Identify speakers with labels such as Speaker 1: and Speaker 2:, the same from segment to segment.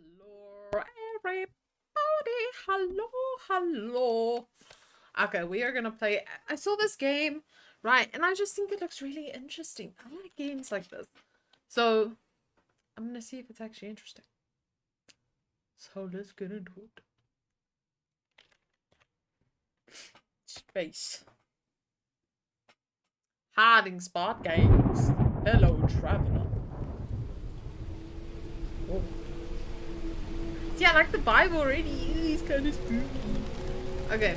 Speaker 1: Hello, everybody. Hello, hello. Okay, we are gonna play. I saw this game, right, and I just think it looks really interesting. I like games like this. So, I'm gonna see if it's actually interesting. So, let's get into it. Space. Hiding spot games. Hello, traveler. Oh. See, I like the vibe already. It's kind of spooky. Okay.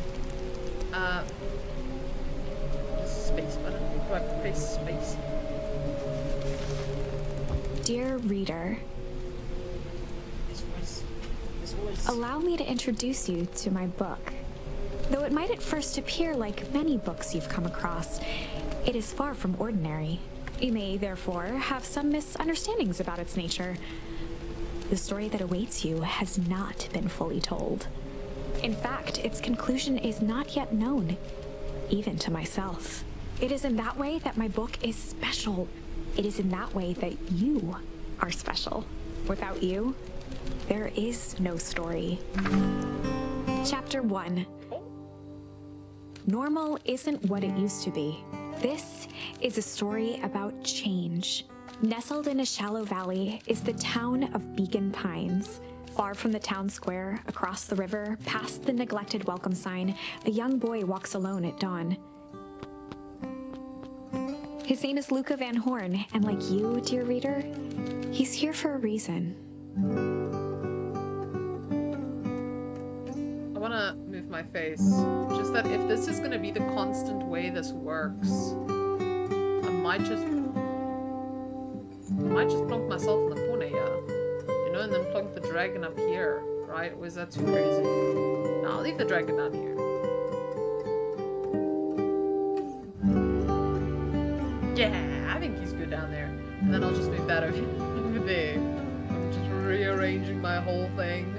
Speaker 1: Space button. Do I have to press space?
Speaker 2: Dear reader,
Speaker 1: This voice.
Speaker 2: allow me to introduce you to my book. Though it might at first appear like many books you've come across, it is far from ordinary. You may, therefore, have some misunderstandings about its nature. The story that awaits you has not been fully told. In fact, its conclusion is not yet known, even to myself. It is in that way that my book is special. It is in that way that you are special. Without you, there is no story. Chapter 1. Normal isn't what it used to be. This is a story about change. Nestled in a shallow valley is the town of Beacon Pines. Far from the town square, across the river, past the neglected welcome sign, a young boy walks alone at dawn. His name is Luca Van Horn, and like you, dear reader, he's here for a reason.
Speaker 1: I want to move my face. Just that if this is going to be the constant way this works, I might just plonk myself in the corner here. You know, and then plonk the dragon up here, right? Or is that too crazy? No, I'll leave the dragon down here. Yeah, I think he's good down there. And then I'll just move that over there. I'm just rearranging my whole thing.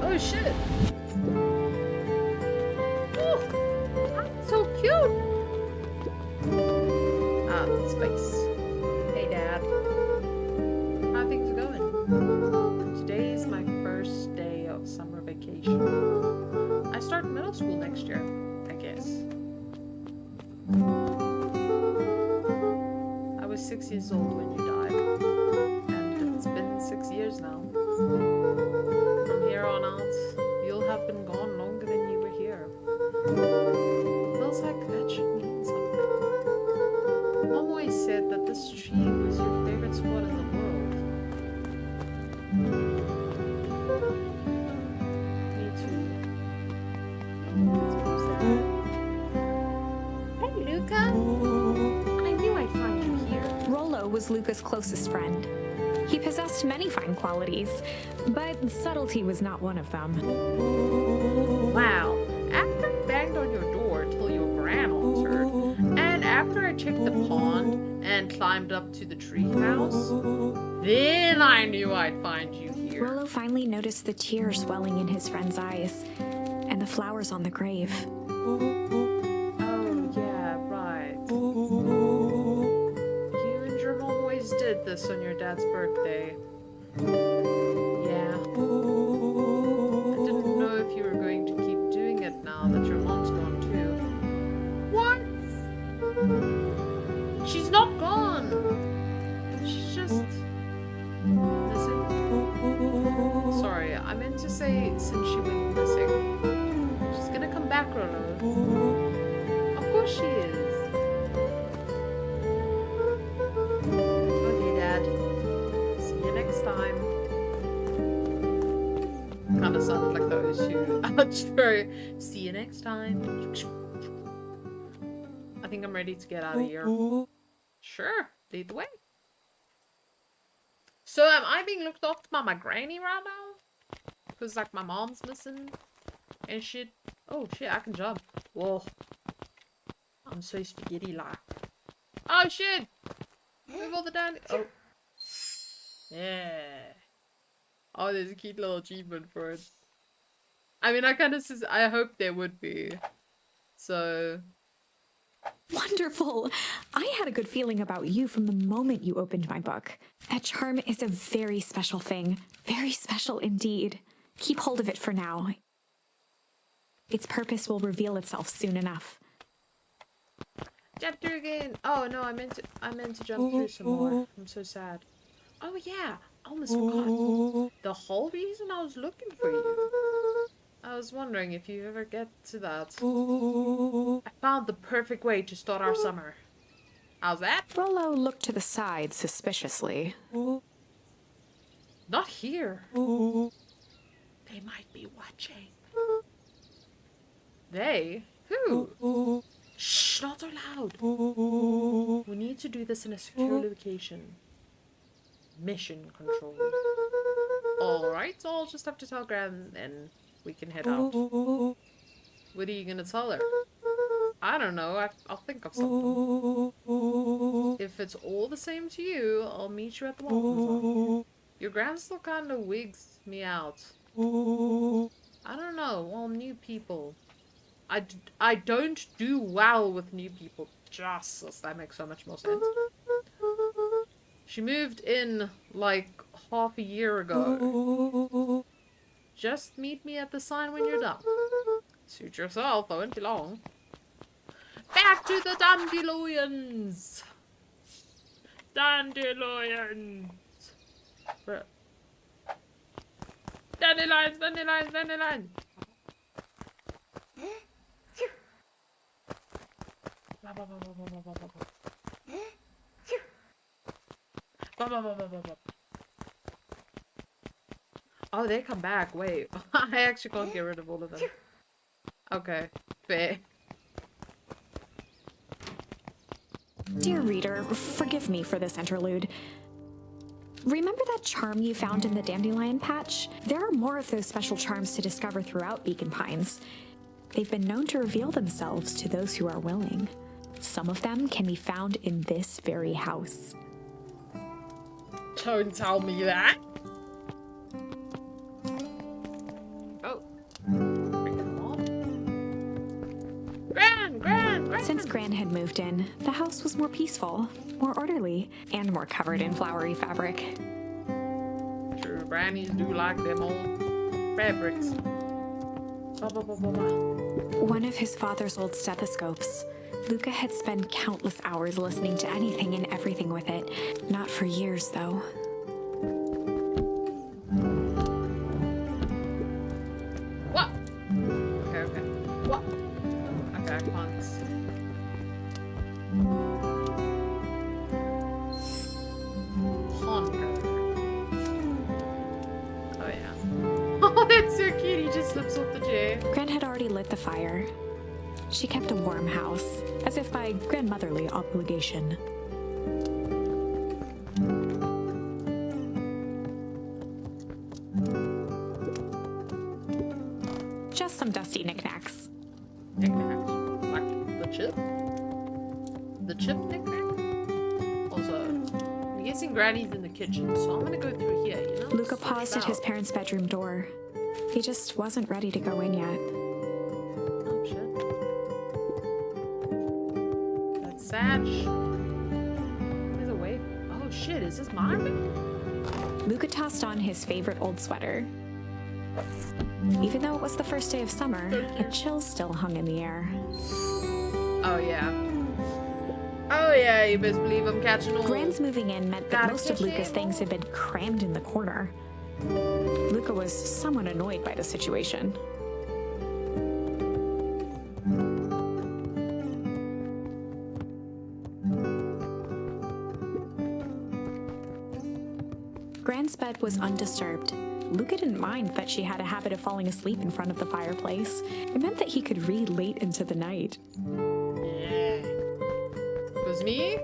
Speaker 1: Oh shit! Oh, that's so cute! Ah, space. Hey Dad. How are things going? Today is my first day of summer vacation. I start middle school next year, I guess. I was 6 years old when you died. And it's been 6 years now. From here on out, you'll have been gone longer than you were here. Feels like that should mean something. Mom always said that this tree was your favorite spot in the world. Me too. Hey, Luca. I knew I'd find you here.
Speaker 2: Rollo was Luca's closest friend. He possessed many fine qualities, but subtlety was not one of them.
Speaker 1: Wow. After I banged on your door till your gran altered, and after I checked the pond and climbed up to the treehouse, then I knew I'd find you here.
Speaker 2: Rollo finally noticed the tears welling in his friend's eyes, and the flowers on the grave.
Speaker 1: Oh, yeah, right. You and your mom always did this on your dad's birthday. Yeah. I didn't know if you were going to keep doing it now that your mom's gone too. What? She's not gone. She's just missing. Sorry, I meant to say since she went missing. She's gonna come back, Rollo. Of course she is. Okay, Dad. See you next time. Kind of sounded like those who outro. See you next time. I think I'm ready to get out of here. Sure, lead the way. So am I being looked after by my granny right now? Because like my mom's missing and shit. Oh shit, I can jump. Whoa. I'm so spaghetti like. Oh shit! Move all the down. Oh. Yeah. Oh, there's a cute little achievement for it. I mean, I kind of I hope there would be. So
Speaker 2: Wonderful! I had a good feeling about you from the moment you opened my book. That charm is a very special thing. Very special indeed. Keep hold of it for now. Its purpose will reveal itself soon enough.
Speaker 1: Chapter again. Oh no, I meant to jump through some more. I'm so sad. Oh yeah, I almost forgot. The whole reason I was looking for you. I was wondering if you ever get to that. I found the perfect way to start our summer. How's that?
Speaker 2: Rollo looked to the side suspiciously.
Speaker 1: Not here. They might be watching. They? Who? Shh, not so loud. We need to do this in a secure location. Mission control. Alright, so I'll just have to tell Gran and we can head out. What are you gonna tell her? I don't know, I'll think of something. If it's all the same to you, I'll meet you at the welcome zone. Your Gran still kinda wigs me out. I don't know, well, new people. I don't do well with new people. Jesus, that makes so much more sense. She moved in like half a year ago. Just meet me at the sign when you're done. Suit yourself, I won't be long. Back to the dandelions! Dandelions! Dandelions, dandelions, dandelions! Oh, they come back. Wait. I actually can't get rid of all of them. Okay. Fair.
Speaker 2: Dear reader, forgive me for this interlude. Remember that charm you found in the dandelion patch? There are more of those special charms to discover throughout Beacon Pines. They've been known to reveal themselves to those who are willing. Some of them can be found in this very house.
Speaker 1: Don't tell me that. Oh. Bring them all. Gran!
Speaker 2: Since Gran had moved in, the house was more peaceful, more orderly, and more covered in flowery fabric.
Speaker 1: True, grannies do like them old fabrics.
Speaker 2: One of his father's old stethoscopes. Luca had spent countless hours listening to anything and everything with it. Not for years, though.
Speaker 1: What? Okay. What? Okay, punks. Honker. Oh yeah. Oh, that's so cute. He just slips off the chair.
Speaker 2: Gran had already lit the fire. She kept a warm house, as if by grandmotherly obligation. Just some dusty knickknacks.
Speaker 1: Knickknacks. Like the chip? The chip knickknack? Also, I'm guessing Granny's in the kitchen, so I'm gonna go through here, you know?
Speaker 2: Luca paused at his parents' bedroom door. He just wasn't ready to go in yet.
Speaker 1: Oh, shit. That's Satch. He's awake. Oh, shit, is this mine?
Speaker 2: Luca tossed on his favorite old sweater. Even though it was the first day of summer, a chill still hung in the air.
Speaker 1: Oh, yeah. Oh, yeah, you best believe I'm catching all.
Speaker 2: Gran's moving in meant that
Speaker 1: Gotta
Speaker 2: most of
Speaker 1: catch
Speaker 2: Luca's
Speaker 1: it.
Speaker 2: things had been crammed in the corner. Luca was somewhat annoyed by the situation. Gran's bed was undisturbed. Luca didn't mind that she had a habit of falling asleep in front of the fireplace. It meant that he could read late into the night.
Speaker 1: Yeah. Because me,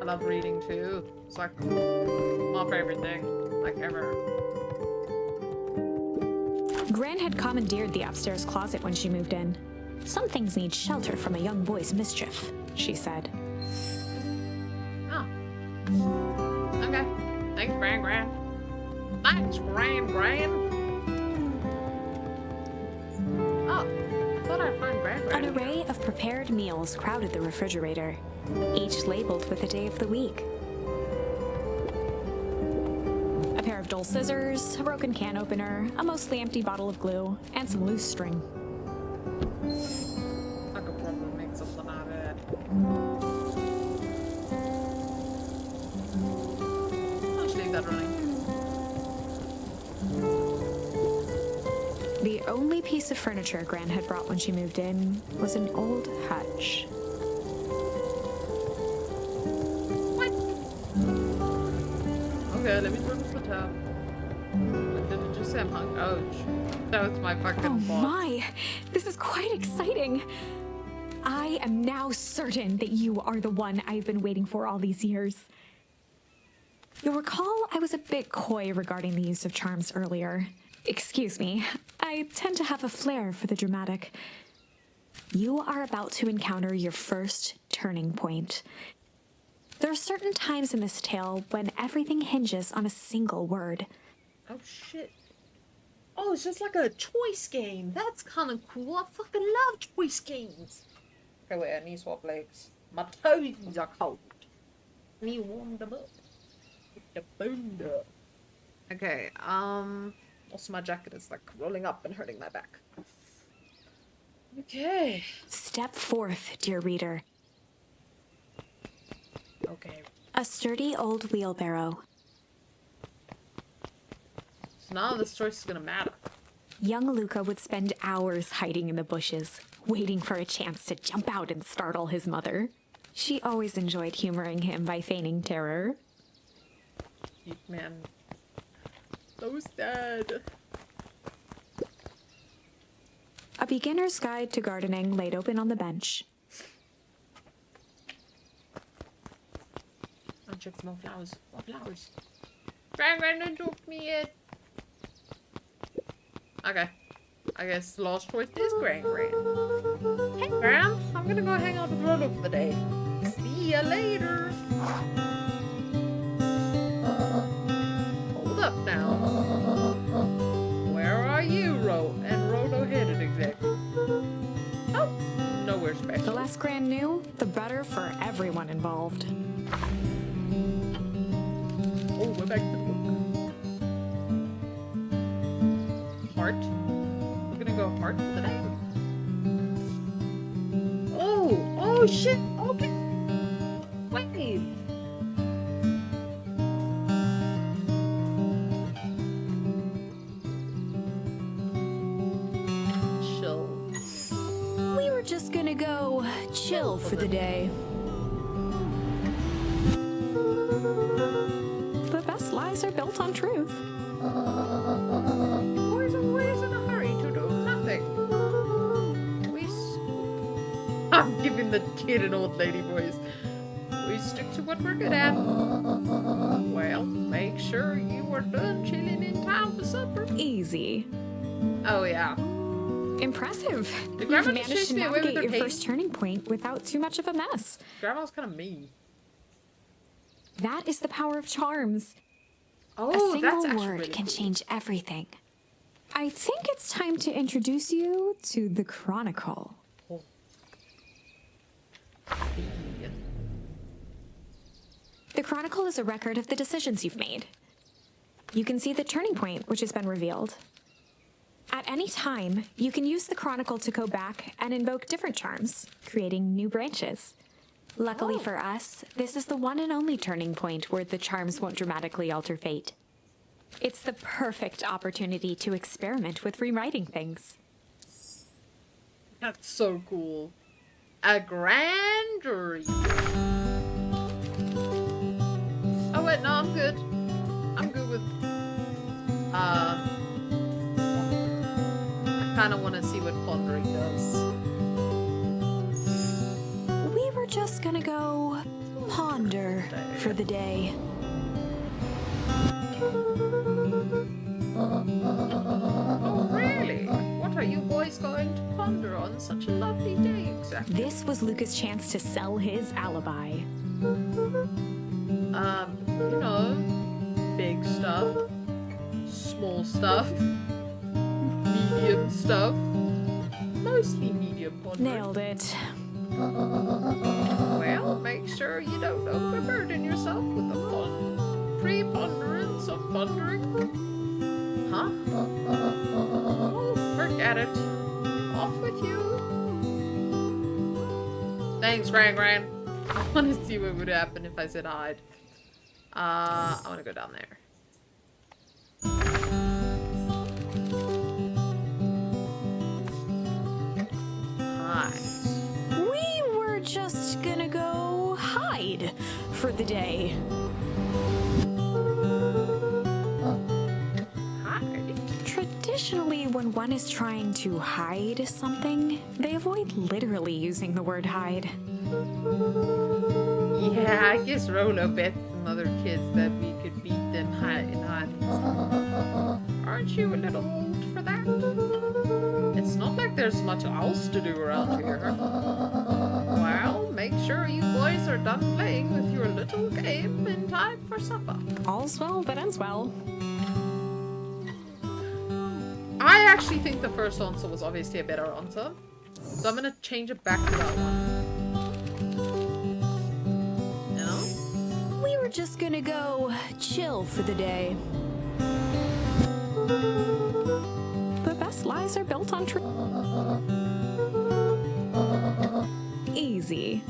Speaker 1: I love reading too. It's like my favorite thing, like ever.
Speaker 2: Gran had commandeered the upstairs closet when she moved in. Some things need shelter from a young boy's mischief, she said.
Speaker 1: Oh. Okay. Thanks, Gran. Thanks, Gran. Oh, I thought I'd find
Speaker 2: An array of prepared meals crowded the refrigerator, each labeled with the day of the week. A pair of dull scissors, a broken can opener, a mostly empty bottle of glue, and some loose string.
Speaker 1: I could probably make something out of it. I'll just leave that running.
Speaker 2: The only piece of furniture Gran had brought when she moved in was an old hutch.
Speaker 1: What? Okay, let me turn the tab. What did it just say? I'm hungry. Oh, that was my fucking
Speaker 2: Oh
Speaker 1: boss.
Speaker 2: my! This is quite exciting! I am now certain that you are the one I've been waiting for all these years. You'll recall I was a bit coy regarding the use of charms earlier. Excuse me, I tend to have a flair for the dramatic. You are about to encounter your first turning point. There are certain times in this tale when everything hinges on a single word.
Speaker 1: Oh shit. Oh, it's just like a choice game. That's kind of cool. I fucking love choice games. Okay, wait, I need to swap legs. My toes are cold. I need to warm them up. Get the bone up. Okay, also my jacket is like rolling up and hurting my back. Okay.
Speaker 2: Step forth, dear reader.
Speaker 1: Okay.
Speaker 2: A sturdy old wheelbarrow.
Speaker 1: So now this choice is gonna matter.
Speaker 2: Young Luca would spend hours hiding in the bushes, waiting for a chance to jump out and startle his mother. She always enjoyed humoring him by feigning terror.
Speaker 1: Man. So sad.
Speaker 2: A beginner's guide to gardening laid open on the bench.
Speaker 1: I'll check for more flowers. More flowers. Gran, don't talk to me yet. Okay. I guess the last choice is Gran. Hey, Gran. I'm gonna go hang out with Rolo for the day. See ya later. Hold up now. Where are you, and Rolo headed exactly? Oh, nowhere special.
Speaker 2: The less Gran knew, the better for everyone involved.
Speaker 1: Oh, we're back to the book. Heart. We're gonna go heart for the day. Oh shit. Okay. Wait. Chill.
Speaker 2: We were just gonna go chill for the day. The best lies are built on truth.
Speaker 1: Boys always in a hurry to do nothing. I'm giving the kid an old lady voice. We stick to what we're good at. Well, make sure you are done chilling in town for supper.
Speaker 2: Easy.
Speaker 1: Oh yeah.
Speaker 2: Impressive.
Speaker 1: The
Speaker 2: You've
Speaker 1: grandma just
Speaker 2: managed to
Speaker 1: chased me away with
Speaker 2: navigate
Speaker 1: her
Speaker 2: your
Speaker 1: cane.
Speaker 2: first turning point without too much of a mess.
Speaker 1: Grandma's kind of mean.
Speaker 2: That is the power of charms.
Speaker 1: Oh,
Speaker 2: A
Speaker 1: that's
Speaker 2: single
Speaker 1: actually
Speaker 2: word
Speaker 1: really
Speaker 2: can
Speaker 1: cool.
Speaker 2: change everything. I think it's time to introduce you to the Chronicle.
Speaker 1: Oh.
Speaker 2: The Chronicle is a record of the decisions you've made. You can see the turning point which has been revealed. At any time, you can use the Chronicle to go back and invoke different charms, creating new branches. Luckily for us, this is the one and only turning point where the charms won't dramatically alter fate. It's the perfect opportunity to experiment with rewriting things.
Speaker 1: That's so cool. A grand jury. Oh wait, no, I'm good. I'm good with. I kind of want to see what pondering does.
Speaker 2: We were just gonna go ponder for the day.
Speaker 1: Oh really? What are you boys going to ponder on such a lovely day exactly?
Speaker 2: This was Luca's chance to sell his alibi.
Speaker 1: You know, big stuff, small stuff, medium stuff, mostly medium pondering.
Speaker 2: Nailed it.
Speaker 1: Well, make sure you don't overburden yourself with the preponderance of pondering. Huh? Oh, forget it. Off with you. Thanks, Gran. I want to see what would happen if I said hide. I want to go down there. Hi.
Speaker 2: We were just gonna go hide for the day.
Speaker 1: Hide?
Speaker 2: Traditionally, when one is trying to hide something, they avoid literally using the word hide.
Speaker 1: Yeah, I guess Rolo bet some other kids that we could beat them in hiding. Aren't you a little old for that? It's not like there's much else to do around here. Well, make sure you boys are done playing with your little game in time for supper.
Speaker 2: All's well that ends well.
Speaker 1: I actually think the first answer was obviously a better answer. So I'm gonna change it back to that one.
Speaker 2: We were just gonna go chill for the day. The best lies are built on easy.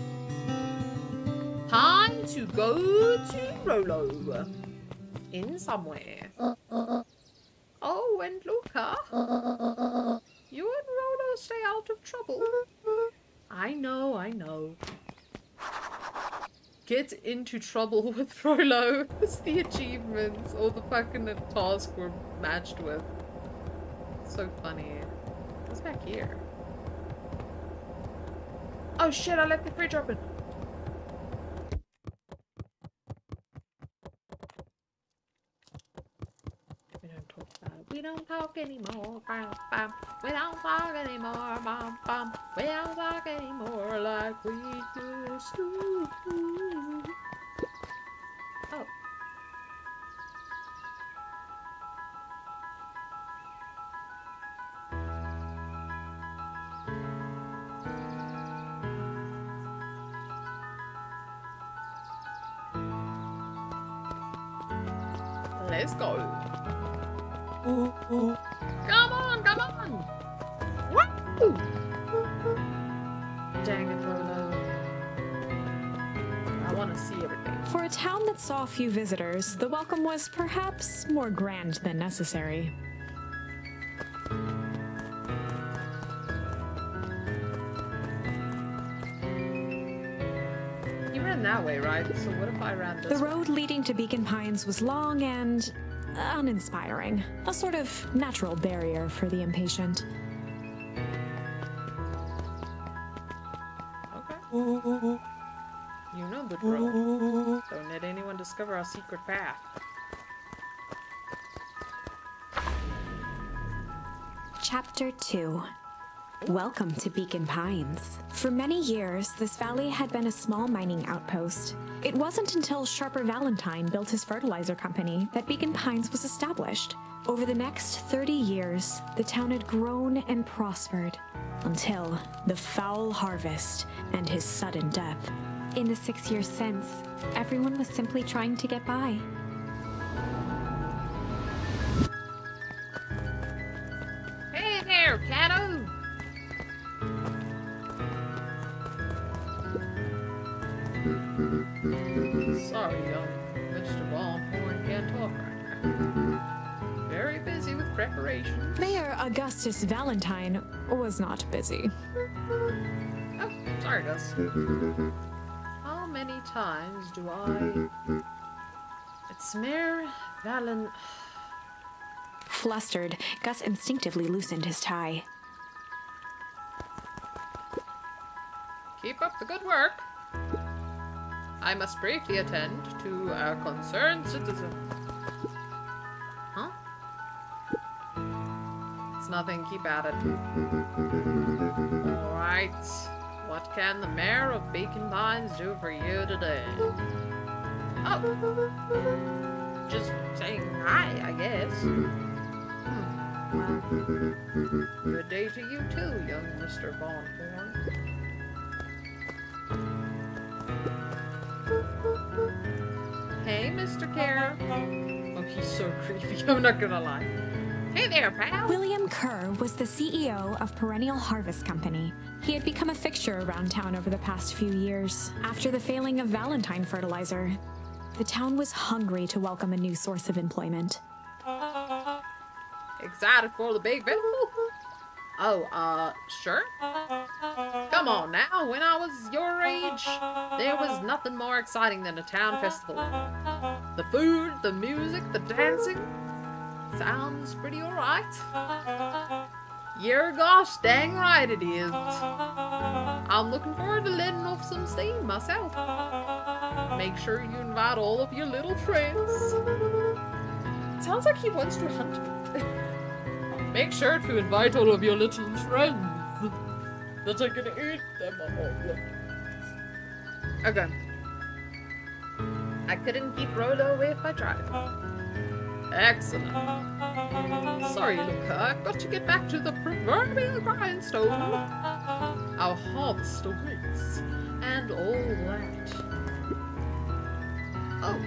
Speaker 1: Time to go to Rolo. In somewhere. Oh, and Luca. You and Rolo stay out of trouble. I know. Get into trouble with Rolo. It's the achievements or the fucking task we're matched with. So funny. What's back here? Oh shit, I left the fridge open. We don't talk about it. We don't talk anymore. Bam, bam. We don't talk anymore. Bam, bam. We don't talk anymore like we used to. Oh. Let's go. Come on. Woo! Dang it, Rolo. I want to see everything.
Speaker 2: For a town that saw few visitors, the welcome was perhaps more grand than necessary.
Speaker 1: You ran that way, right? So what if I ran this
Speaker 2: The
Speaker 1: way?
Speaker 2: road leading to Beacon Pines was long and uninspiring, a sort of natural barrier for the impatient.
Speaker 1: Okay. You know the drill. Don't let anyone discover our secret path.
Speaker 2: Chapter 2. Welcome to Beacon Pines. For many years, this valley had been a small mining outpost. It wasn't until Sharper Valentine built his fertilizer company that Beacon Pines was established. Over the next 30 years, the town had grown and prospered until the foul harvest and his sudden death. In the 6 years since, everyone was simply trying to get by.
Speaker 1: Hey there, Cato! Sorry, young Mr. Bonhorn can't talk right now. Very busy with preparations.
Speaker 2: Mayor Augustus Valentine was not busy.
Speaker 1: Oh, sorry, Gus. How many times do I... It's Mayor
Speaker 2: Flustered, Gus instinctively loosened his tie.
Speaker 1: Keep up the good work. I must briefly attend to our concerned citizen. Huh? It's nothing, keep at it. Alright. What can the mayor of Beacon Pines do for you today? Oh! Just saying hi, I guess. Good day to you too, young Mr. Bonhorn. Hey, Mr. Kara. Oh, he's so creepy. I'm not gonna lie. Hey there, pal.
Speaker 2: William Kerr was the CEO of Perennial Harvest Company. He had become a fixture around town over the past few years. After the failing of Valentine fertilizer, the town was hungry to welcome a new source of employment.
Speaker 1: Excited for the big festival? Oh, sure. Come on now, when I was your age, there was nothing more exciting than a town festival. The food, the music, the dancing. Sounds pretty alright. You're gosh dang right it is. I'm looking forward to letting off some steam myself. Make sure you invite all of your little friends. Sounds like he wants to hunt me. Make sure to invite all of your little friends. That I can eat them all. Okay. I couldn't keep Rolo away if I tried. Excellent. Sorry, Luca, I've got to get back to the proverbial grindstone. Our harvest awaits, and all that. Oh,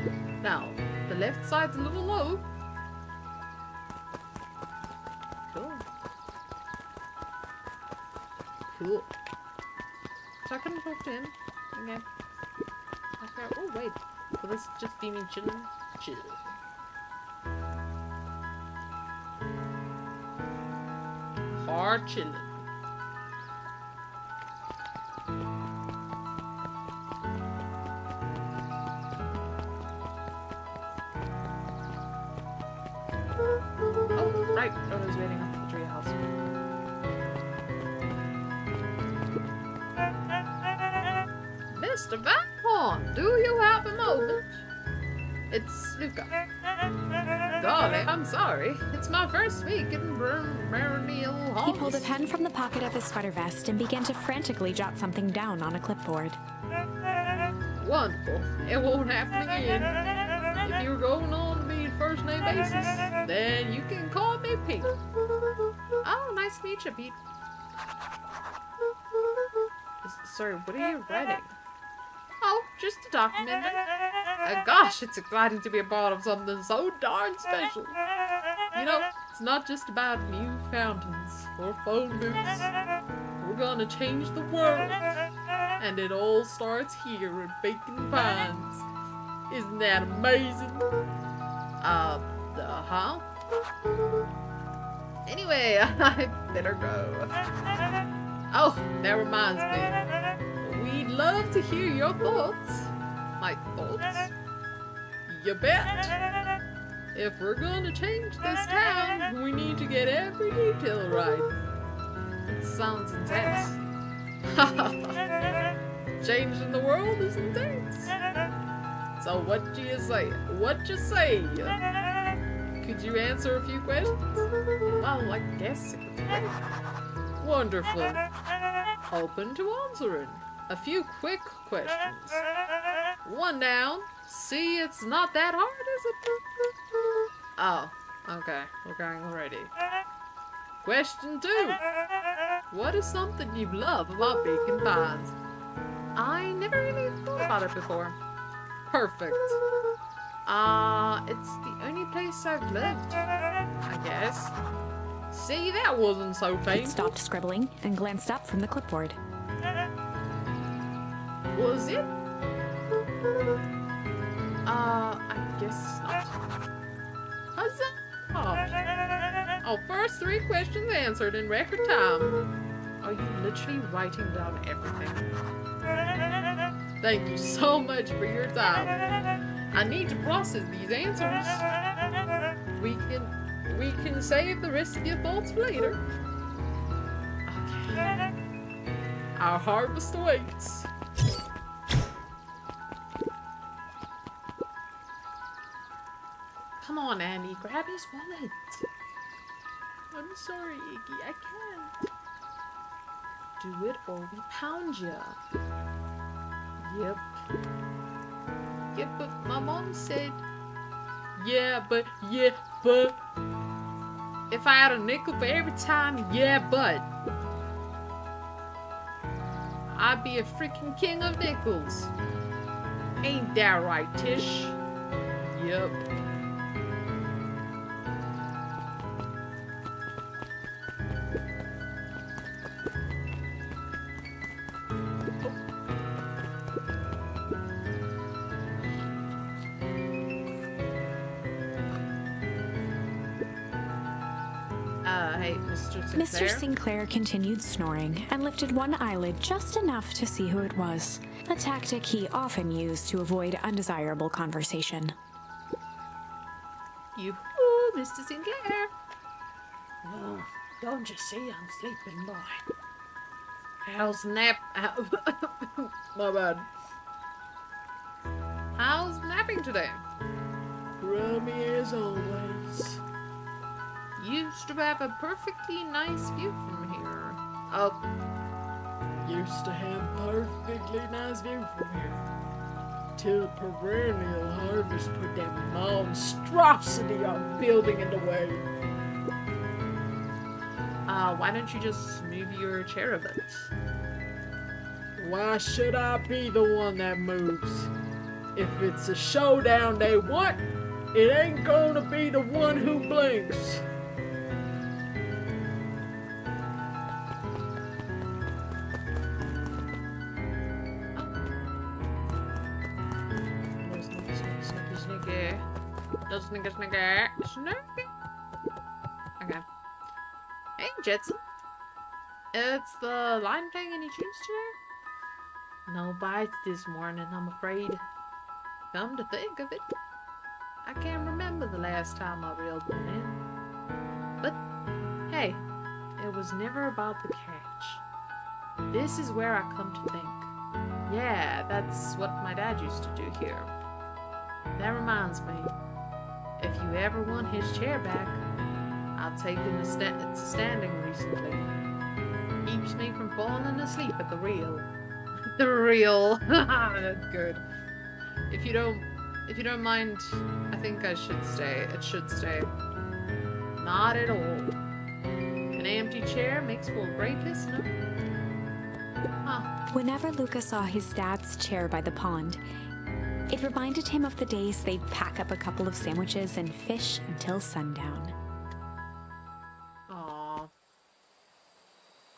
Speaker 1: now, the left side's a little low. Cool. So I couldn't talk to him. Okay. Okay. Oh, wait. Will this just be me chilling? Chill. Hard chilling. Oh, right. Rolo's waiting up at the tree house. Mr. Vanhorn, do you have a moment? It's Luca. Golly, I'm sorry. It's my first week in Perennial Harvest.
Speaker 2: He pulled a pen from the pocket of his sweater vest and began to frantically jot something down on a clipboard.
Speaker 1: Wonderful. It won't happen again. If you're going on the first name basis, then you can call me Pete. Oh, nice to meet you, Pete. Sorry, what are you writing? Oh, just a document. Gosh, it's exciting to be a part of something so darn special. You know, it's not just about new fountains or phone booths. We're gonna change the world. And it all starts here at Bacon Pines. Isn't that amazing? Huh? Anyway, I better go. Oh, that reminds me. We'd love to hear your thoughts. My thoughts? You bet. If we're gonna change this town, we need to get every detail right. It sounds intense. Changing the world is intense. So what do you say? What you say? Could you answer a few questions? Well, I guess it's right. Wonderful. Open to answering. A few quick questions. One down. See, it's not that hard, is it? Oh, okay. We're going already. Question 2. What is something you love about Bacon Pines? I never really thought about it before. Perfect. It's the only place I've lived, I guess. See, that wasn't so painful.
Speaker 2: Pete stopped scribbling and glanced up from the clipboard.
Speaker 1: Was it? I guess not. Huzzah! Oh, first 3 questions answered in record time. Are you literally writing down everything? Thank you so much for your time. I need to process these answers. We can save the rest of your thoughts for later. Okay. Our harvest awaits. Come on, Annie, grab his wallet. I'm sorry, Iggy, I can't. Do it or we pound ya. Yep. Yeah, but my mom said... Yeah, but... If I had a nickel for every time, yeah, but I'd be a freaking king of nickels. Ain't that right, Tish? Yep. Hey, Mr. Sinclair.
Speaker 2: Mr. Sinclair continued snoring and lifted one eyelid just enough to see who it was, a tactic he often used to avoid undesirable conversation.
Speaker 1: Yoo-hoo, Mr. Sinclair.
Speaker 3: Oh, don't you see I'm sleeping, boy?
Speaker 1: How's nap? My bad. How's napping today?
Speaker 3: Crummy as always.
Speaker 1: Used to have a perfectly nice view from here. Oh,
Speaker 3: Used to have perfectly nice view from here. Till perennial harvest put that monstrosity of building in the way.
Speaker 1: why don't you just move your chair a bit?
Speaker 3: Why should I be the one that moves? If it's a showdown they want, it ain't gonna be the one who blinks.
Speaker 1: Snicky. Okay. Hey, Jetson. It's the lime thing any juice today? No bites this morning, I'm afraid. Come to think of it, I can't remember the last time I reeled one in. But, hey, it was never about the catch. This is where I come to think. Yeah, that's what my dad used to do here. That reminds me, if you ever want his chair back, I've taken a standing recently. Keeps me from falling asleep at the reel. The reel. That's good. If you don't mind, I think I should stay. It should stay. Not at all. An empty chair makes for a great listener. Huh.
Speaker 2: Whenever Luca saw his dad's chair by the pond, it reminded him of the days they'd pack up a couple of sandwiches and fish until sundown.
Speaker 1: Aw.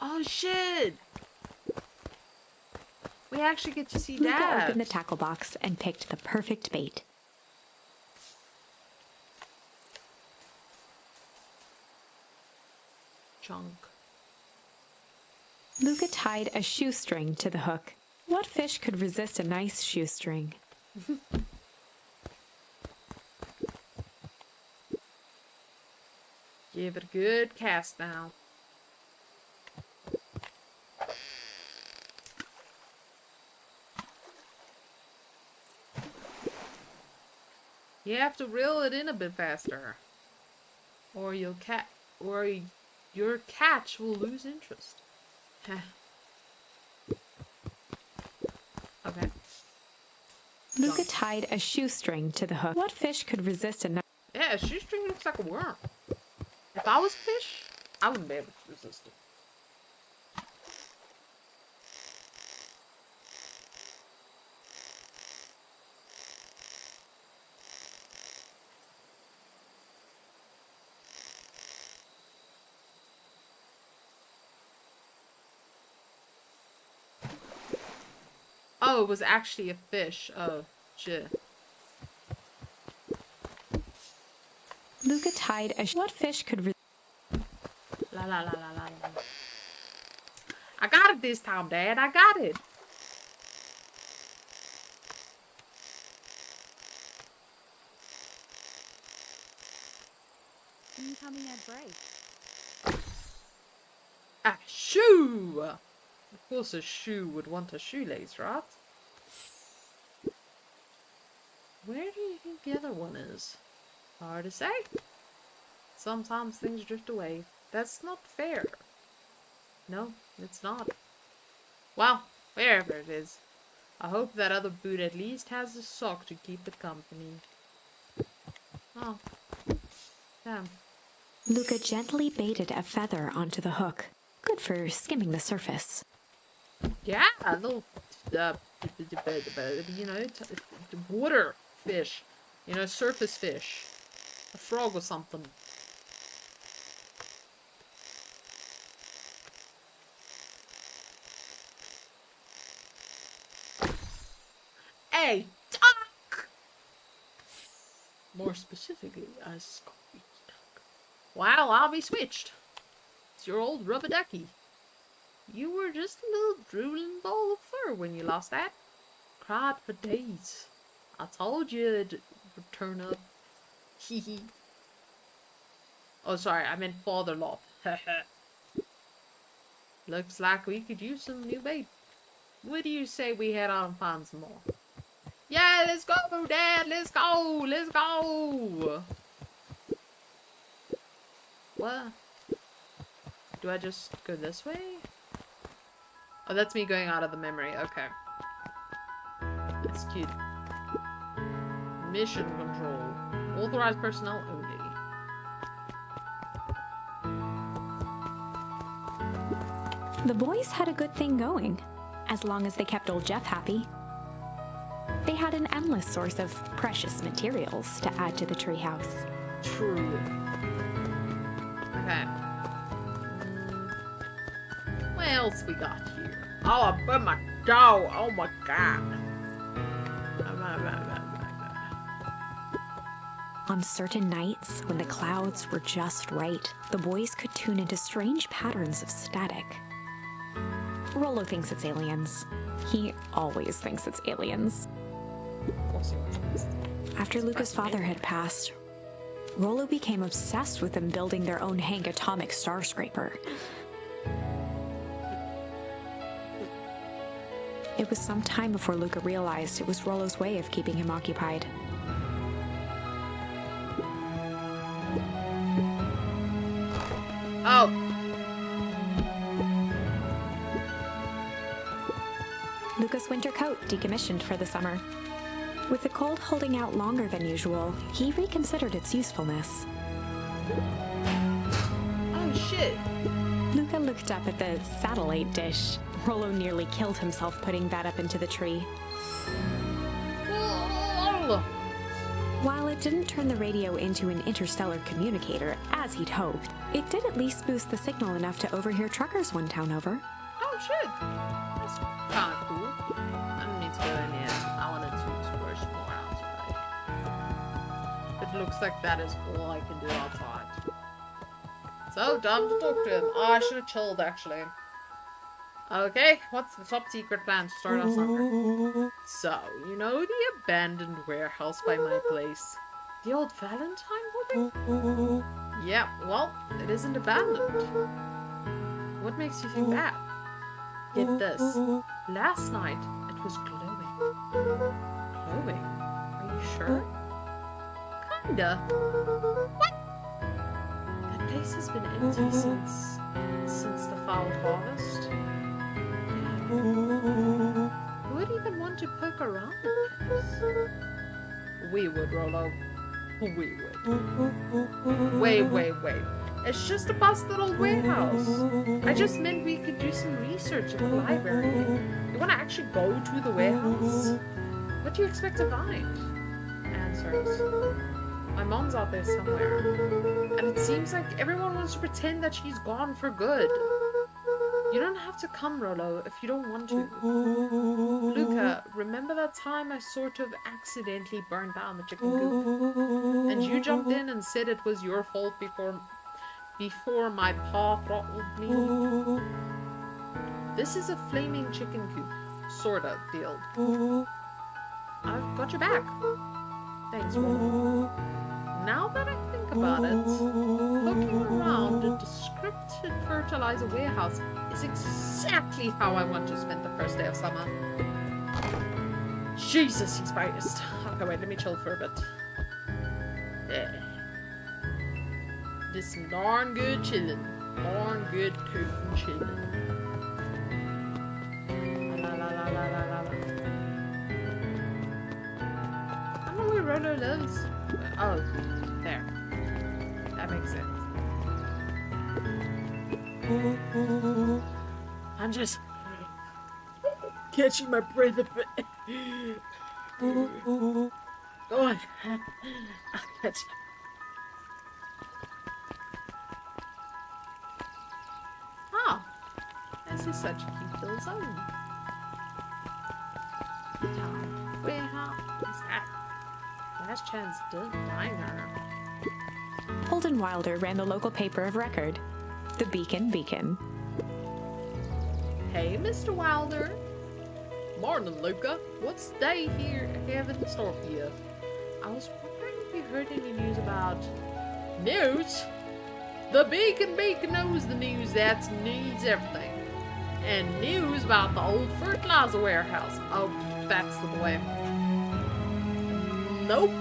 Speaker 1: Oh shit! We actually get to see
Speaker 2: Luca
Speaker 1: Dad.
Speaker 2: opened the tackle box and picked the perfect bait.
Speaker 1: Chunk.
Speaker 2: Luca tied a shoestring to the hook. What fish could resist a nice shoestring?
Speaker 1: Give it a good cast now. You have to reel it in a bit faster, or your catch will lose interest. Okay.
Speaker 2: Luca tied a shoestring to the hook. What fish could resist a nice...
Speaker 1: Yeah, a shoestring looks like a worm. If I was a fish, I wouldn't be able to resist it. Oh, it was actually a fish. Oh, shit.
Speaker 2: Luca tied a... What fish could...
Speaker 1: La la la la la la. I got it this time, Dad. I got it.
Speaker 2: Incoming at break.
Speaker 1: A shoe! Of course a shoe would want a shoelace, right? Where do you think the other one is? Hard to say. Sometimes things drift away. That's not fair. No, it's not. Well, wherever it is. I hope that other boot at least has a sock to keep it company. Oh. Damn.
Speaker 2: Luca gently baited a feather onto the hook. Good for skimming the surface.
Speaker 1: Yeah, a little, you know, water fish. You know, surface fish. A frog or something. Hey, duck! More specifically, a squeak duck. Well, I'll be switched. It's your old rubber ducky. You were just a little drooling ball of fur when you lost that. Cried for days. I told you it'd turn up. Hee hee. Oh, sorry, I meant father lop. Looks like we could use some new bait. What do you say we head out and find some more? Yeah, let's go, Dad! Let's go! Let's go! What? Do I just go this way? Oh, that's me going out of the memory. Okay. That's cute. Mission control. Authorized personnel only.
Speaker 2: The boys had a good thing going, as long as they kept old Jeff happy. They had an endless source of precious materials to add to the treehouse.
Speaker 1: Truly. Okay. What else we got here? Oh, I burned my dough. Oh my god.
Speaker 2: On certain nights, when the clouds were just right, the boys could tune into strange patterns of static. Rollo thinks it's aliens. He always thinks it's aliens. After Luca's father had passed, Rollo became obsessed with them building their own Hank atomic star scraper. It was some time before Luca realized it was Rollo's way of keeping him occupied.
Speaker 1: Oh.
Speaker 2: Luca's winter coat decommissioned for the summer. With the cold holding out longer than usual, he reconsidered its usefulness.
Speaker 1: Oh shit.
Speaker 2: Luca looked up at the satellite dish. Rollo nearly killed himself putting that up into the tree.
Speaker 1: Oh.
Speaker 2: While it didn't turn the radio into an interstellar communicator, as he'd hoped, it did at least boost the signal enough to overhear truckers one town over.
Speaker 1: Oh shit. That's kind of cool. I don't need to go in yet. I wanted to explore some more outside. It looks like that is all I can do outside. So dumb to talk to him. Oh, I should have chilled actually. Okay, what's the top secret plan to start our summer? So, you know the abandoned warehouse by my place? The old Valentine building? Yeah, well, it isn't abandoned. What makes you think that? Get this. Last night, it was glowing. Glowing? Are you sure? Kinda. What? That place has been empty since the foul harvest. Who would even want to poke around the place? We would, Rollo. We would. Wait. It's just a busted old warehouse. I just meant we could do some research at the library. You want to actually go to the warehouse? What do you expect to find? Answers. My mom's out there somewhere. And it seems like everyone wants to pretend that she's gone for good. You don't have to come, Rollo, if you don't want to. Luca, remember that time I sort of accidentally burned down the chicken coop? And you jumped in and said it was your fault before my paw throttled me? This is a flaming chicken coop. Sorta deal. I've got your back. Thanks, Rollo. Now that I think about it, looking around a descriptive fertilizer warehouse is exactly how I want to spend the first day of summer. Jesus, he's biased. Okay, wait, let me chill for a bit. Yeah. This some darn good chillin'. Darn good totin' chillin'. La la la la la la la. I don't know where Rollo lives. Oh, there. That makes sense.
Speaker 3: I'm just catching my breath a bit. Go on. I'll catch you.
Speaker 1: Oh, this is such a cute little zone. Where is that? Last chance diner.
Speaker 2: Holden Wilder ran the local paper of record, the Beacon Beacon.
Speaker 1: Hey, Mr. Wilder. Morning, Luca. What's the day here having in store for you? I was wondering if you heard any news about... News? The Beacon Beacon knows the news that needs everything. And news about the old fertilizer warehouse. Oh, that's the way. Nope.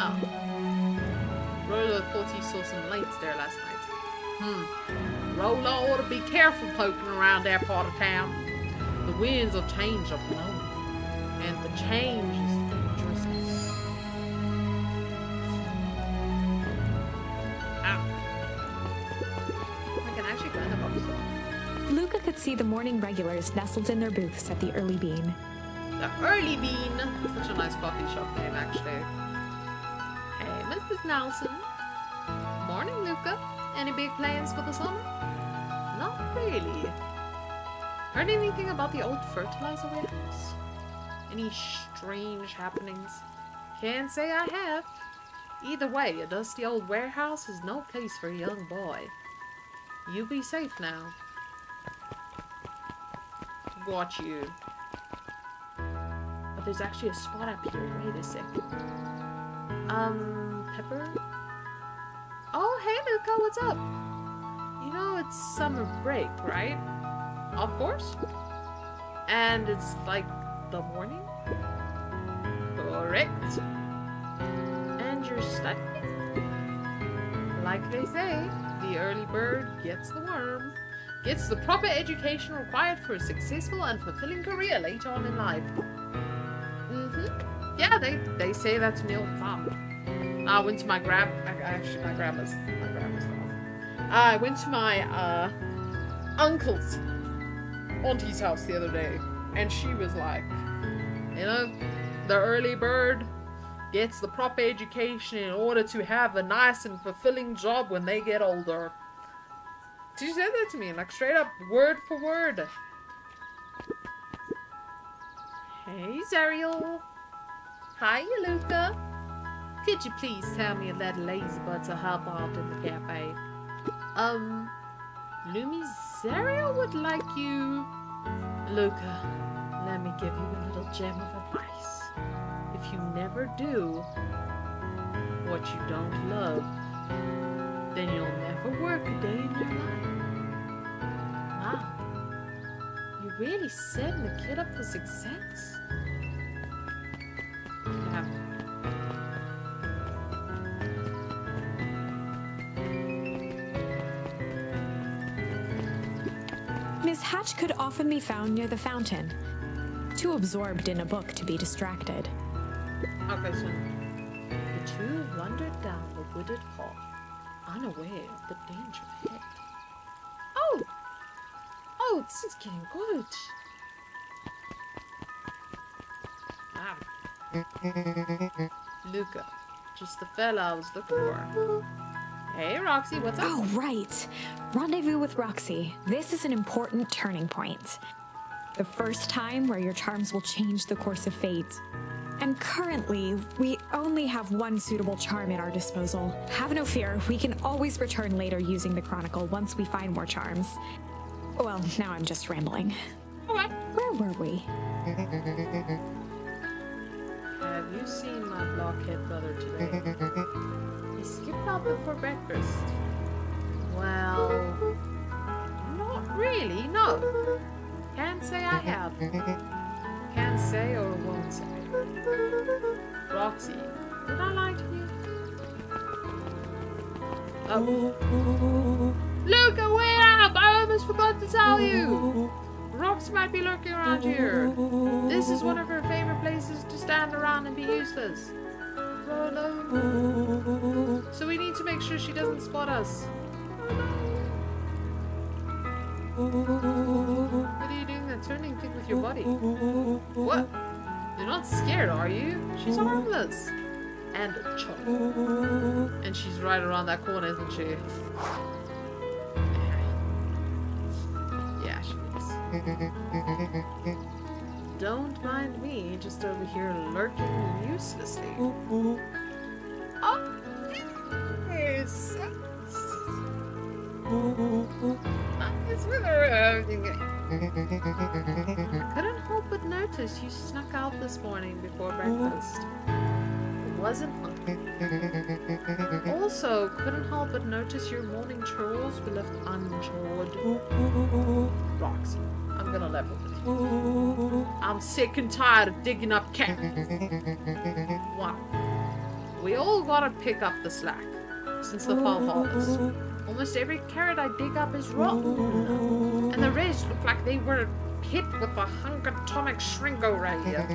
Speaker 1: Oh. Rolla thought he saw some lights there last night. Rolla ought to be careful poking around that part of town. The winds will change up below. And the change is dangerous. Ow. I can actually go in the box.
Speaker 2: Luca could see the morning regulars nestled in their booths at the Early Bean.
Speaker 1: The Early Bean. Such a nice coffee shop name, actually. Hey, Mrs. Nelson. Morning, Luca. Any big plans for the summer? Not really. Heard anything about the old fertilizer warehouse? Any strange happenings? Can't say I have. Either way, a dusty old warehouse is no place for a young boy. You be safe now. Got you. But there's actually a spot up here. Wait a second. Pepper? Oh, hey, Luca, what's up? You know, it's summer break, right? Of course. And it's like the morning? Correct. And you're studying? Like they say, the early bird gets the worm. Gets the proper education required for a successful and fulfilling career later on in life. Yeah, they say that to me all the time. I went to my grandma's house. I went to my uncle's auntie's house the other day, and she was like, you know, the early bird gets the proper education in order to have a nice and fulfilling job when they get older. She said that to me, like straight up, word for word. Hey, Zariel. Hi, Luca. Could you please tell me and let Lazybutt to hop out in the cafe? Lumi Zariel would like you... Luca, let me give you a little gem of advice. If you never do what you don't love, then you'll never work a day in your life. Wow. You really setting the kid up for success? Yeah.
Speaker 2: Miss Hatch could often be found near the fountain, too absorbed in a book to be distracted.
Speaker 1: Okay, so the two wandered down the wooded path, unaware of the danger ahead. Oh, this is getting good. Luca, just the fella I was looking for. Hey, Roxy, what's up?
Speaker 2: Oh, right. Rendezvous with Roxy. This is an important turning point. The first time where your charms will change the course of fate. And currently, we only have one suitable charm at our disposal. Have no fear, we can always return later using the Chronicle once we find more charms. Well, now I'm just rambling.
Speaker 1: Okay.
Speaker 2: Where were we?
Speaker 1: Have you seen my blockhead brother today? He skipped out before breakfast. Well, not really, no. Can't say I have. Can't say or won't say. Roxy, did I lie to you? Oh. Luca, wait up! I almost forgot to tell you! Roxy might be lurking around here. This is one of her favorite places to stand around and be useless. Oh no. So we need to make sure she doesn't spot us. Oh no. What are you doing that turning thing with your body? What? You're not scared, are you? She's harmless. And a chump. And she's right around that corner, isn't she? Yeah, she is. Don't mind me, just over here lurking uselessly. Oh, yes. Couldn't help but notice you snuck out this morning before breakfast. Wasn't hungry. Also, couldn't help but notice your morning chores were left unchawed. Roxy, I'm gonna level with you. I'm sick and tired of digging up carrots. Wow. We all gotta pick up the slack since the fall harvest. Almost every carrot I dig up is rotten. And the rest look like they were hit with a Hunkatomic Shrinko right here.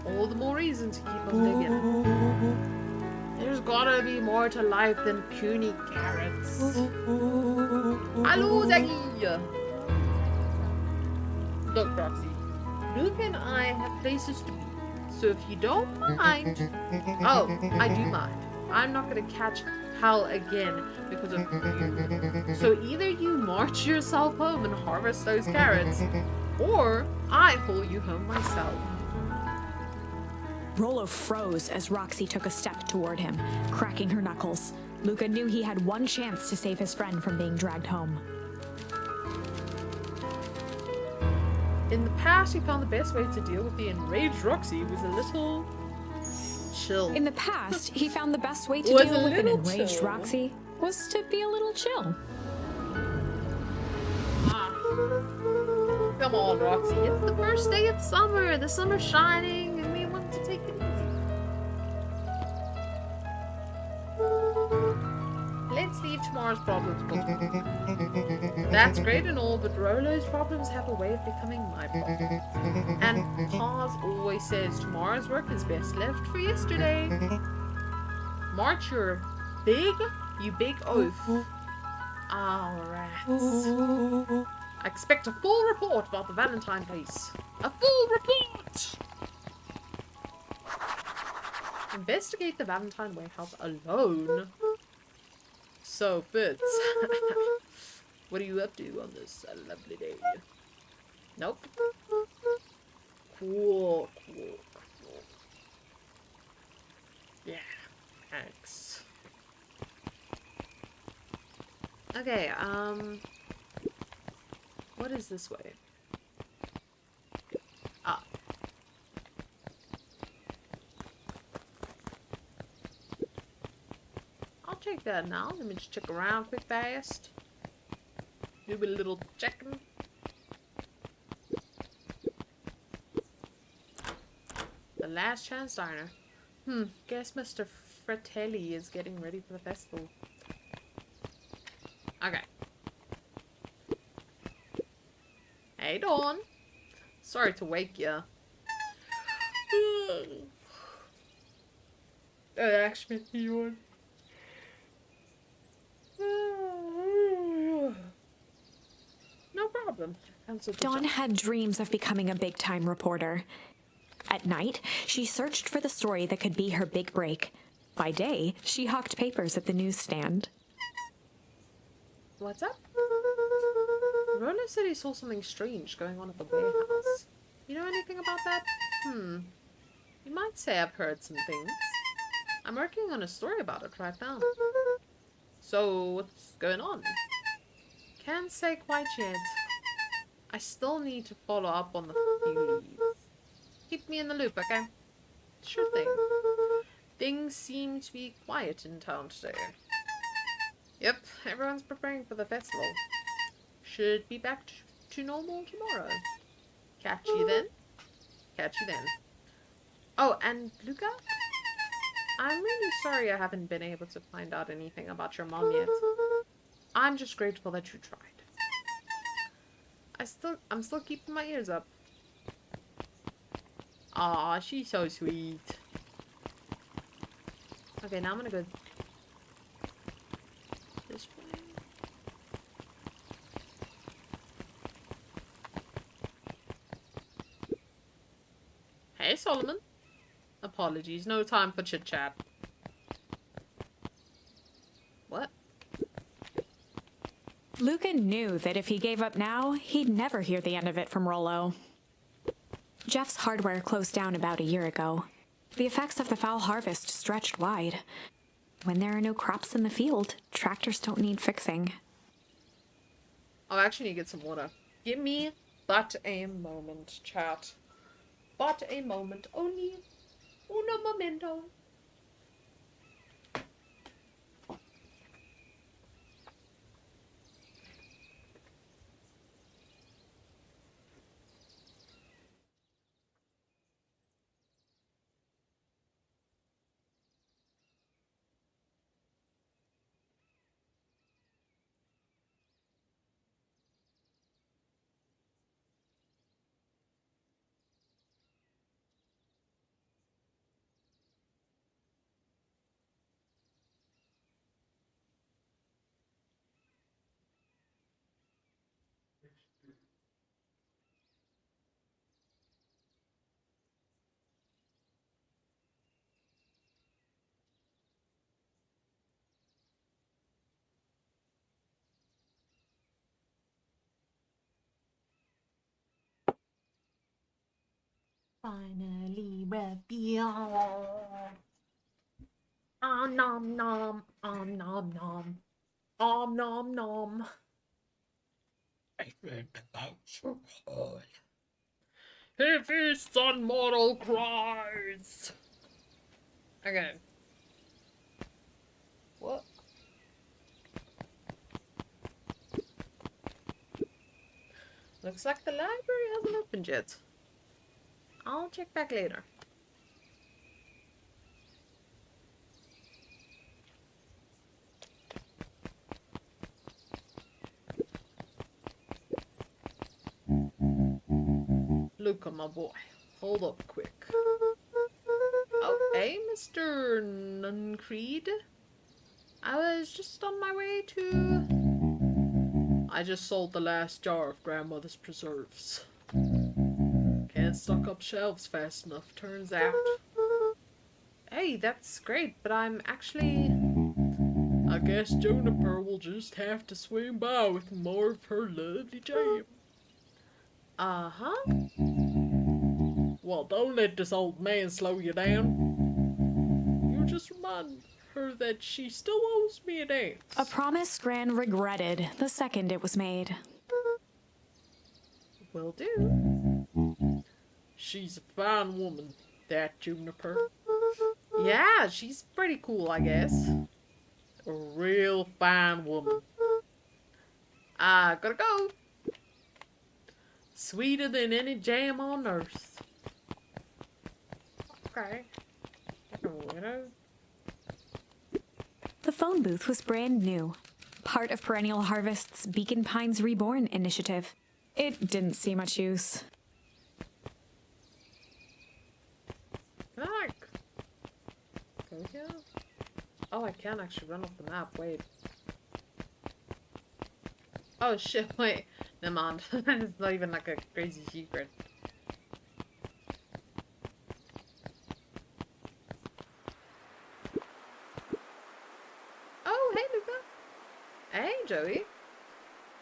Speaker 1: All the more reason to keep on digging. There's gotta be more to life than puny carrots. Hello, Zaggy! Look, Roxy. Luke and I have places to be. So if you don't mind... Oh, I do mind. I'm not gonna catch hell again because of you. So either you march yourself home and harvest those carrots, or I haul you home myself.
Speaker 2: Rollo froze as Roxy took a step toward him, cracking her knuckles. Luca knew he had one chance to save his friend from being dragged home.
Speaker 1: In the past, he found the best way to deal with the enraged Roxy was a little chill.
Speaker 2: In the past, he found the best way to deal with an enraged
Speaker 1: chill.
Speaker 2: Roxy was to be a little chill.
Speaker 1: Come on, Roxy. It's the first day of summer. The summer's shining, and we want to take it easy. Let's leave tomorrow's problems behind. That's great and all, but Rollo's problems have a way of becoming my problems. And Paz always says tomorrow's work is best left for yesterday. March your big oaf. Oh, rats. I expect a full report about the Valentine case. A full report! Investigate the Valentine warehouse alone. So, Fitz. What are you up to on this lovely day? Nope. Cool. Yeah, thanks. Okay, what is this way? Ah. I'll check that now. Let me just check around quick fast. Do a little checking. The Last Chance Diner. Guess Mr. Fratelli is getting ready for the festival. Okay. Hey, Dawn. Sorry to wake you. That actually made me yawn. No problem.
Speaker 2: Dawn had dreams of becoming a big-time reporter. At night, she searched for the story that could be her big break. By day, she hawked papers at the newsstand.
Speaker 1: What's up? Rollo said he saw something strange going on at the warehouse. You know anything about that? You might say I've heard some things. I'm working on a story about it right now. So, what's going on? Can't say quite yet. I still need to follow up on the few leads. Keep me in the loop, okay? Sure thing. Things seem to be quiet in town today. Yep, everyone's preparing for the festival. Should be back to normal tomorrow. Catch you then. Catch you then. Oh, and Luca? I'm really sorry I haven't been able to find out anything about your mom yet. I'm just grateful that you tried. I'm still keeping my ears up. Aw, she's so sweet. Okay, now I'm gonna go this way. Hey, Solomon. Apologies, no time for chit-chat. What?
Speaker 2: Lucan knew that if he gave up now, he'd never hear the end of it from Rollo. Jeff's hardware closed down about a year ago. The effects of the foul harvest stretched wide. When there are no crops in the field, tractors don't need fixing.
Speaker 1: Oh, I actually need to get some water. Give me but a moment, chat. But a moment. Only uno momento. Finally, reveal. Nom nom, nom nom, nom nom. I think that's good. He feasts on mortal cries. Okay. What? Looks like the library hasn't opened yet. I'll check back later. Luca, my boy. Hold up quick. Oh, hey, Mr. Nuncreed. I was just on my way to... I just sold the last jar of grandmother's preserves. Can't stock up shelves fast enough, turns out. Hey, that's great, but I'm actually... I guess Juniper will just have to swing by with more of her lovely jam. Uh-huh. Well, don't let this old man slow you down. You just remind her that she still owes me a dance.
Speaker 2: A promise Gran regretted the second it was made.
Speaker 1: Will do. She's a fine woman, that Juniper. Yeah, she's pretty cool, I guess. A real fine woman. I gotta go. Sweeter than any jam on earth. Okay.
Speaker 2: The phone booth was brand new, part of Perennial Harvest's Beacon Pines Reborn initiative. It didn't see much use.
Speaker 1: Can I, like, go here? Oh, I can actually run off the map. Wait. Oh shit, wait. Never mind. It's not even like a crazy secret. Oh, hey Luca. Hey Joey.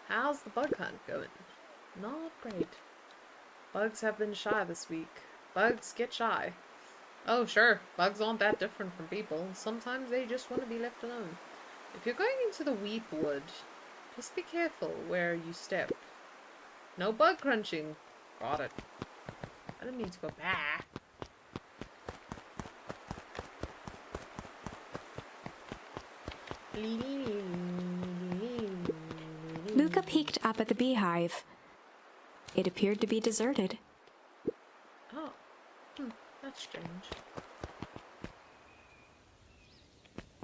Speaker 1: How's the bug hunt going? Not great. Bugs have been shy this week. Bugs get shy. Oh sure, bugs aren't that different from people. Sometimes they just want to be left alone. If you're going into the weep wood, just be careful where you step. No bug crunching. Got it. I didn't mean to go back.
Speaker 2: Luca peeked up at the beehive. It appeared to be deserted.
Speaker 1: Oh, that's strange.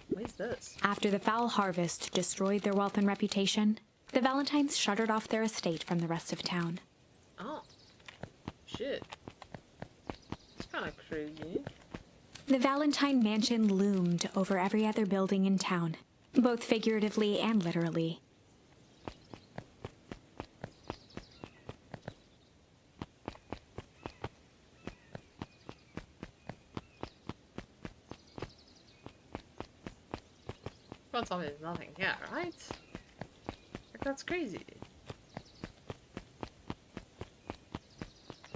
Speaker 1: What is this?
Speaker 2: After the foul harvest destroyed their wealth and reputation, the Valentines shuttered off their estate from the rest of town.
Speaker 1: Oh, shit. It's kind of crazy.
Speaker 2: The Valentine mansion loomed over every other building in town, both figuratively and literally.
Speaker 1: gonna tell me there's nothing here, right? Like, that's crazy.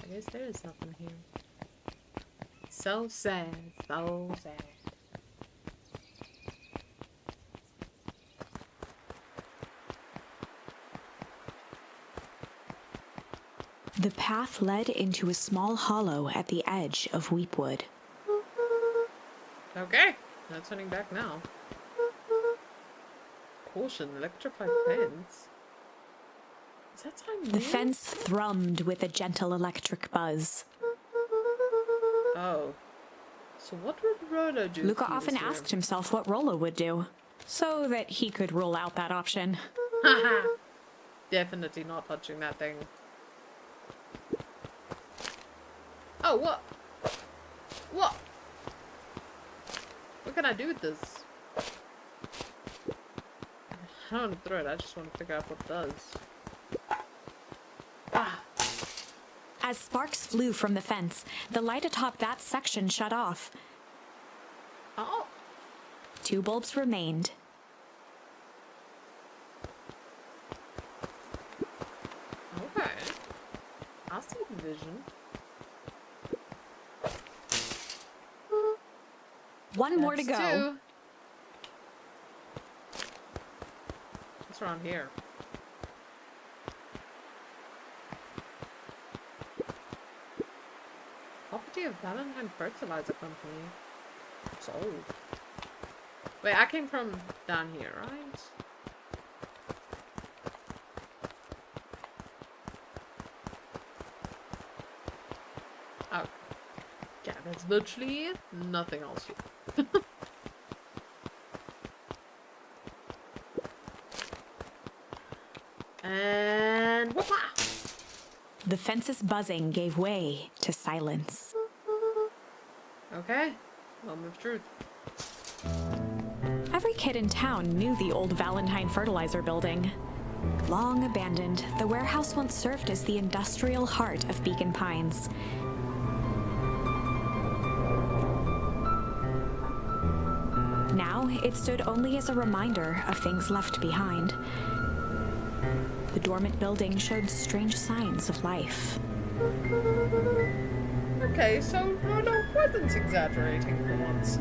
Speaker 1: I guess there is nothing here. So sad, so sad.
Speaker 2: The path led into a small hollow at the edge of Weepwood.
Speaker 1: Okay, not turning back now. Caution, electrified fence. Is that time
Speaker 2: The
Speaker 1: new?
Speaker 2: fence thrummed with a gentle electric buzz.
Speaker 1: Oh. So what would Rolo do?
Speaker 2: Luca
Speaker 1: if he was
Speaker 2: often
Speaker 1: here?
Speaker 2: asked himself what Rolo would do, so that he could rule out that option.
Speaker 1: Haha. Definitely not touching that thing. Oh, what? What? What can I do with this? I don't want to throw it, I just want to figure out what it does. Ah!
Speaker 2: As sparks flew from the fence, the light atop that section shut off.
Speaker 1: Oh!
Speaker 2: 2 bulbs remained.
Speaker 1: Okay. I see the vision.
Speaker 2: One more to
Speaker 1: That's
Speaker 2: go.
Speaker 1: 2. What's around here? Property of Valentine Fertilizer Company. It's old. Wait, I came from down here, right? Oh. Yeah, there's literally nothing else here. And whoop-ah!
Speaker 2: The fence's buzzing gave way to silence.
Speaker 1: Okay, moment of truth.
Speaker 2: Every kid in town knew the old Valentine Fertilizer building. Long abandoned, the warehouse once served as the industrial heart of Beacon Pines. Now, it stood only as a reminder of things left behind. The dormant building showed strange signs of life.
Speaker 1: Okay, so Rolo wasn't exaggerating for once.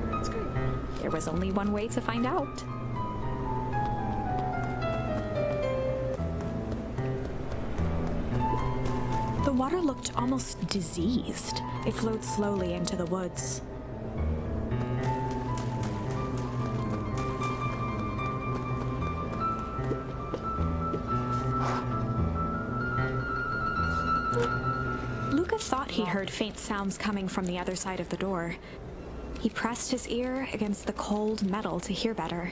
Speaker 1: What's going on?
Speaker 2: There was only one way to find out. The water looked almost diseased. It flowed slowly into the woods. Luca thought he heard faint sounds coming from the other side of the door. He pressed his ear against the cold metal to hear better.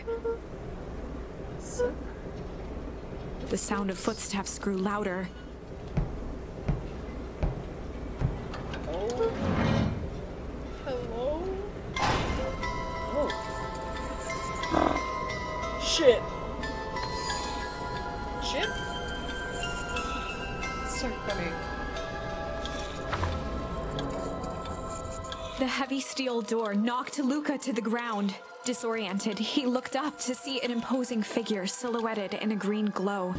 Speaker 2: The sound of footsteps grew louder.
Speaker 1: Oh. Hello? Oh.
Speaker 3: Shit.
Speaker 1: Shit? So funny.
Speaker 2: The heavy steel door knocked Luca to the ground. Disoriented, he looked up to see an imposing figure silhouetted in a green glow.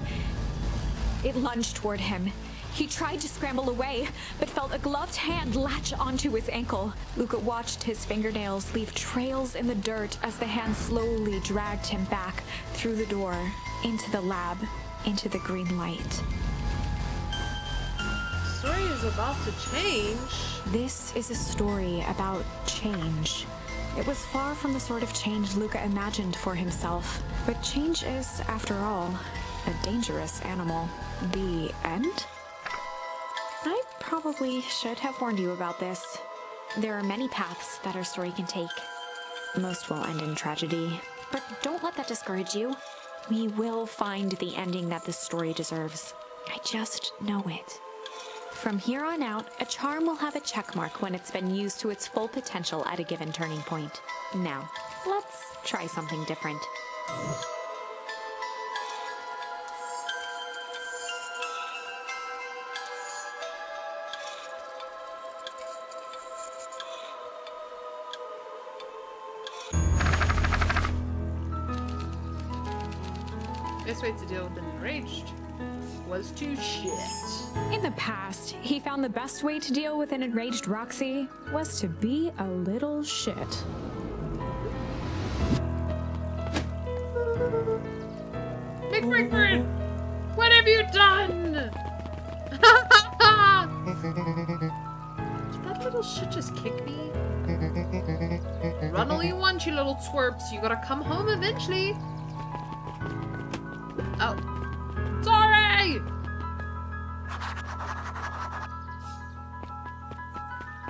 Speaker 2: It lunged toward him. He tried to scramble away, but felt a gloved hand latch onto his ankle. Luca watched his fingernails leave trails in the dirt as the hand slowly dragged him back through the door, into the lab, into the green light.
Speaker 1: The story is about to change.
Speaker 2: This is a story about change. It was far from the sort of change Luca imagined for himself, but change is, after all, a dangerous animal. The end? I probably should have warned you about this. There are many paths that our story can take. Most will end in tragedy, but don't let that discourage you. We will find the ending that this story deserves. I just know it. From here on out, a charm will have a checkmark when it's been used to its full potential at a given turning point. Now, let's try something different.
Speaker 1: Best way to deal with an enraged was to shit.
Speaker 2: In the past, he found the best way to deal with an enraged Roxy was to be a little shit.
Speaker 1: McBrickford! What have you done? Did that little shit just kick me? Run all you want, you little twerps. You gotta come home eventually. Oh. Sorry!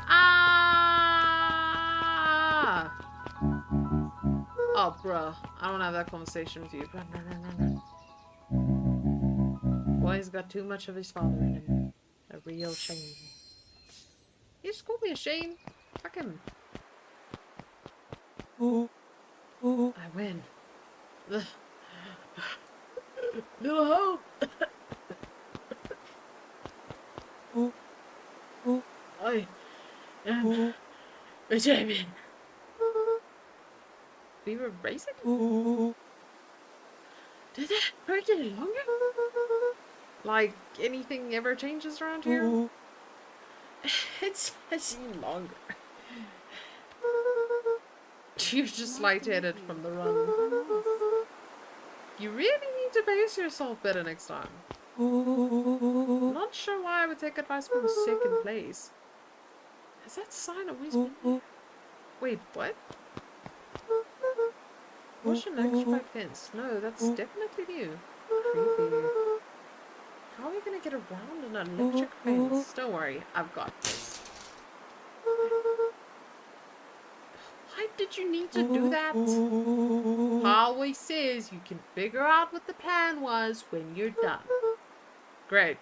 Speaker 1: Ah! Oh, bruh. I don't have that conversation with you. Run, run, run, run, run. Boy's got too much of his father in him. A real shame. He just called me a shame. Fuck him. I win.
Speaker 3: No. I am a champion.
Speaker 1: We were racing?
Speaker 3: Did that hurt any longer?
Speaker 1: Like, anything ever changes around here?
Speaker 3: It's seen longer.
Speaker 1: You're just lightheaded from the run. You really need to pace yourself better next time. Not sure why I would take advice from a second place. Has that sign always been there? Wait, what? Caution electrified fence. No, that's definitely new. Creepy. How are we gonna get around an electric fence? Don't worry, I've got this. Why did you need to do that? Always says you can figure out what the plan was when you're done. Great.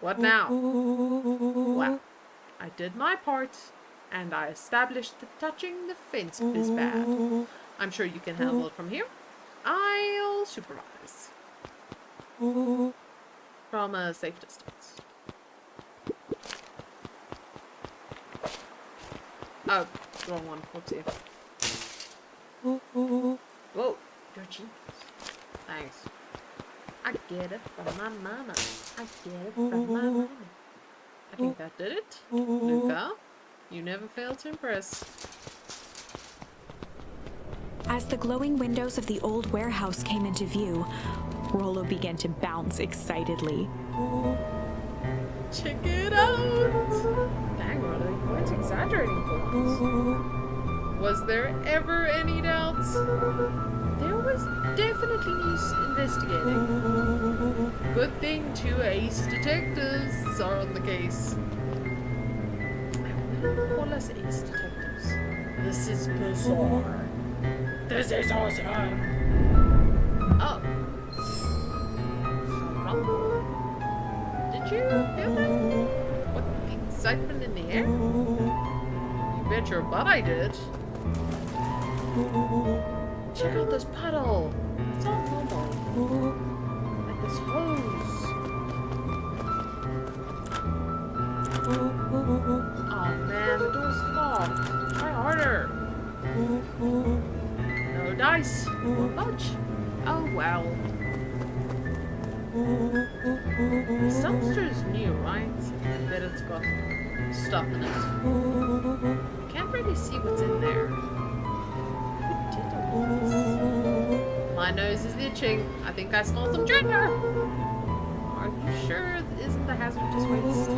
Speaker 1: What now? Well, I did my part, and I established that touching the fence is bad. I'm sure you can handle it from here. I'll supervise. From a safe distance. Oh, wrong one. Whoopsie. Whoa, your cheeks. Thanks. I get it from my mama. I get it from my mama. I think that did it. Luca, you never fail to impress.
Speaker 2: As the glowing windows of the old warehouse came into view, Rollo began to bounce excitedly.
Speaker 1: Check it out! Dang, Rollo, you weren't exaggerating for once. Was there ever any doubt? There was definitely news investigating. Good thing 2 ace detectives are on the case. I wouldn't call us ace detectives.
Speaker 3: This is bizarre. This is awesome.
Speaker 1: Oh. Rumble. Did you feel that? What, the excitement in the air? You bet your butt I did. Check out this puddle. It's all normal. Like this hose. Oh man, the door's locked. Try harder. No dice. Won't budge. Oh well. This dumpster is new, right? I bet it's got stuff in it. Can't really see what's in there. Who did all this? My nose is itching. I think I smell some ginger. Are you sure it isn't the hazardous waste?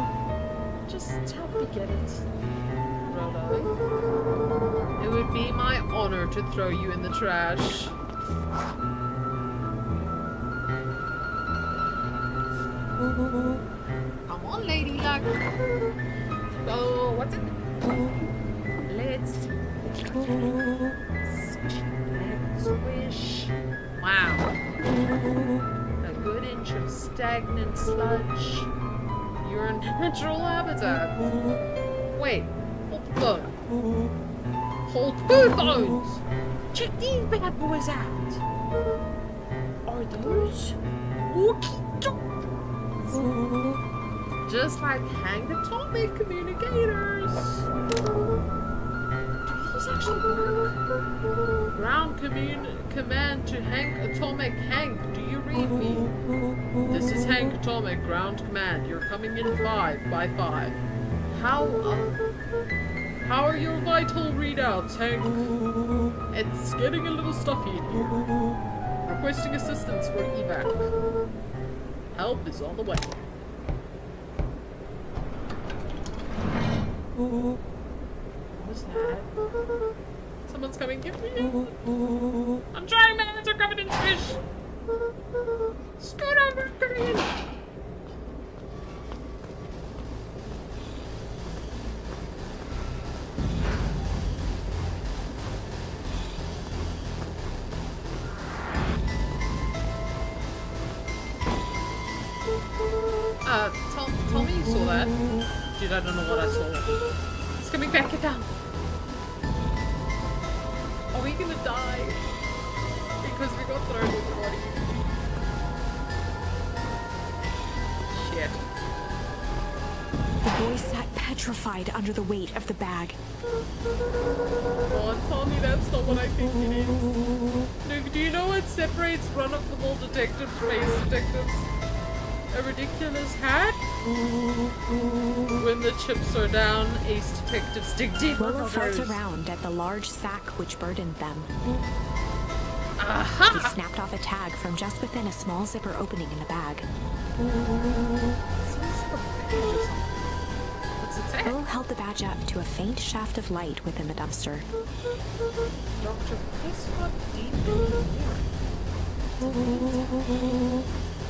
Speaker 1: Just help me get it. Rollo. It would be my honor to throw you in the trash. Come on, Lady Luck. Oh, what's it? Let's see. Squish, squish. Wow. A good inch of stagnant sludge. Your natural habitat. Wait, hold the phone. Hold 2 phones. Check these bad boys out. Are those walkie-talkies? Just like hang atomic communicators. Do these this actually work? Ground command to Hank Atomic. Hank, do you read me? This is Hank Atomic, ground command. You're coming in 5 by 5. How are your vital readouts, Hank? It's getting a little stuffy in here. Requesting assistance for evac. Help is on the way. What's that? Someone's coming, get me in. I'm trying, man, they're coming in fish. Scoot over, coming in. Tell me you saw that. Dude, I don't know what I saw. It's coming back down. Are we gonna die? Because we got thrown in the body. Shit.
Speaker 2: The boy sat petrified under the weight of the bag.
Speaker 1: Oh, tell me that's not what I think it is. Luke, do you know what separates run-of-the-mill detectives from ace detectives? A ridiculous hat? When the chips are down, ace detectives dig deep
Speaker 2: Rollo
Speaker 1: on
Speaker 2: felt
Speaker 1: others.
Speaker 2: around at the large sack which burdened them.
Speaker 1: Aha!
Speaker 2: He snapped off a tag from just within a small zipper opening in the bag.
Speaker 1: What's it say?
Speaker 2: Rollo held the badge up to a faint shaft of light within the dumpster.
Speaker 1: Dr. Prescott deep in the mirror.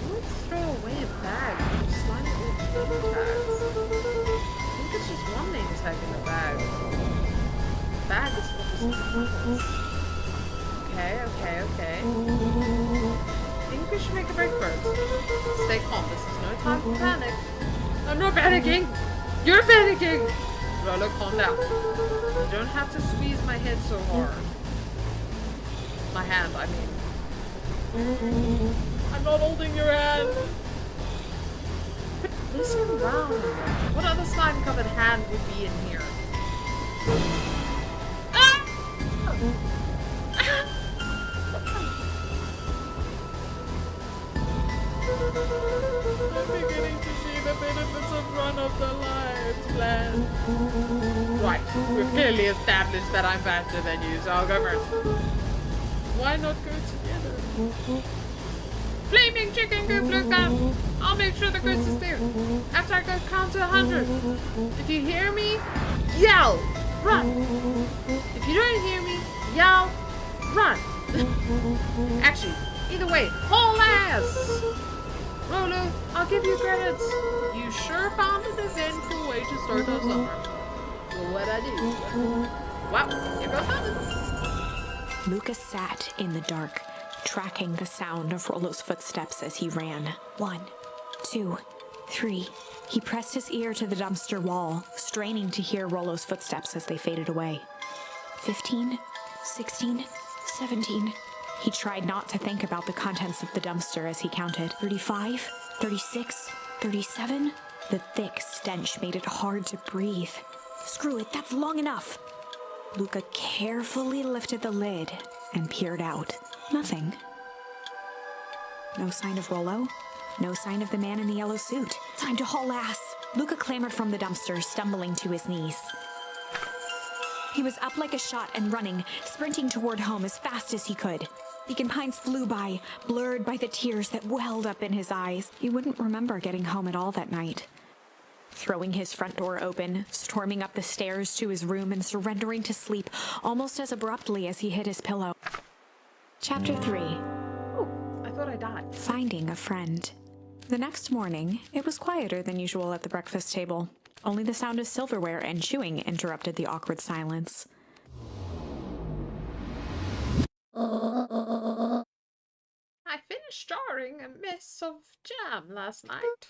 Speaker 1: Who would throw away a bag with slimy old name tags? I think it's just one name tag in the bag. The bag is full of smiles. Okay. I think we should make a break first. Stay calm, this is no time for panic. I'm not panicking! You're panicking! Rollo, calm down. You don't have to squeeze my head so hard. My hand, I mean. I'm not holding your hand. Listen around. What other slime-covered hand would be in here? Ah! I'm beginning to see the benefits of run-of-the-lives plan. Right, we've clearly established that I'm faster than you, so I'll go first. Why not go together? Flaming chicken goop, Luca! I'll make sure the goose is there. After I go count to 100. If you hear me, yell! Run! If you don't hear me, yell! Run! Actually, either way, haul ass! Rollo, I'll give you credits. You sure found an eventful way to start our summer. Well, what I do? Wow, here goes nothing.
Speaker 2: Lucas sat in the dark, tracking the sound of Rollo's footsteps as he ran. 1, 2, 3. He pressed his ear to the dumpster wall, straining to hear Rollo's footsteps as they faded away. 15, 16, 17. He tried not to think about the contents of the dumpster as he counted. 35, 36, 37. The thick stench made it hard to breathe. Screw it, that's long enough. Luca carefully lifted the lid and peered out. Nothing. No sign of Rollo. No sign of the man in the yellow suit. Time to haul ass. Luca clambered from the dumpster, stumbling to his knees. He was up like a shot and running, sprinting toward home as fast as he could. Beacon Pines flew by, blurred by the tears that welled up in his eyes. He wouldn't remember getting home at all that night. Throwing his front door open, storming up the stairs to his room and surrendering to sleep almost as abruptly as he hit his pillow. Chapter 3.
Speaker 1: Oh, I thought I died.
Speaker 2: Finding a friend. The next morning, it was quieter than usual at the breakfast table. Only the sound of silverware and chewing interrupted the awkward silence.
Speaker 1: I finished jarring a mess of jam last night.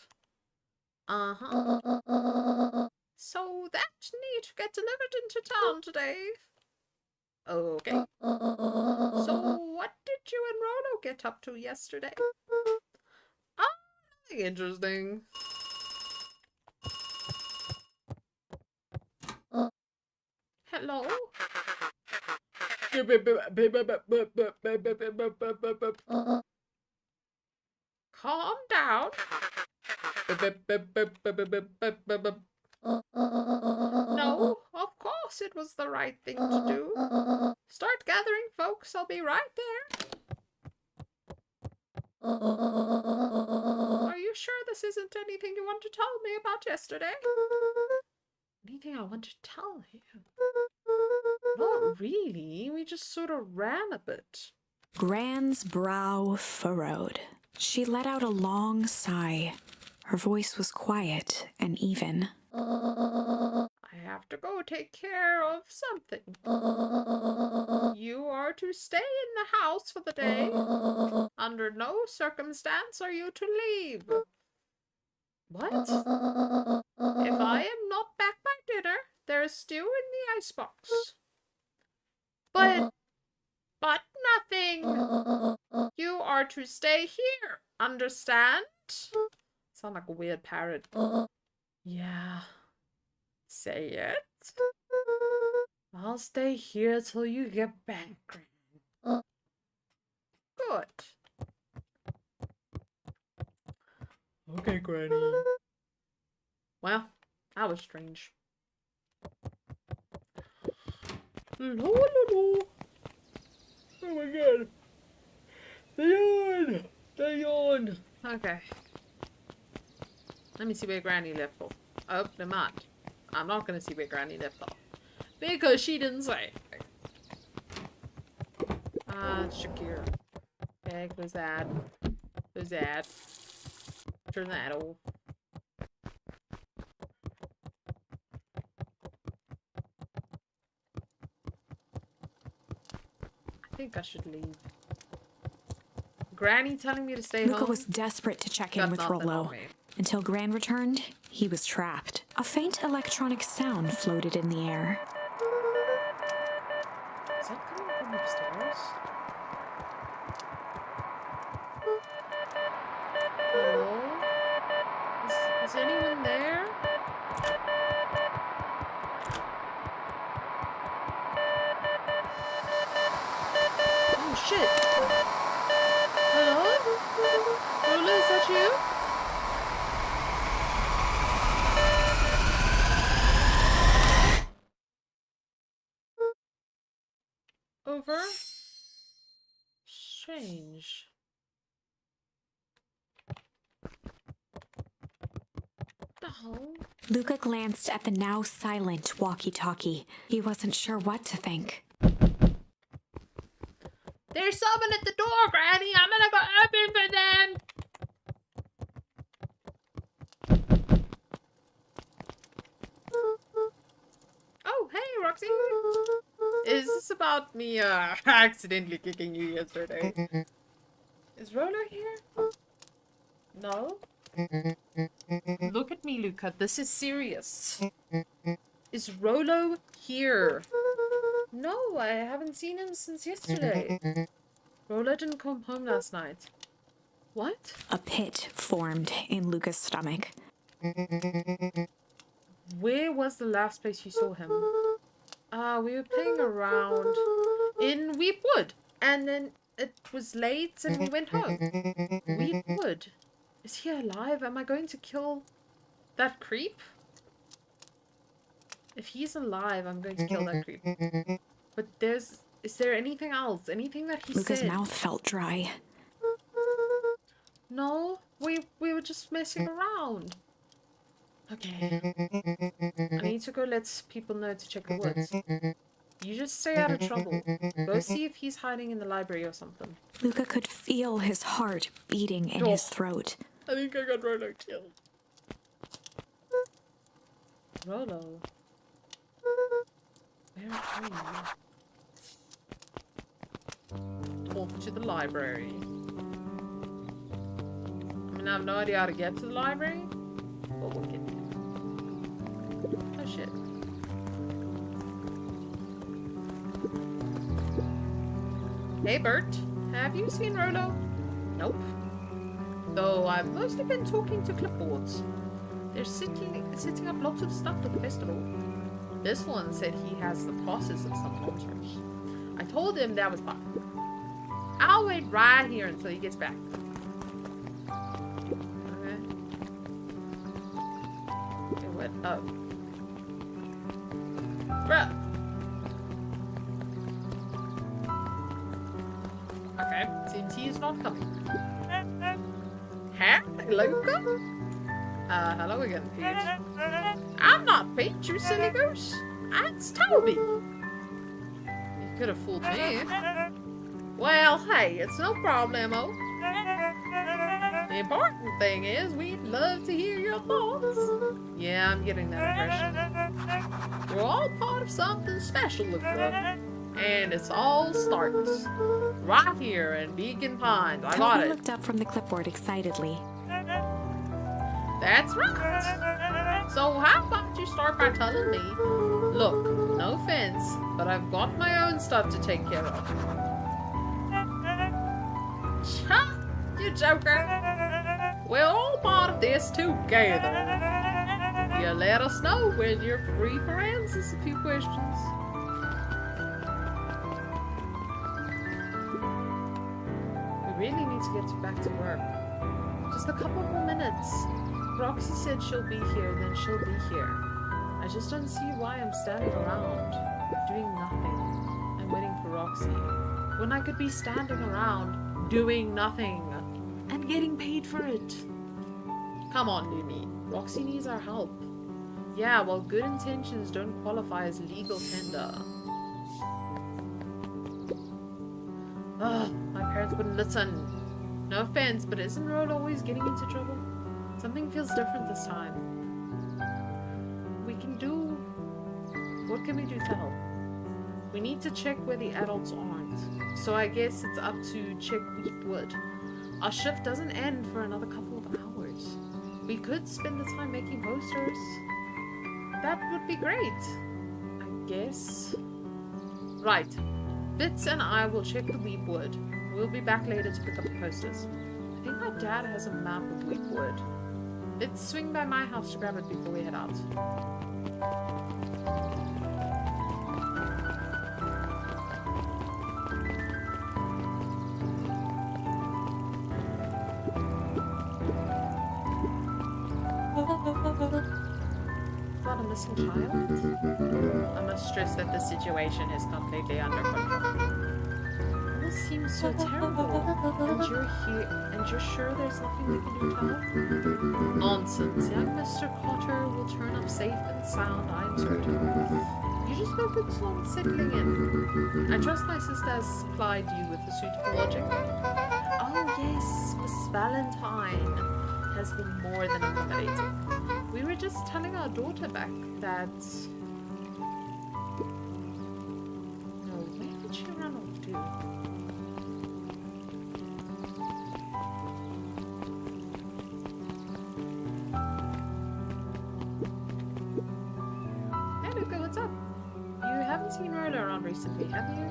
Speaker 1: Uh-huh. So that need to get delivered into town today. Okay. So what did you and Rollo get up to yesterday? Ah, nothing interesting. Hello? Calm down. No, of course it was the right thing to do. Start gathering, folks. I'll be right there. Are you sure this isn't anything you want to tell me about yesterday? Anything I want to tell you? Not really. We just sort of ran a bit.
Speaker 2: Gran's brow furrowed. She let out a long sigh. Her voice was quiet and even.
Speaker 1: I have to go take care of something. You are to stay in the house for the day. Under no circumstance are you to leave. What? If I am not back by dinner, there is stew in the icebox. But nothing. You are to stay here. Understand? Sound like a weird parrot. Yeah. Say it. I'll stay here till you get back, Gran. Good. Okay, Granny. Well, that was strange. Oh my god. They yawned. Okay. Let me see where Granny left off. Oh, never mind. I'm not gonna see where Granny left off. Because she didn't say. Shakira. Okay, who's that? Who's that? Turn that off. I think I should leave. Granny telling me to stay
Speaker 2: Luca
Speaker 1: home?
Speaker 2: was desperate to check in
Speaker 1: Got
Speaker 2: with
Speaker 1: nothing on
Speaker 2: Rollo.
Speaker 1: me.
Speaker 2: Until Gran returned, he was trapped. A faint electronic sound floated in the air.
Speaker 1: Is that coming from upstairs? Hello? Is anyone there? Oh shit! Hello? Lola, is that you? Over? Strange. The hell?
Speaker 2: Luca glanced at the now silent walkie-talkie. He wasn't sure what to think.
Speaker 1: There's someone at the door, Granny! I'm gonna go open for them! Oh, hey, Roxy! Is this about me, accidentally kicking you yesterday? Is Rollo here? No? Look at me, Luca. This is serious. Is Rollo here? No, I haven't seen him since yesterday. Rollo didn't come home last night. What?
Speaker 2: A pit formed in Luca's stomach.
Speaker 1: Where was the last place you saw him? We were playing around in Weepwood, and then it was late and we went home. Weepwood? Is he alive? Am I going to kill that creep? If he's alive, I'm going to kill that creep. But is there anything else? Anything that he
Speaker 2: Luca's
Speaker 1: said?
Speaker 2: mouth felt dry.
Speaker 1: No, we were just messing around. Okay. I need to go let people know to check the woods. You just stay out of trouble. Go see if he's hiding in the library or something.
Speaker 2: Luca could feel his heart beating in his throat.
Speaker 1: I think I got Rollo killed. Rollo? Where are you? Talk to the library. I mean, I have no idea how to get to the library, but we'll get there. Oh shit. Hey Bert, have you seen Rollo? Nope. Though I've mostly been talking to clipboards. They're setting up lots of stuff for the festival. This one said he has the passes of some monsters. I told him that was fine. I'll wait right here until he gets back. Okay. Okay, what? Oh. Bruh. Okay, seems he's not coming. Hello? Hello again, Peach. I'm not Peach, you silly goose. It's Toby. You could have fooled me. Well, hey, it's no problemo. The important thing is we'd love to hear your thoughts. Yeah, I'm getting that impression. We're all part of something special, look up. And it's all starts right here in Beacon Pines. I got
Speaker 2: Toby
Speaker 1: it.
Speaker 2: looked up from the clipboard excitedly.
Speaker 1: That's right. So how about you start by telling me, look, no offense, but I've got my own stuff to take care of. Ha! You joker. We're all part of this together. You let us know when you're free for answers a few questions. We really need to get back to work. Just a couple more minutes. Roxy said she'll be here, then she'll be here. I just don't see why I'm standing around, doing nothing. I'm waiting for Roxy. When I could be standing around, doing nothing, and getting paid for it. Come on, Lumi. Roxy needs our help. Yeah, well, good intentions don't qualify as legal tender. Ugh, my parents wouldn't listen. No offense, but isn't Rhoda always getting into trouble? Something feels different this time. What can we do to help? We need to check where the adults aren't. So I guess it's up to check Wheatwood. Our shift doesn't end for another couple of hours. We could spend the time making posters. That would be great. I guess. Right. Bits and I will check the Wheatwood. We'll be back later to pick up the posters. I think my dad has a map of Wheatwood. Let's swing by my house to grab it before we head out. Not a missing child? I must stress that the situation is completely under control. It all seems so terrible. And you're here, and you're sure there's nothing we can do to help? Nonsense. Young Mr. Cotter will turn up safe and sound, I'm certain. You just go good slow and settling in. I trust my sister has supplied you with a suitable lodging. Oh yes, Miss Valentine has been more than accommodating. We were just telling our daughter back that... No, where did she run off to? Hey Luca, what's up? You haven't seen Rolo around recently, have you?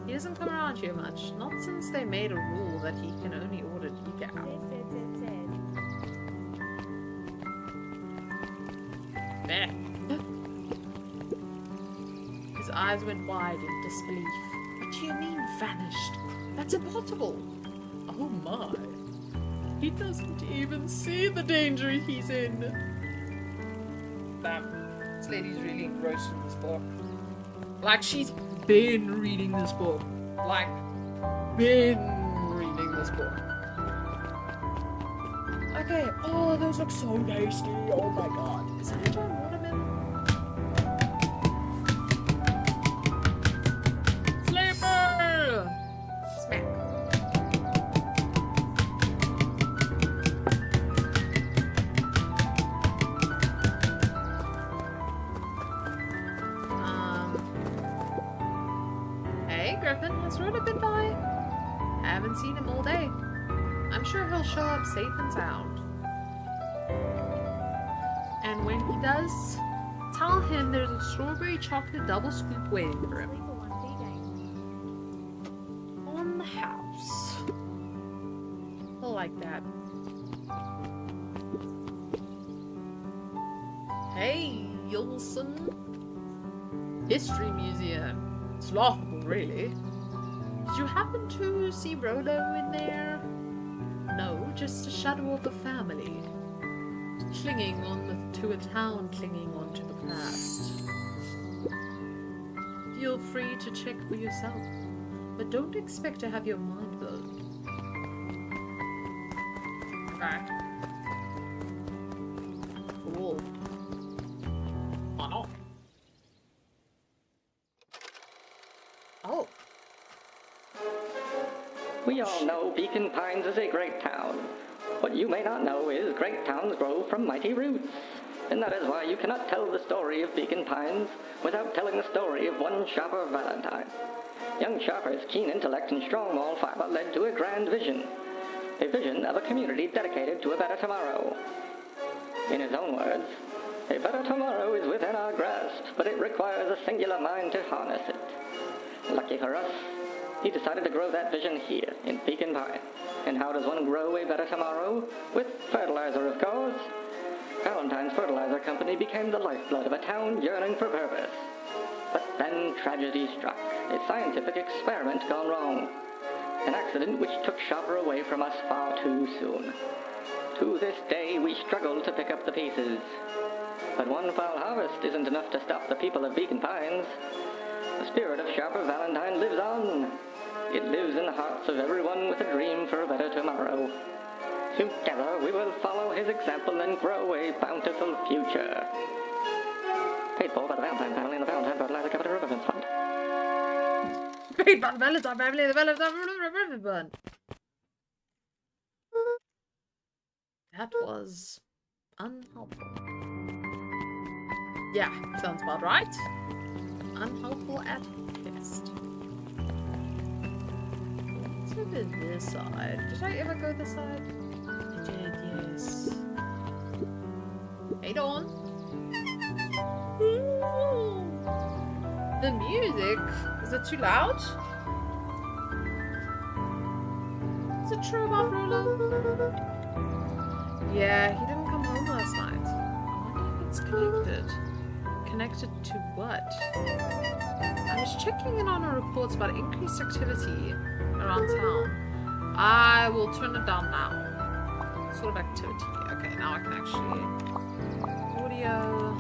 Speaker 1: He doesn't come around here much, not since they made a rule that he can only order decaf. There. His eyes went wide in disbelief. What do you mean, vanished? That's impossible. Oh my. He doesn't even see the danger he's in. Damn. This lady's really engrossed in this book. Like she's been reading this book. Like, been reading this book. Okay, oh, those look so tasty. Oh my god. Is that a giant watermelon? Flipper! Smack. Hey, Griffin, has Rhoda been by? Haven't seen him all day. I'm sure he'll show up safe and sound. And when he does, tell him there's a strawberry chocolate double scoop waiting for him. On the house. He'll like that. Hey, Yulson. History Museum. It's laughable, really. Did you happen to see Rolo in there? No, just a shadow of the family. Clinging on to a town, clinging on to the past. Feel free to check for yourself, but don't expect to have your mind blown. Okay. Cool. Oh no. Oh.
Speaker 4: We all know Beacon Pines is a great town. What you may not know is great towns grow from mighty roots. And that is why you cannot tell the story of Beacon Pines without telling the story of one Sharper Valentine. Young Sharper's keen intellect and strong moral fiber led to a grand vision. A vision of a community dedicated to a better tomorrow. In his own words, a better tomorrow is within our grasp, but it requires a singular mind to harness it. Lucky for us, he decided to grow that vision here, in Beacon Pine. And how does one grow a better tomorrow? With fertilizer, of course. Valentine's Fertilizer Company became the lifeblood of a town yearning for purpose. But then tragedy struck, a scientific experiment gone wrong. An accident which took Sharper away from us far too soon. To this day, we struggle to pick up the pieces. But one foul harvest isn't enough to stop the people of Beacon Pines. The spirit of Sharper Valentine lives on. It lives in the hearts of everyone with a dream for a better tomorrow. Together, we will follow his example and grow a bountiful future. Paid for by the Valentine family and the Valentine Fertilizer Company Ribbons Fund.
Speaker 1: Paid by the Valentine family and the Valentine Ribbon Fund. That was unhelpful. Yeah, sounds about right. Unhelpful at best. Let's go to this side. Did I ever go this side? I did, yes. Hey, Dawn. The music. Is it too loud? Is it true about Rolo? Yeah, he didn't come home last night. I wonder if it's connected. Connected to what? I was checking in on our reports about increased activity around town. I will turn it down now. What sort of activity? Okay, now I can actually... Audio...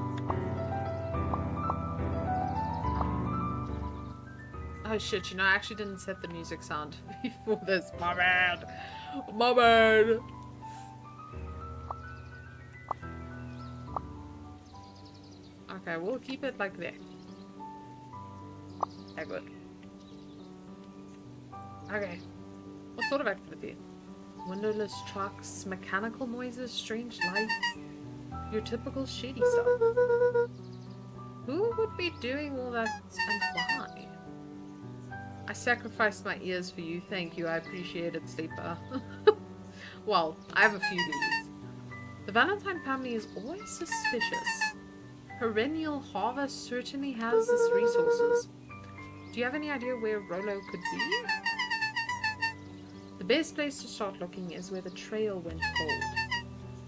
Speaker 1: Oh shit, you know, I actually didn't set the music sound before this. My bad. My bad. Okay, we'll keep it like that. Okay, good. Okay. What sort of activity? Windowless trucks, mechanical noises, strange lights. Your typical shady stuff. Who would be doing all that and why? I sacrificed my ears for you. Thank you. I appreciate it, Sleeper. Well, I have a few leads. The Valentine family is always suspicious. Perennial Harvest certainly has its resources. Do you have any idea where Rolo could be? The best place to start looking is where the trail went cold.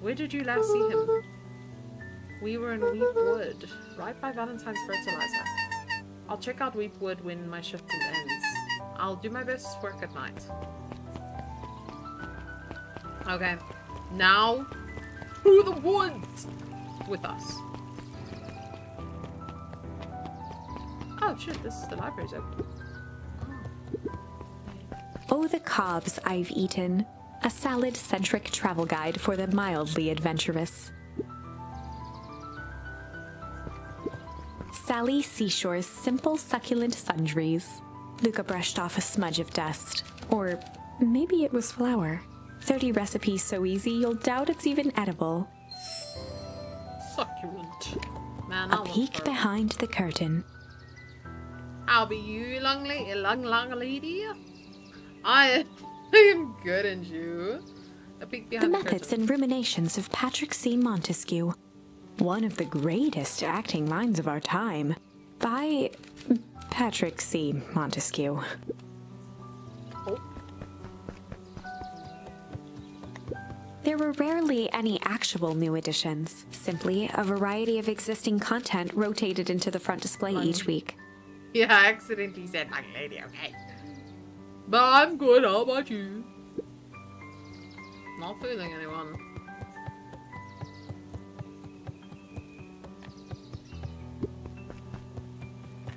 Speaker 1: Where did you last see him? We were in Weepwood, right by Valentine's Fertilizer. I'll check out Weepwood when my shift ends. I'll do my best work at night. Okay, now through the woods with us. Oh shit, this is the library's open.
Speaker 2: Oh, the cobs I've eaten. A salad-centric travel guide for the mildly adventurous. Sally Seashore's simple succulent sundries. Luca brushed off a smudge of dust. Or maybe it was flour. 30 recipes so easy you'll doubt it's even edible.
Speaker 1: Succulent. Man,
Speaker 2: A peek behind the curtain.
Speaker 1: I'll be you, long lady. I am good and you. A peek
Speaker 2: The
Speaker 1: behind the
Speaker 2: methods
Speaker 1: curtain.
Speaker 2: and ruminations of Patrick C. Montesquieu. One of the greatest acting minds of our time. By Patrick C. Montesquieu.
Speaker 1: Oh.
Speaker 2: There were rarely any actual new additions, simply a variety of existing content rotated into the front display each week.
Speaker 1: Yeah, I accidentally said my lady, okay. But I'm good, how about you? Not fooling anyone.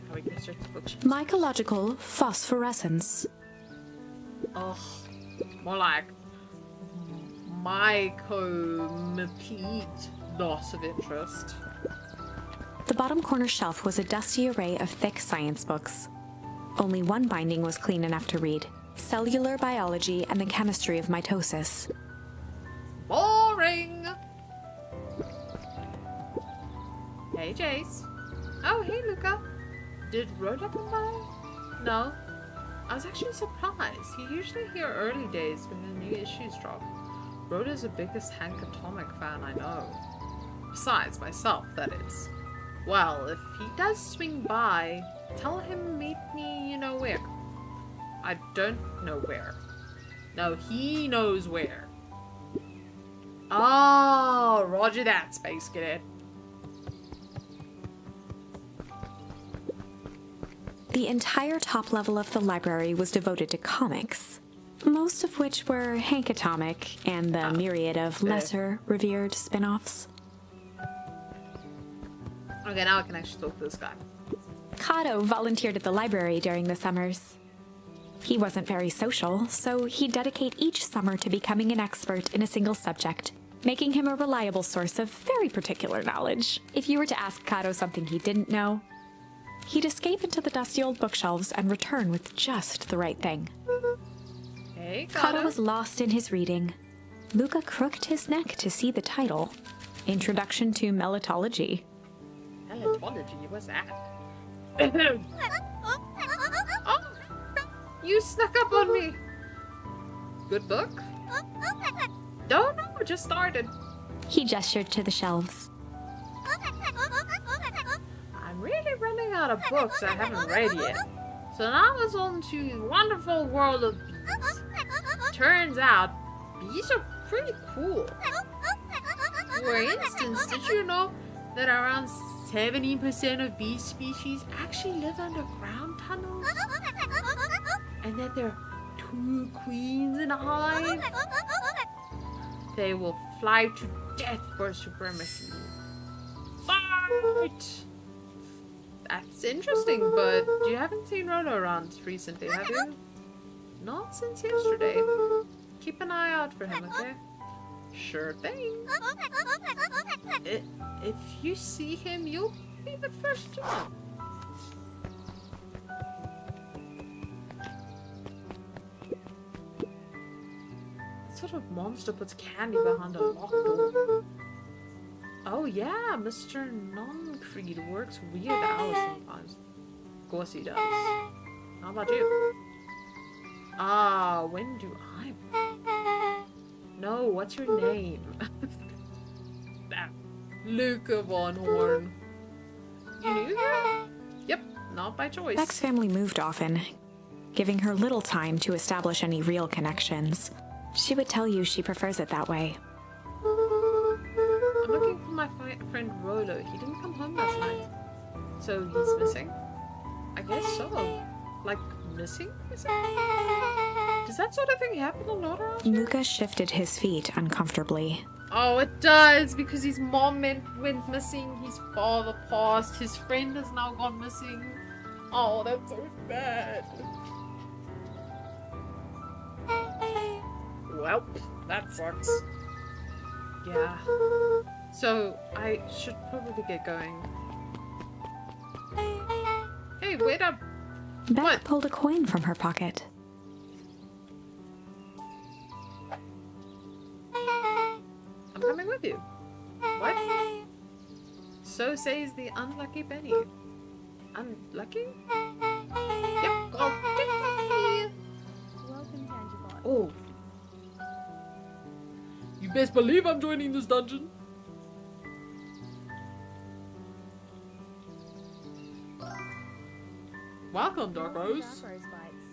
Speaker 1: How we can search the bookshelves.
Speaker 2: Mycological phosphorescence.
Speaker 1: Oh, more like complete loss of interest.
Speaker 2: The bottom corner shelf was a dusty array of thick science books. Only one binding was clean enough to read: Cellular Biology and the Chemistry of Mitosis.
Speaker 1: Boring! Hey, Jace. Oh, hey, Luca. Did Rhoda come by? No. I was actually surprised. He usually here early days when the new issues drop. Rhoda's the biggest Hank Atomic fan I know. Besides myself, that is. Well, if he does swing by, tell him meet me you know where. I don't know where. No, he knows where. Oh, roger that, Space Cadet.
Speaker 2: The entire top level of the library was devoted to comics, most of which were Hank Atomic and the myriad of lesser revered spin-offs.
Speaker 1: Okay, now I can actually talk to this guy.
Speaker 2: Kato volunteered at the library during the summers. He wasn't very social, so he'd dedicate each summer to becoming an expert in a single subject, making him a reliable source of very particular knowledge. If you were to ask Kato something he didn't know, he'd escape into the dusty old bookshelves and return with just the right thing.
Speaker 1: Hey,
Speaker 2: Kato was lost in his reading. Luca crooked his neck to see the title: Introduction to Melitology.
Speaker 1: Melitology, what's that? Oh, you snuck up on me. Good book? Don't know, just started.
Speaker 2: He gestured to the shelves.
Speaker 1: I'm really running out of books I haven't read yet. So now it's on to the wonderful world of bees. Turns out, bees are pretty cool. For instance, did you know that around 70% of bee species actually live underground tunnels? And that there are 2 queens in a hive? They will fly to death for supremacy. Fight! That's interesting, but you haven't seen Rhoda around recently, have you? Not since yesterday. Keep an eye out for him, okay? Sure thing. If you see him, you'll be the first to know. What sort of monster puts candy behind a locked door? Oh yeah, Mr. Non-Creed works weird hours sometimes. Of course he does. How about you? Ah, when do I... No, what's your name? Luca Von Horn. You knew her? Yep, not by choice.
Speaker 2: Beck's family moved often, giving her little time to establish any real connections. She would tell you she prefers it that way.
Speaker 1: I'm looking for my friend Rolo. He didn't come home last night. So he's missing? I guess so. Like, missing? Does that sort of thing happen a lot around here?
Speaker 2: Luca shifted his feet uncomfortably.
Speaker 1: Oh, it does, because his mom went missing, his father passed, his friend has now gone missing. Oh, that's so bad. Well, that sucks. Yeah. So, I should probably get going. Hey, wait up!
Speaker 2: Beck
Speaker 1: What?
Speaker 2: pulled a coin from her pocket.
Speaker 1: I'm coming with you. What? So says the unlucky penny. Unlucky? Yep, go get me!
Speaker 5: Welcome, Tangibot.
Speaker 1: Oh. You best believe I'm joining this dungeon. Welcome, Dark Rose.
Speaker 5: Dark Rose bites.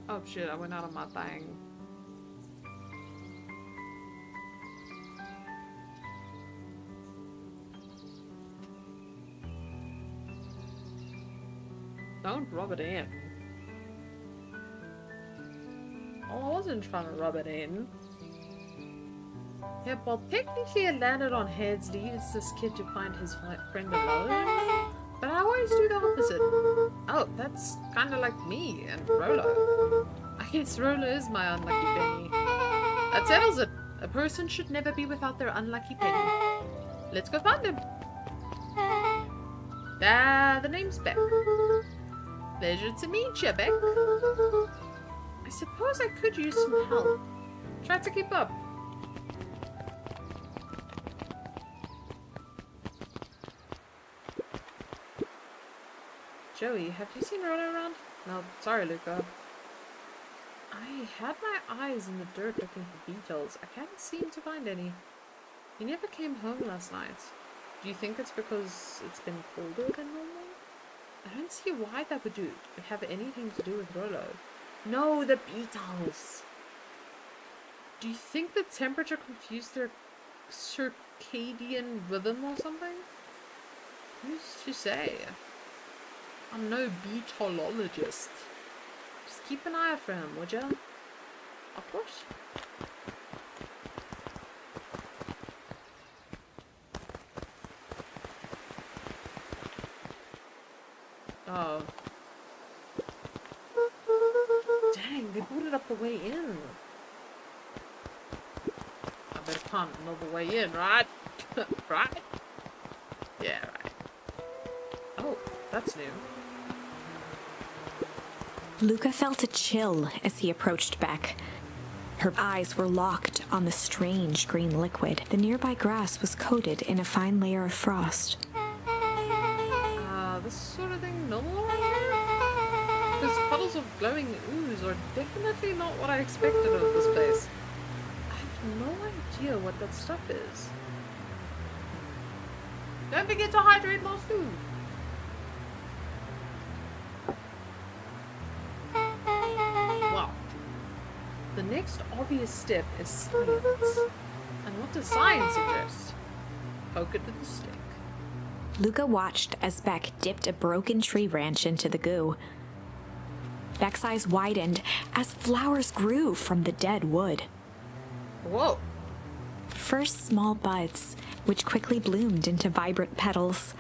Speaker 1: Oh shit, I went out of my thing. Don't rub it in. Oh, I wasn't trying to rub it in. Yeah, well, technically it landed on heads, leaves this kid to find his friend alone. But I always do the opposite. Oh, that's kind of like me and Rolo. I guess Rolo is my unlucky penny. That settles it. A person should never be without their unlucky penny. Let's go find him. The name's Beck. Pleasure to meet you, Beck. I suppose I could use some help. Try to keep up. Joey, have you seen Rolo around? No, sorry, Luca. I had my eyes in the dirt looking for beetles. I can't seem to find any. He never came home last night. Do you think it's because it's been colder than normal? I don't see why that would have anything to do with Rolo. No, the beetles! Do you think the temperature confused their circadian rhythm or something? Who's to say? I'm no beetologist. Just keep an eye out for him, would ya? Of course. Oh. Dang, they booted up the way in. I better can't know the way in, right? Right? Yeah, right. Oh, that's new.
Speaker 2: Luca felt a chill as he approached Beck. Her eyes were locked on the strange green liquid. The nearby grass was coated in a fine layer of frost.
Speaker 1: This sort of thing normal around here? Those puddles of glowing ooze are definitely not what I expected of this place. I have no idea what that stuff is. Don't forget to hydrate those too. Wow. The next obvious step is science. And what does science suggest? Poke it with a stick.
Speaker 2: Luca watched as Beck dipped a broken tree branch into the goo. Beck's eyes widened as flowers grew from the dead wood.
Speaker 1: Whoa.
Speaker 2: First small buds, which quickly bloomed into vibrant petals.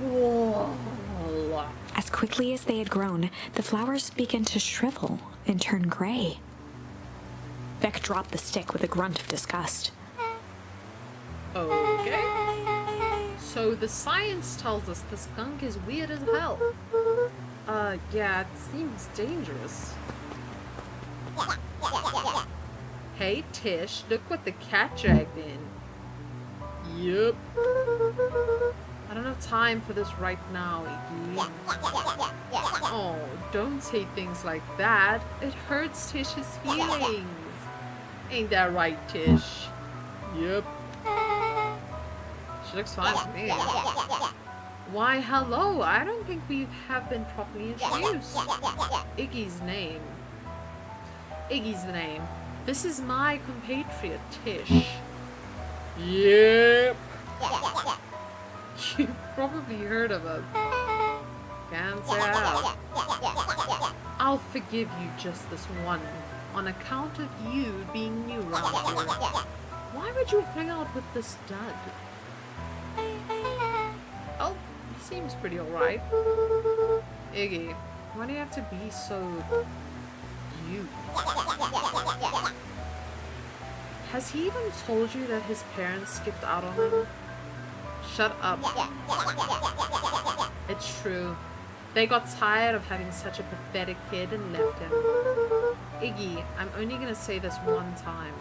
Speaker 1: Whoa.
Speaker 2: As quickly as they had grown, the flowers began to shrivel and turn gray. Beck dropped the stick with a grunt of disgust.
Speaker 1: Okay. So the science tells us the skunk is weird as hell. Yeah, it seems dangerous. Hey Tish, look what the cat dragged in. Yep. I don't have time for this right now, Iggy. Oh, don't say things like that. It hurts Tish's feelings. Ain't that right, Tish? Yep. She looks fine to me. Why, hello. I don't think we have been properly introduced. Iggy's name. Iggy's the name. This is my compatriot, Tish. Yep. You've probably heard of him. Can't say I have. I'll forgive you just this one, on account of you being new around here. Why would you hang out with this dud? Oh, he seems pretty alright. Iggy, why do you have to be so... you? Has he even told you that his parents skipped out on him? Shut up. It's true. They got tired of having such a pathetic kid and left him. Iggy, I'm only gonna say this one time.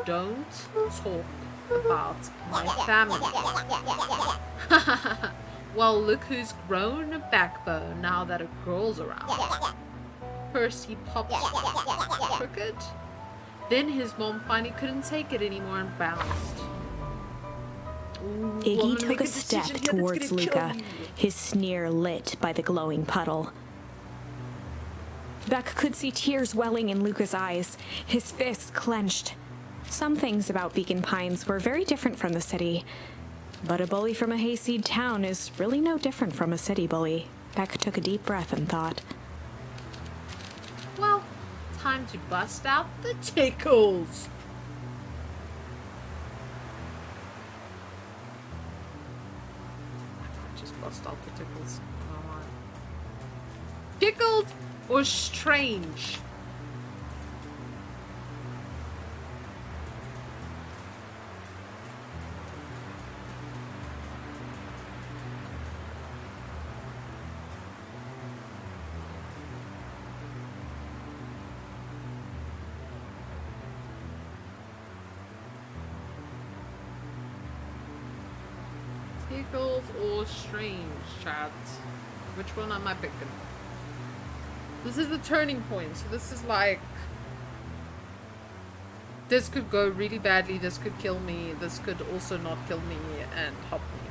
Speaker 1: Don't talk about my family. Well, look who's grown a backbone now that a girl's around. First he popped crooked, then his mom finally couldn't take it anymore and bounced. Ooh,
Speaker 2: Iggy took a step towards Luca, his sneer lit by the glowing puddle. Beck could see tears welling in Luca's eyes, his fists clenched. Some things about Beacon Pines were very different from the city. But a bully from a hayseed town is really no different from a city bully. Beck took a deep breath and thought.
Speaker 1: Well, time to bust out the tickles. Just bust out the tickles. Come on. Tickled or strange? Tickled or strange, chat? Which one am I picking? This is the turning point, so this is like... This could go really badly, this could kill me, this could also not kill me and help me.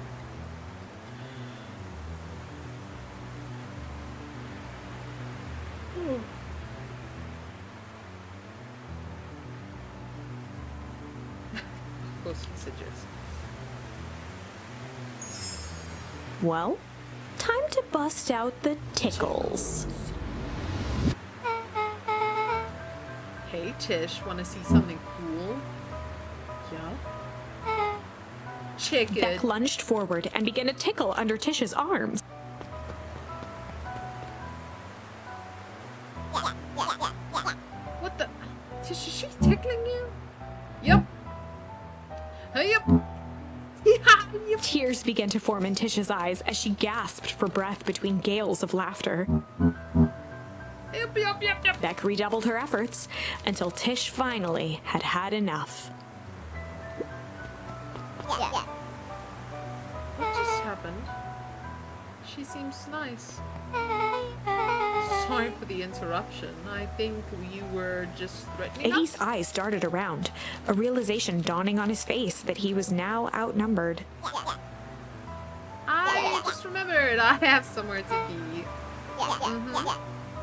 Speaker 1: Of course, messages.
Speaker 2: Well, time to bust out the tickles.
Speaker 1: Hey Tish, wanna see something cool? Yeah? Check it.
Speaker 2: Beck lunged forward and began to tickle under Tish's arms.
Speaker 1: What the? Tish, is she tickling you? Yep. Hey, yep. Yep.
Speaker 2: Tears began to form in Tish's eyes as she gasped for breath between gales of laughter.
Speaker 1: Yep.
Speaker 2: Beck redoubled her efforts until Tish finally had had enough.
Speaker 1: What just happened? She seems nice. Sorry for the interruption. I think you were just threatening
Speaker 2: Iggy's
Speaker 1: us.
Speaker 2: eyes darted around, a realization dawning on his face that he was now outnumbered.
Speaker 1: I just remembered I have somewhere to be.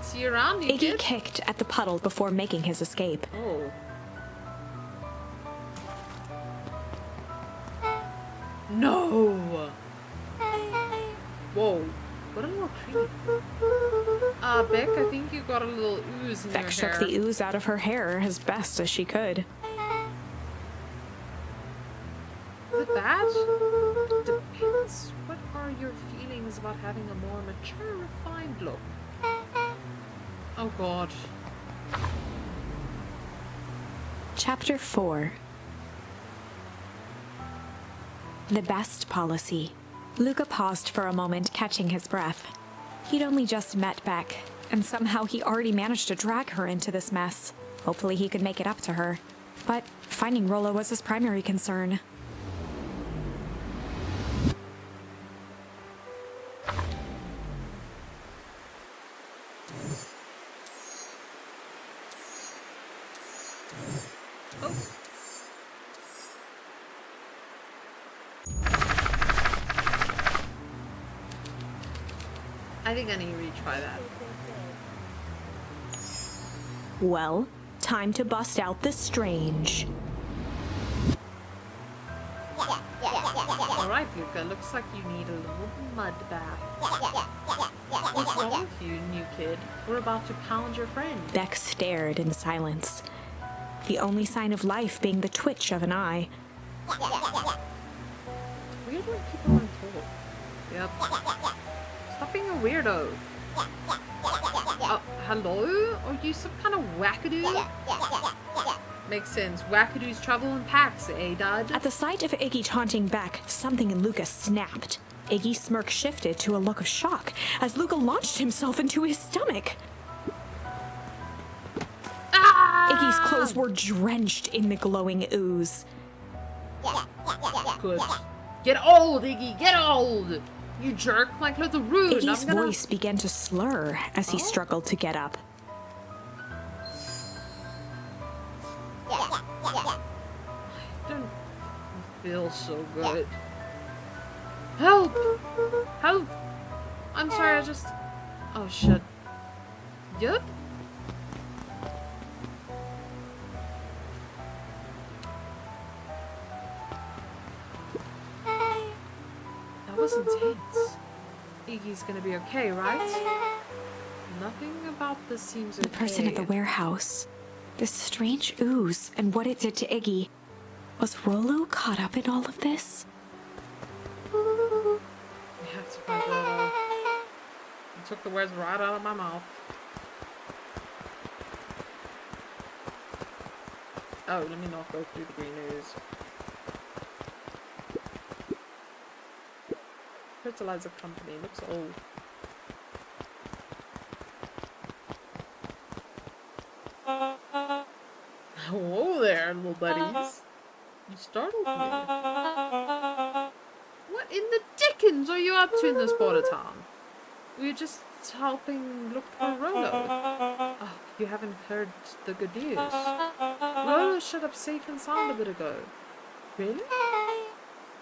Speaker 1: See you around, you
Speaker 2: Iggy
Speaker 1: kid?
Speaker 2: kicked at the puddle before making his escape.
Speaker 1: Oh. No! Whoa. What a little creep. Beck, I think you got a little ooze in
Speaker 2: Beck
Speaker 1: your
Speaker 2: shook
Speaker 1: hair.
Speaker 2: the ooze out of her hair as best as she could.
Speaker 1: Is it bad? Depends. What are your feelings about having a more mature, refined look? Oh god.
Speaker 2: Chapter 4. The Best Policy. Luca paused for a moment, catching his breath. He'd only just met Beck, and somehow he already managed to drag her into this mess. Hopefully he could make it up to her. But finding Rollo was his primary concern.
Speaker 1: I think I need to retry that.
Speaker 2: Well, time to bust out the strange.
Speaker 1: Alright, Luca, looks like you need a little mud bath. What's wrong with you, new kid? We're about to pound your friend.
Speaker 2: Beck stared in silence, the only sign of life being the twitch of an eye.
Speaker 1: Weird when people aren't told. Yep. Stop being a weirdo. Hello? Are you some kind of wackadoo? Makes sense. Wackadoos travel in packs, eh, Dad?
Speaker 2: At the sight of Iggy taunting Beck, something in Luca snapped. Iggy's smirk shifted to a look of shock as Luca launched himself into his stomach.
Speaker 1: Ah!
Speaker 2: Iggy's clothes were drenched in the glowing ooze.
Speaker 1: Good. Get old, Iggy! Get old! You jerk, my clothes are rude.
Speaker 2: Iggy's
Speaker 1: I'm gonna...
Speaker 2: voice began to slur as he struggled to get up.
Speaker 1: don't feel so good. Help! Help! I'm sorry, I just... Oh, shit. Yep. That was intense. Iggy's gonna be okay, right? Nothing about this seems okay.
Speaker 2: The person at the warehouse. This strange ooze and what it did to Iggy. Was Rollo caught up in all of this?
Speaker 1: We have to find Rollo. You took the words right out of my mouth. Oh, let me not go through the green ooze. Fertilizer company looks old. Whoa there, little buddies. You startled me. What in the dickens are you up to in this part of town? We're just helping look for Rollo. Oh, you haven't heard the good news. Rollo shut up safe and sound a bit ago. Really?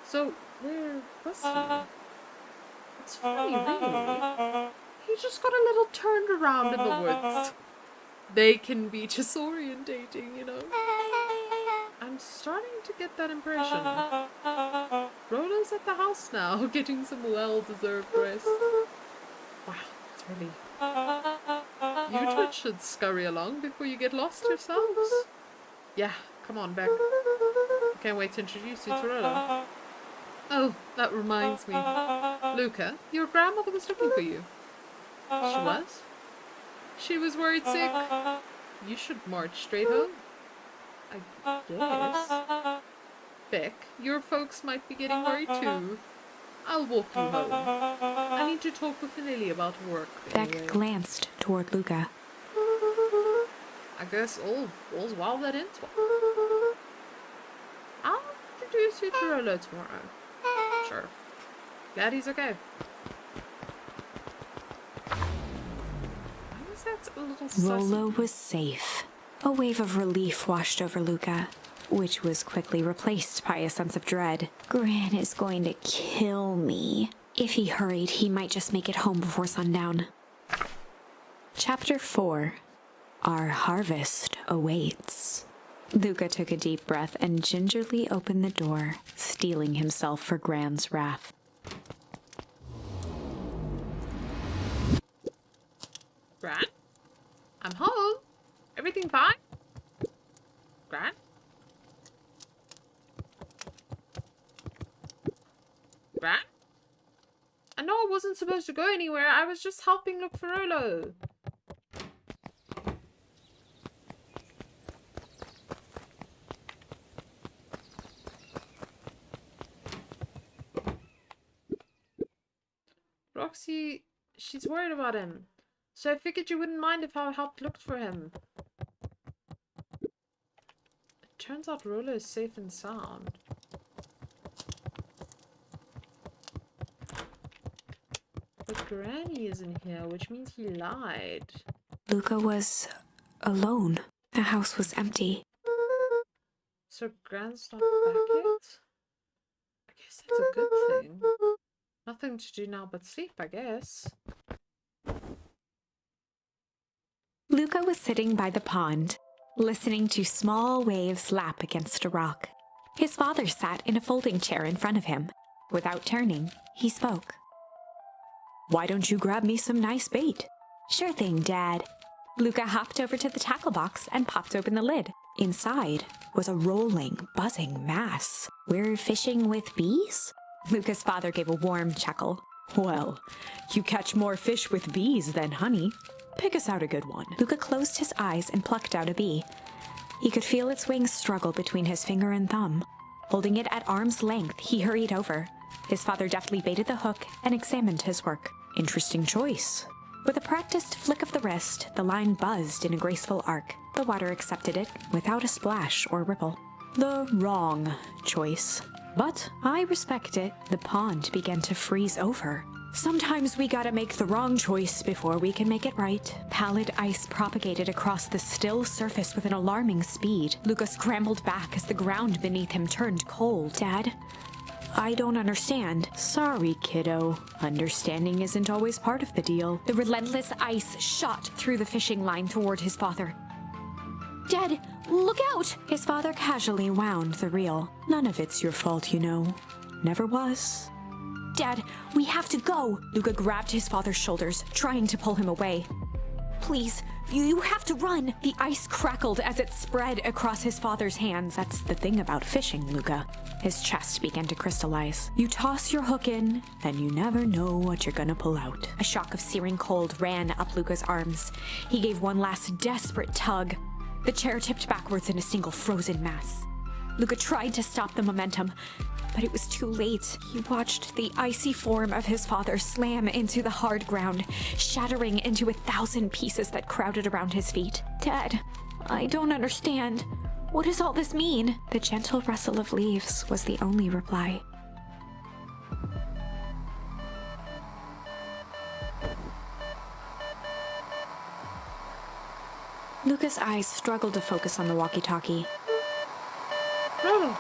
Speaker 1: So, where was he? It's funny, really. He just got a little turned around in the woods. They can be disorientating, you know. I'm starting to get that impression. Rollo's at the house now, getting some well-deserved rest. Wow, it's relief. You two should scurry along before you get lost yourselves. Yeah, come on, Beck. I can't wait to introduce you to Rollo. Oh, that reminds me. Luca, your grandmother was looking for you. She was? She was worried sick. You should march straight home. I guess. Beck, your folks might be getting worried too. I'll walk you home. I need to talk with Lily about work.
Speaker 2: Beck
Speaker 1: Anyway.
Speaker 2: glanced toward Luca.
Speaker 1: I guess all's well that ends well. I'll introduce you to Rollo tomorrow. Sure. Glad he's okay. Why was that a little sussy?
Speaker 2: Rollo was safe. A wave of relief washed over Luca, which was quickly replaced by a sense of dread. Gran is going to kill me. If he hurried, he might just make it home before sundown. Chapter 4. Our harvest awaits. Luca took a deep breath and gingerly opened the door, steeling himself for Gran's wrath.
Speaker 1: Gran? I'm home. Everything fine? Gran? Gran? I know I wasn't supposed to go anywhere. I was just helping look for Rollo. Roxy, she's worried about him. So I figured you wouldn't mind if I helped look for him. It turns out Rollo is safe and sound. But Granny isn't here, which means he lied.
Speaker 2: Luca was alone. The house was empty.
Speaker 1: So Gran's not back yet? I guess that's a good thing. Nothing to do now but sleep, I guess.
Speaker 2: Luca was sitting by the pond, listening to small waves lap against a rock. His father sat in a folding chair in front of him. Without turning, he spoke. "Why don't you grab me some nice bait?" "Sure thing, Dad." Luca hopped over to the tackle box and popped open the lid. Inside was a rolling, buzzing mass. "We're fishing with bees?" Luca's father gave a warm chuckle. "Well, you catch more fish with bees than honey. Pick us out a good one." Luca closed his eyes and plucked out a bee. He could feel its wings struggle between his finger and thumb. Holding it at arm's length, he hurried over. His father deftly baited the hook and examined his work. "Interesting choice." With a practiced flick of the wrist, the line buzzed in a graceful arc. The water accepted it without a splash or ripple. The wrong choice. But I respect it. The pond began to freeze over. Sometimes we gotta make the wrong choice before we can make it right. Pallid ice propagated across the still surface with an alarming speed. Luca scrambled back as the ground beneath him turned cold. "Dad, I don't understand." "Sorry, kiddo. Understanding isn't always part of the deal." The relentless ice shot through the fishing line toward his father. "Dad, look out!" His father casually wound the reel. "None of it's your fault, you know. Never was. Dad, we have to go! Luca grabbed his father's shoulders, trying to pull him away. Please, you have to run! The ice crackled as it spread across his father's hands. That's the thing about fishing, Luca. His chest began to crystallize. You toss your hook in, and you never know what you're gonna pull out. A shock of searing cold ran up Luca's arms. He gave one last desperate tug. The chair tipped backwards in a single frozen mass. Luca tried to stop the momentum, but it was too late. He watched the icy form of his father slam into the hard ground, shattering into 1,000 pieces that crowded around his feet. Dad, I don't understand. What does all this mean? The gentle rustle of leaves was the only reply. Luca's eyes struggled to focus on the walkie-talkie.
Speaker 3: Rolo!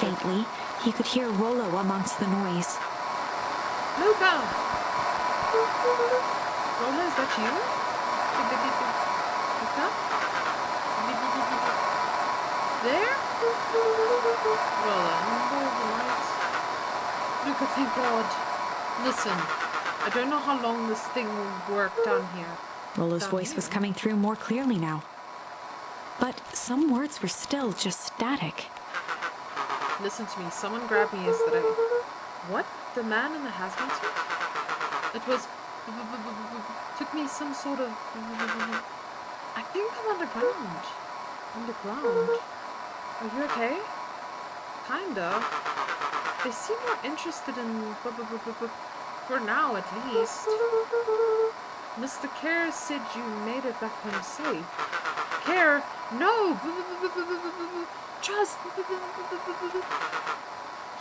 Speaker 2: Faintly, he could hear Rollo amongst the noise.
Speaker 1: Luca! Rolla, is that you? Luca? There? Rolla, move the lights. Luca, thank God. Listen, I don't know how long this thing will work down here.
Speaker 2: Rollo's voice was coming through more clearly now. But some words were still just static.
Speaker 1: Listen to me, someone grabbed me yesterday. What? The man in the hazmat suit? It was... took me some sort of... I think I'm underground. Underground. Are you okay? Kinda. They seem more interested in... for now, at least. Mr. Kerr said you made it back home safe. Kerr! No! Just...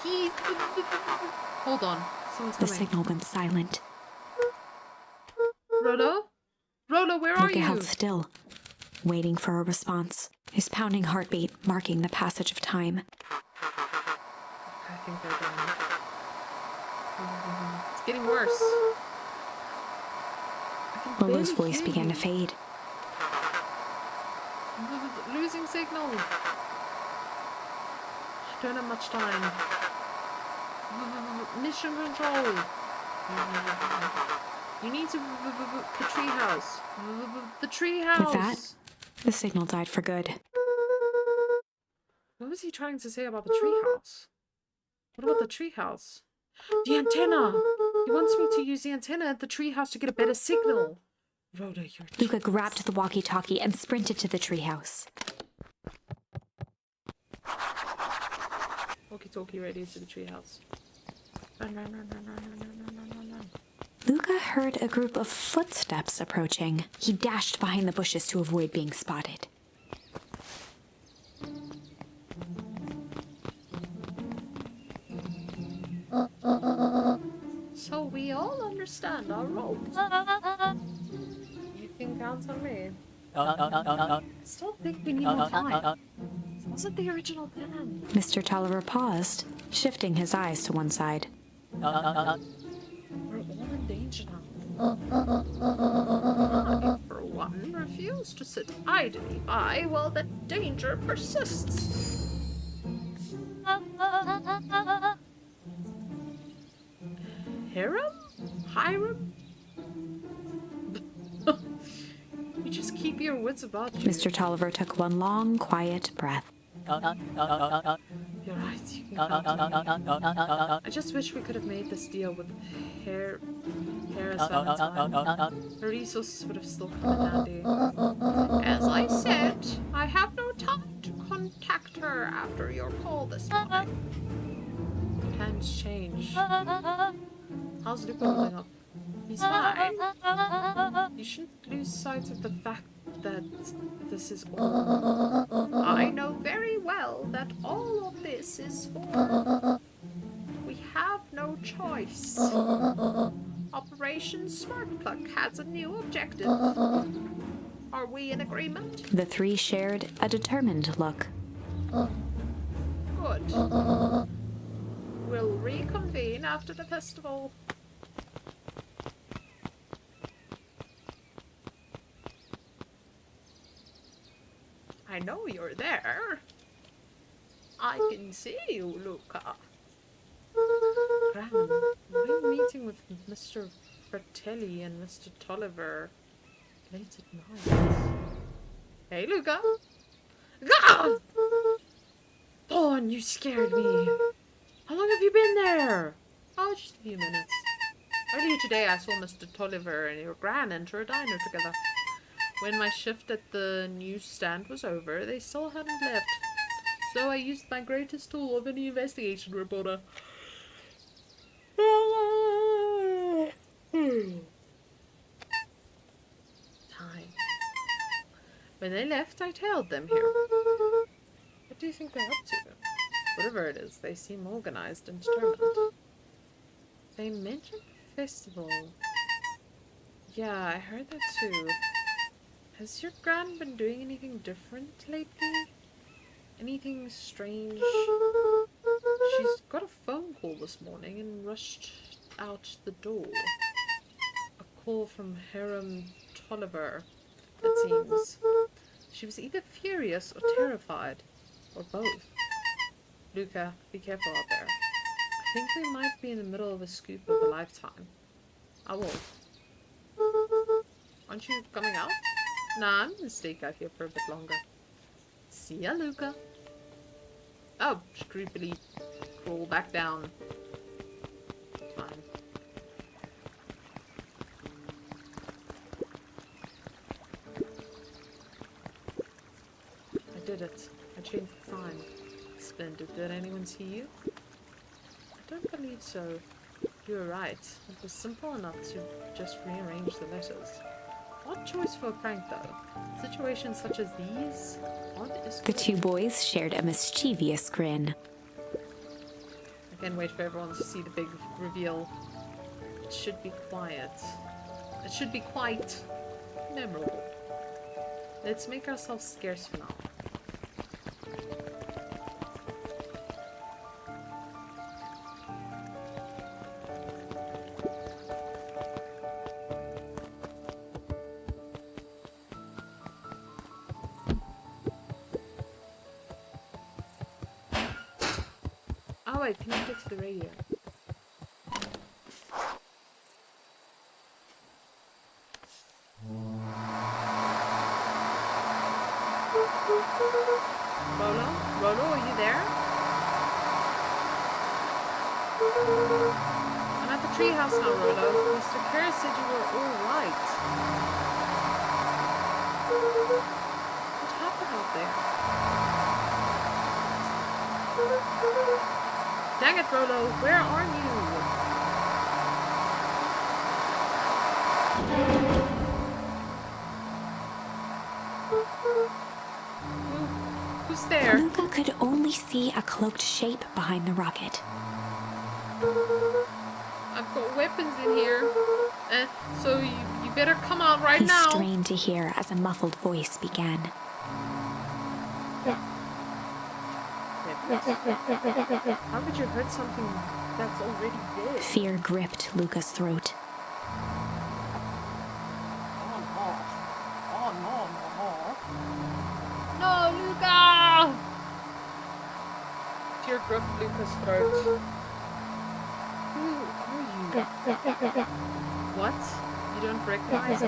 Speaker 1: He... Hold on. Someone's
Speaker 2: The
Speaker 1: coming.
Speaker 2: signal went silent.
Speaker 1: Rollo? Rollo, where are
Speaker 2: Luca
Speaker 1: you?
Speaker 2: held still, waiting for a response, his pounding heartbeat marking the passage of time.
Speaker 1: I think they're gone. It's getting worse. I can
Speaker 2: Rollo's
Speaker 1: barely
Speaker 2: voice
Speaker 1: hear
Speaker 2: began
Speaker 1: you.
Speaker 2: to fade.
Speaker 1: Losing signal. Don't have much time. Mission control. You need to the treehouse. The treehouse.
Speaker 2: With that, the signal died for good.
Speaker 1: What was he trying to say about the treehouse? What about the treehouse? The antenna. He wants me to use the antenna at the treehouse to get a better signal. Rhoda, you're...
Speaker 2: Luca grabbed the walkie-talkie and sprinted to the treehouse.
Speaker 1: Walkie-talkie ready to the treehouse. Run, run, run, run, run, run, run, run, run, run.
Speaker 2: Luca heard a group of footsteps approaching. He dashed behind the bushes to avoid being spotted.
Speaker 1: So we all understand our roles. You can count on me. I still think we need more time. This wasn't the original plan.
Speaker 2: Mr. Tolliver paused, shifting his eyes to one side.
Speaker 1: We're all in danger now. I, for one, refuse to sit idly by while the danger persists. Hiram? Hiram? You just keep your wits about you.
Speaker 2: Mr. Tolliver took one long, quiet breath.
Speaker 1: You're right, you can count on me. I just wish we could have made this deal with Harris Valentine. The resources would have still come in handy. As I said, I have no time to contact her after your call this morning. Plans change. How's Luca holding up? He's fine. You shouldn't lose sight of the fact that this is all. I know very well that all of this is for. We have no choice. Operation Smart Pluck has a new objective. Are we in agreement?
Speaker 2: The three shared a determined look.
Speaker 1: Good. We'll reconvene after the festival. I know you're there. I can see you, Luca. Gran, we're meeting with Mr. Fratelli and Mr. Tolliver late at night. Hey, Luca. God! Dawn, you scared me. How long have you been there? Oh, just a few minutes. Earlier today, I saw Mr. Tolliver and your Gran enter a diner together. When my shift at the newsstand was over, they still hadn't left. So I used my greatest tool of any investigation reporter. Time. When they left, I tailed them here. What do you think they're up to? Whatever it is, they seem organized and determined. They mentioned festival. Yeah, I heard that too. Has your Gran been doing anything different lately? Anything strange? She's got a phone call this morning and rushed out the door. A call from Hiram Tolliver, it seems. She was either furious or terrified, or both. Luca, be careful out there. I think we might be in the middle of a scoop of a lifetime. I will. Aren't you coming out? Nah, I'm gonna stay out here for a bit longer. See ya, Luca. Oh, just creepily crawl back down. Fine. I did it. I changed the sign. Splendid. Did anyone see you? I don't believe so. You were right. It was simple enough to just rearrange the letters. Odd choice for a prank, though. Situations such as these, odd is
Speaker 2: The
Speaker 1: good.
Speaker 2: two boys shared a mischievous grin.
Speaker 1: I can't wait for everyone to see the big reveal. It should be quiet. It should be quite memorable. Let's make ourselves scarce for now. Oh wait, can you get to the radio? Rolo? Rolo, are you there? I'm at the treehouse now, Rolo. Mr. Kerr said you were alright. What happened out there? Dang it, Rolo, where are you? Who's there?
Speaker 2: Luca could only see a cloaked shape behind the rocket.
Speaker 1: I've got weapons in here. So you better come out right
Speaker 2: He
Speaker 1: now.
Speaker 2: strained to hear as a muffled voice began.
Speaker 1: How could you hurt something that's already dead?
Speaker 2: Fear gripped Luca's throat.
Speaker 1: No, Luca! Tear gripped Luca's throat. Who are you? What? You don't recognize me?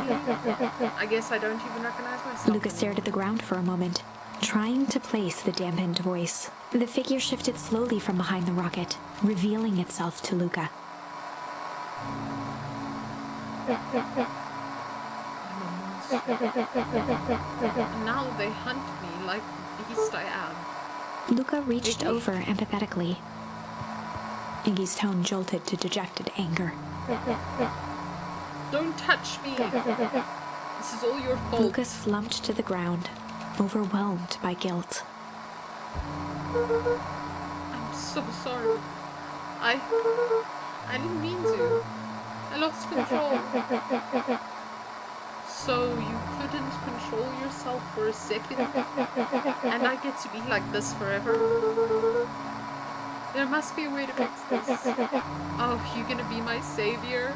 Speaker 1: I guess I don't even recognize myself.
Speaker 2: Luca stared at the ground for a moment, trying to place the dampened voice. The figure shifted slowly from behind the rocket, revealing itself to Luca.
Speaker 1: I'm a monster. And now they hunt me like the beast I am.
Speaker 2: Luca reached
Speaker 1: Iggy?
Speaker 2: over empathetically. Iggy's tone jolted to dejected anger.
Speaker 1: Don't touch me! This is all your fault.
Speaker 2: Luca slumped to the ground, overwhelmed by guilt.
Speaker 1: I'm so sorry. I didn't mean to. I lost control. So you couldn't control yourself for a second? And I get to be like this forever? There must be a way to fix this. Oh, you're gonna be my savior?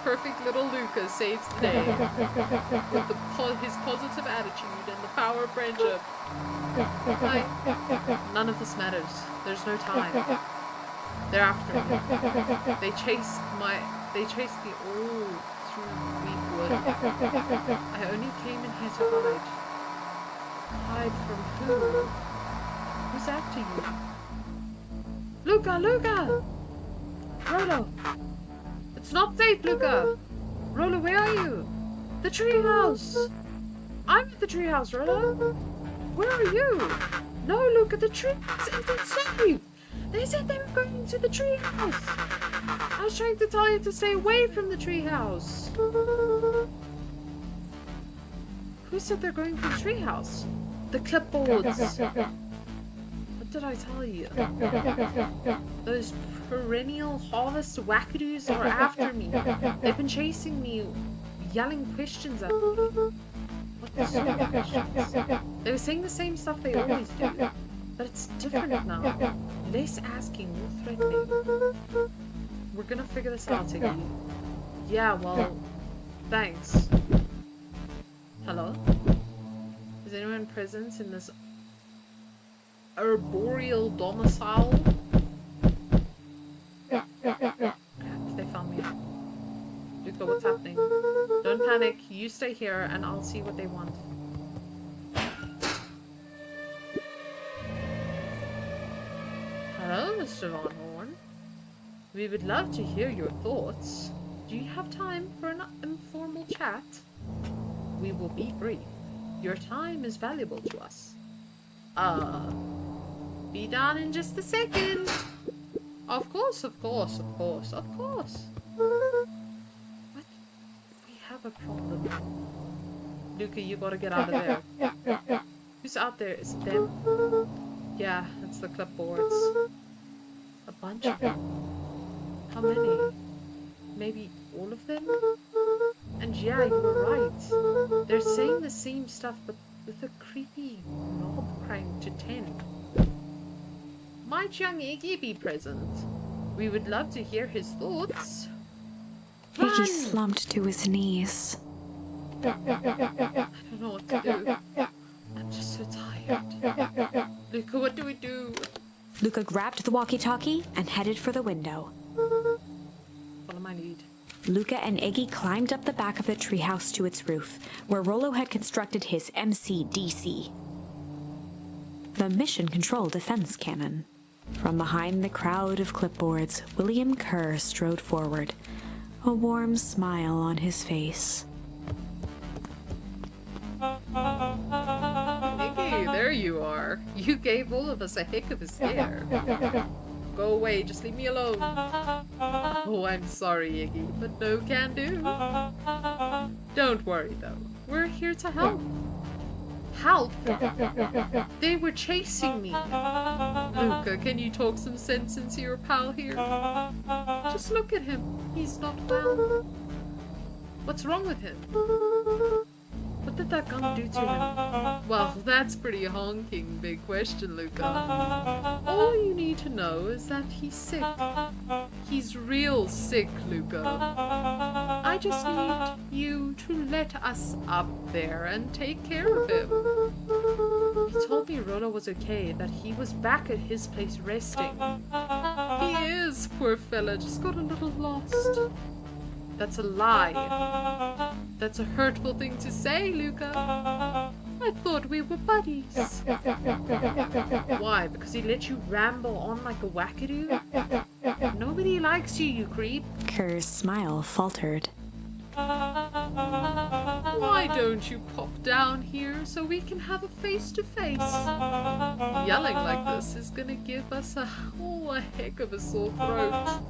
Speaker 1: Perfect little Luca saves the day. With his positive attitude and the power of friendship. None of this matters. There's no time. They're after me. They chased me all through Weedwood. I only came in here to hide. Hide from who? Who's after you? Luca! Luca! Rolo! It's not safe, Luca! Rolo, where are you? The treehouse! I'm at the treehouse, Rolo! Where are you? No, Luca, the treehouse isn't safe! They said they were going to the treehouse! I was trying to tell you to stay away from the treehouse! Who said they're going to the treehouse? The clipboards! What did I tell you? Those perennial harvest wackadoos are after me. They've been chasing me, yelling questions at me. What sort of questions? They were saying the same stuff they always do, but it's different now. Less asking, more threatening. We're gonna figure this out, Iggy. Yeah, well, thanks. Hello? Is anyone present in this arboreal domicile? They found me. Luca, what's happening? Don't panic. You stay here and I'll see what they want. Hello, Mr. Von Horn. We would love to hear your thoughts. Do you have time for an informal chat? We will be brief. Your time is valuable to us. Be done in just a second. Of course, of course, of course, of course. What? We have a problem. Luca, you gotta get out of there. Who's out there? Is it them? Yeah, it's the clipboards. A bunch of them. How many? Maybe all of them? And yeah, you were right. They're saying the same stuff, but with a creepy knob cranked to 10. Might young Iggy be present? We would love to hear his thoughts.
Speaker 2: Iggy slumped to his knees.
Speaker 1: I don't know what to do. I'm just so tired. Luca, what do we do?
Speaker 2: Luca grabbed the walkie-talkie and headed for the window.
Speaker 1: Follow my lead.
Speaker 2: Luca and Iggy climbed up the back of the treehouse to its roof, where Rolo had constructed his MCDC, the Mission Control Defense Cannon. From behind the crowd of clipboards, William Kerr strode forward, a warm smile on his face.
Speaker 1: Iggy, there you are. You gave all of us a heck of a scare. Go away, just leave me alone. Oh, I'm sorry, Iggy, but no can do. Don't worry, though. We're here to help. Help? They were chasing me. Luca, can you talk some sense into your pal here? Just look at him. He's not well. What's wrong with him? What did that gun do to him? Well, that's pretty honking big question, Luca. All you need to know is that he's sick. He's real sick, Luca. I just need you to let us up there and take care of him. He told me Rolo was okay, that he was back at his place resting. He is, poor fella, just got a little lost. That's a lie. That's a hurtful thing to say, Luca. I thought we were buddies. Why? Because he let you ramble on like a wackadoo? Nobody likes you, you creep.
Speaker 2: Kerr's smile faltered.
Speaker 1: Why don't you pop down here so we can have a face-to-face? Yelling like this is gonna give us a heck of a sore throat.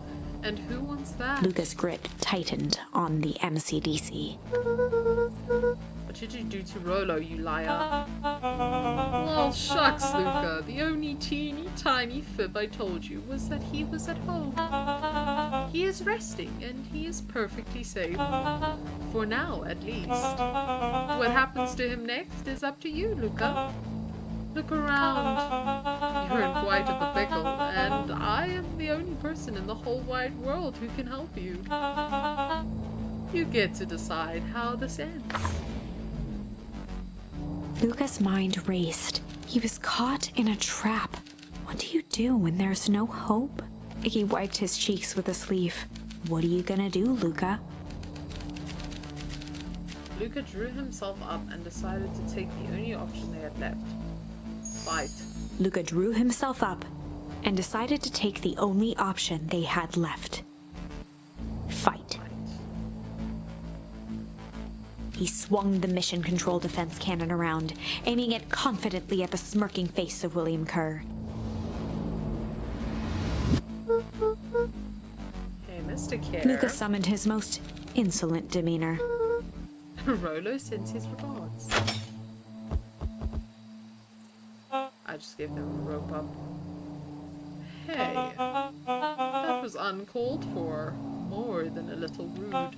Speaker 1: And who wants that?
Speaker 2: Luca's grip tightened on the MCDC.
Speaker 1: What did you do to Rolo, you liar? Well, shucks, Luca. The only teeny tiny fib I told you was that he was at home. He is resting, and he is perfectly safe. For now, at least. What happens to him next is up to you, Luca. Look around. You're in quite of a pickle, and I am the only person in the whole wide world who can help you. You get to decide how this ends.
Speaker 2: Luca's mind raced. He was caught in a trap. What do you do when there's no hope? Iggy wiped his cheeks with a sleeve. What are you gonna do, Luca?
Speaker 1: Luca drew himself up and decided to take the only option they had left. Fight.
Speaker 2: Luca drew himself up and decided to take the only option they had left. Fight. He swung the mission control defense cannon around, aiming it confidently at the smirking face of William Kerr.
Speaker 1: Hey, Mr. Kerr.
Speaker 2: Luca summoned his most insolent demeanor.
Speaker 1: Rolo sends his regards. I just gave them a rope up. Hey, that was uncalled for. More than a little rude.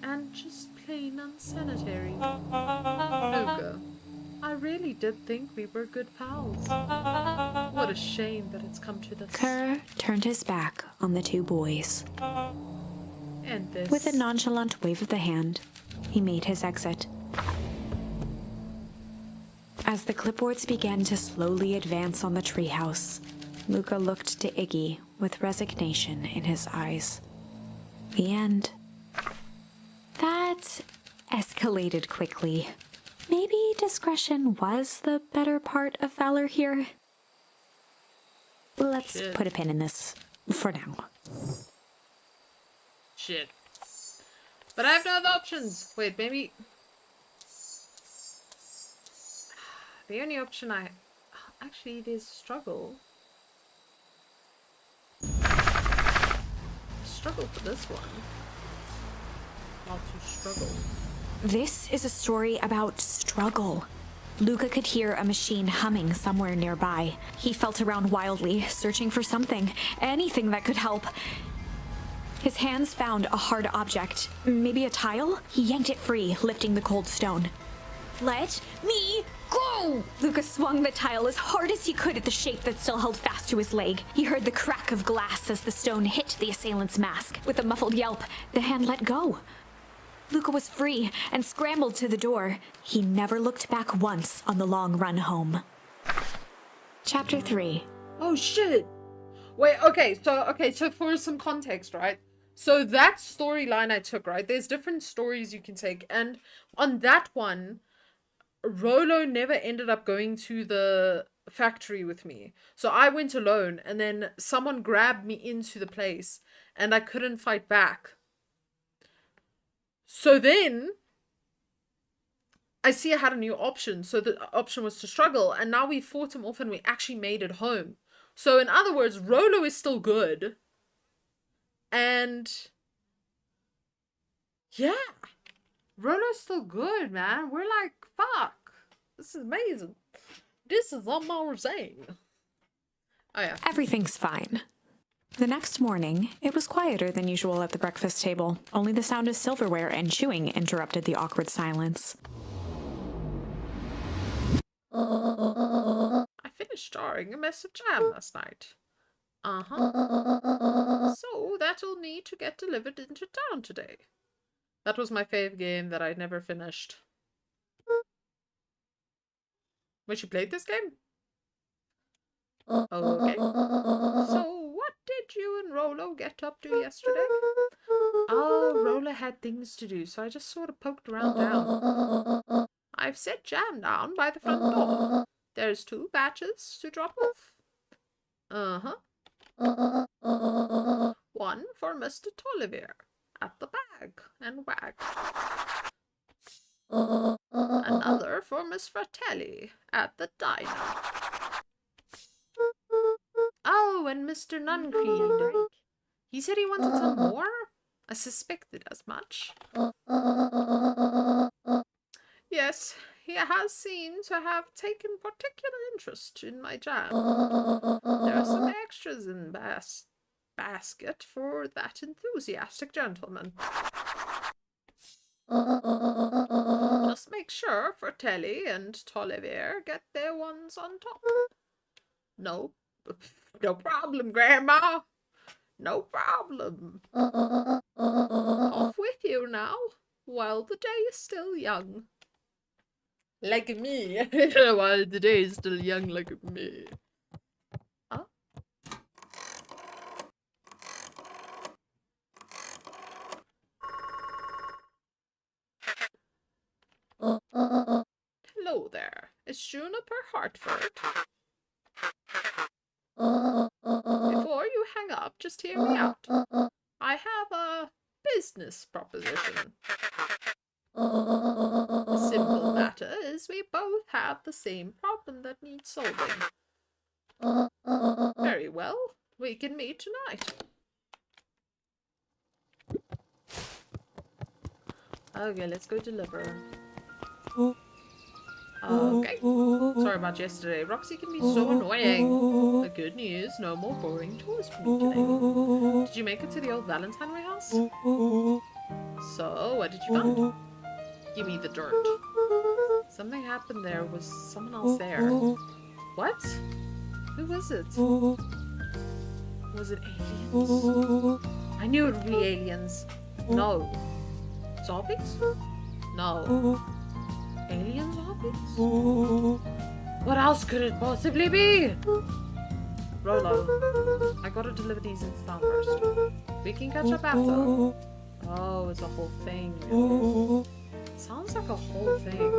Speaker 1: And just plain unsanitary. Luca, I really did think we were good pals. What a shame that it's come to this.
Speaker 2: Kerr turned his back on the two boys.
Speaker 1: And this.
Speaker 2: With a nonchalant wave of the hand, he made his exit. As the clipboards began to slowly advance on the treehouse, Luca looked to Iggy with resignation in his eyes. The end. That escalated quickly. Maybe discretion was the better part of valor here. Let's
Speaker 1: Shit.
Speaker 2: put a pin in this for now.
Speaker 1: Shit. But I have no other options. Wait, maybe... The only option I... Actually, it is struggle. Struggle for this one. Not to struggle.
Speaker 2: This is a story about struggle. Luca could hear a machine humming somewhere nearby. He felt around wildly, searching for something, anything that could help. His hands found a hard object, maybe a tile? He yanked it free, lifting the cold stone. Let me go! Luca swung the tile as hard as he could at the shape that still held fast to his leg. He heard the crack of glass as the stone hit the assailant's mask. With a muffled yelp, the hand let go. Luca was free and scrambled to the door. He never looked back once on the long run home. Chapter 3.
Speaker 1: Oh shit! Wait, okay, so for some context, right? So that storyline I took, right? There's different stories you can take, and on that one, Rolo never ended up going to the factory with me. So I went alone, and then someone grabbed me into the place, and I couldn't fight back. So then, I see I had a new option. So the option was to struggle, and now we fought him off and we actually made it home. So in other words, Rolo is still good. And yeah, Rolo's still good, man. We're like, fuck. This is amazing. This is amazing. Oh yeah.
Speaker 2: Everything's fine. The next morning, it was quieter than usual at the breakfast table. Only the sound of silverware and chewing interrupted the awkward silence.
Speaker 1: I finished jarring a mess of jam last night. So that'll need to get delivered into town today. That was my fave game that I never finished. When you played this game? Okay. So what did you and Rolo get up to yesterday? Oh, Rolo had things to do, so I just sort of poked around down. I've set jam down by the front door. There's 2 batches to drop off. One for Mr. Tolliver at the bag and wag. Another for Miss Fratelli at the diner. Oh, and Mr. Nuncreed. He said he wanted some more? I suspected as much. Yes, he has seemed to have taken particular interest in my jam. There are some extras in basket for that enthusiastic gentleman. Just make sure Fratelli and Tolliver get their ones on top. No problem, Grandma. No problem. Off with you now, while the day is still young.
Speaker 3: Like me. While the day is still young like me.
Speaker 1: Oh. Hello there. Is Juniper Hartford? Before you hang up, just hear me out. I have a business proposition. The simple matter is we both have the same problem that needs solving. Very well. We can meet tonight. Okay, let's go deliver. Okay. Sorry about yesterday. Roxy can be so annoying. The good news, no more boring tours for me today. Did you make it to the old Valentine warehouse? So, what did you find? Give me the dirt. Something happened there. Was someone else there? What? Who was it? Was it aliens? I knew it would be aliens. No. Zombies? No. Alien zombies? What else could it possibly be? Rolo, I gotta deliver these in town first. We can catch up after. Oh, it's a whole thing. It sounds like a whole thing.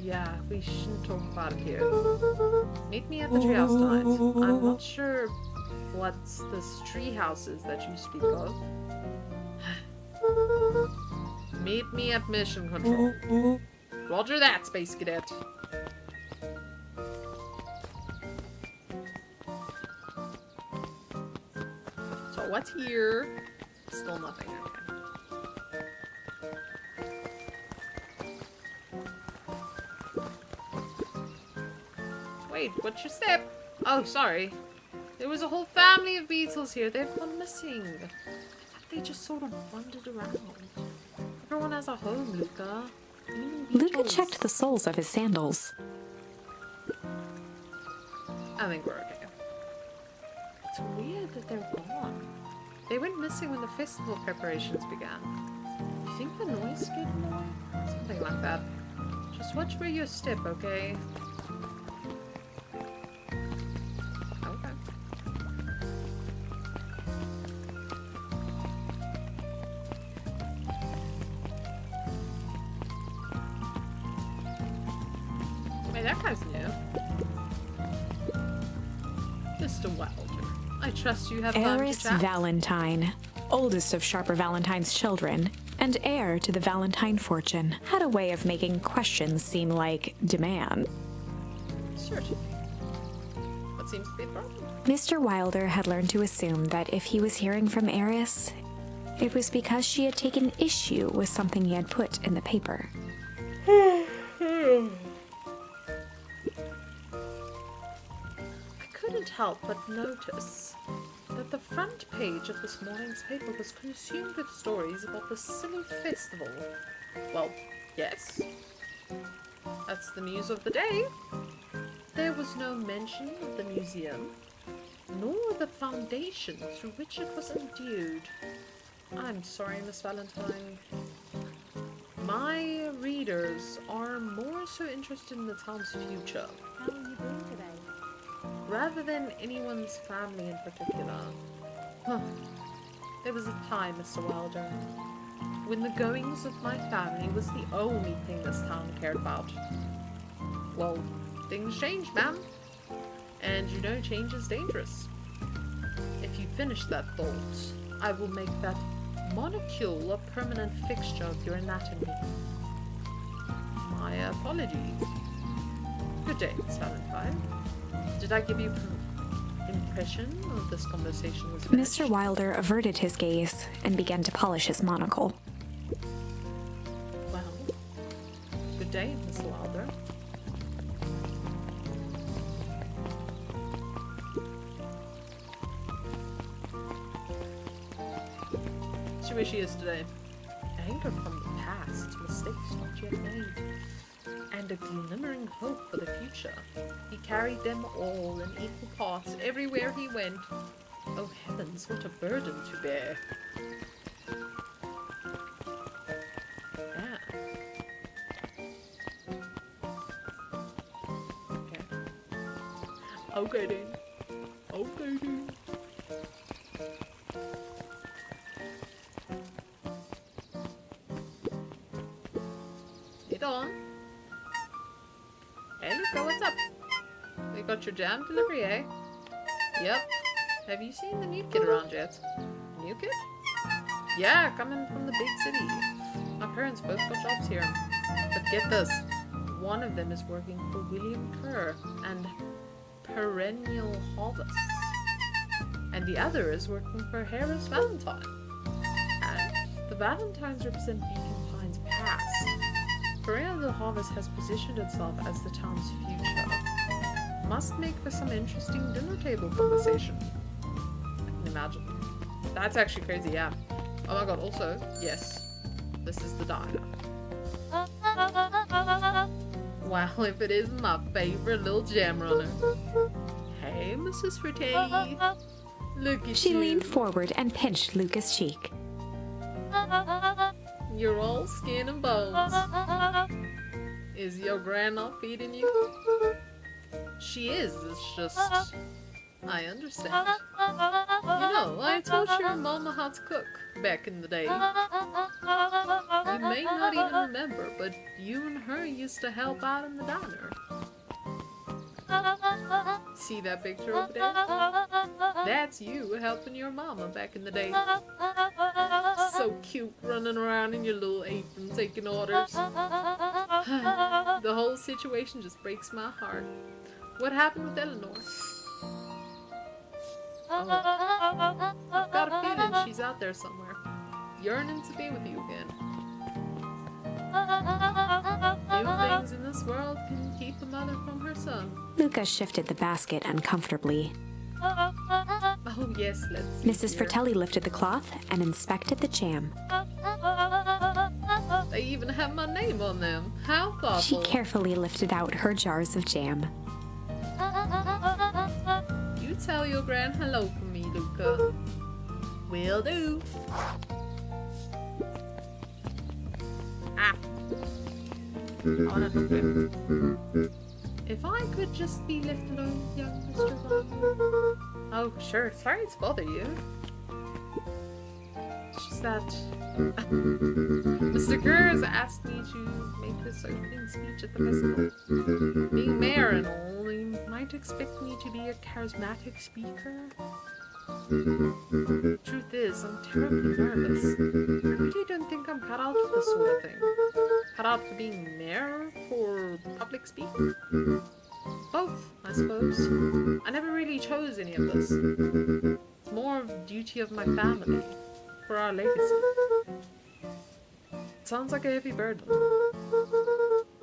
Speaker 1: Yeah, we shouldn't talk about it here. Meet me at the treehouse tonight. I'm not sure what this treehouse is that you speak of. Meet me at mission control. Roger that, Space Cadet. So what's here? Still nothing, okay. Wait, what's your step? Oh, sorry. There was a whole family of beetles here. They've gone missing. I thought they just sort of wandered around. Everyone has a home, Luca.
Speaker 2: Luca checked the soles of his sandals.
Speaker 1: I think we're okay. It's weird that they're gone. They went missing when the festival preparations began. You think the noise scared them away? Something like that. Just watch where you step, okay? Okay. Wait, that guy's new. Mr. Wilder, I trust you have time to
Speaker 2: Eris
Speaker 1: chat.
Speaker 2: Valentine, oldest of Sharper Valentine's children, and heir to the Valentine fortune, had a way of making questions seem like demand.
Speaker 1: Certainly. What seems to be the problem?
Speaker 2: Mr. Wilder had learned to assume that if he was hearing from Eris, it was because she had taken issue with something he had put in the paper.
Speaker 1: I couldn't help but notice that the front page of this morning's paper was consumed with stories about the silly festival. Well, yes. That's the news of the day. There was no mention of the museum, nor the foundation through which it was endued. I'm sorry, Miss Valentine. My readers are more so interested in the town's future,
Speaker 5: How are you doing today?
Speaker 1: rather than anyone's family in particular. Huh. There was a time, Mr. Wilder, when the goings of my family was the only thing this town cared about. Well, things change, ma'am. And you know change is dangerous. If you finish that thought, I will make that monocule a permanent fixture of your anatomy. My apologies. Good day, Miss Valentine. Did I give you impression of this conversation was finished?
Speaker 2: Mr. Wilder averted his gaze and began to polish his monocle.
Speaker 1: Well, good day, Miss Wilder. So where she is today. Anger from the past, mistakes not yet made, and a glimmering hope for the future. He carried them all in equal parts everywhere he went. Oh heavens, what a burden to bear. Yeah.
Speaker 3: Okay then. Okay then.
Speaker 1: Hey, Dawn. Hey, Luca, what's up? We got your jam delivery, eh? Yep. Have you seen the new kid around yet? New kid? Yeah, coming from the big city. My parents both got jobs here. But get this. One of them is working for William Kerr and Perennial Harvests. And the other is working for Harris Valentine. And the Valentines represent Beacon Pines' past. Perennial Harvest has positioned itself as the town's future. Must make for some interesting dinner table conversation. I can imagine. That's actually crazy, yeah. Oh my god, also, yes, this is the diner. Wow, if it isn't my favorite little jam runner. Hey, Mrs. Fratelli. Look at
Speaker 2: She
Speaker 1: you.
Speaker 2: leaned forward and pinched Luca's cheek.
Speaker 1: You're all skin and bones. Is your grandma feeding you? She is, it's just... I understand. You know, I taught your mama how to cook back in the day. You may not even remember, but you and her used to help out in the diner. See that picture over there? That's you helping your mama back in the day. So cute, running around in your little apron taking orders. The whole situation just breaks my heart. What happened with Eleanor? Oh, I've got a feeling she's out there somewhere, yearning to be with you again. Few things in this world can keep a mother from her son.
Speaker 2: Luca shifted the basket uncomfortably.
Speaker 1: Oh yes, let's see
Speaker 2: Mrs.
Speaker 1: here.
Speaker 2: Fratelli lifted the cloth and inspected the jam.
Speaker 1: They even have my name on them. How
Speaker 2: She
Speaker 1: thoughtful.
Speaker 2: carefully lifted out her jars of jam.
Speaker 1: You tell your grand hello for me, Luca. Will do. Ah. Oh, no, no. If I could just be left alone with young Mr. Ron. Oh, sure. Sorry to bother you. It's just that Mr. Kerr has asked me to make this opening speech at the festival. Being mayor and all, he might expect me to be a charismatic speaker. Truth is, I'm terribly nervous. I really don't think I'm cut out for this sort of thing. Cut out for being mayor, for public speaking? Both, I suppose. I never really chose any of this. It's more of the duty of my family, for our legacy. It sounds like a heavy burden.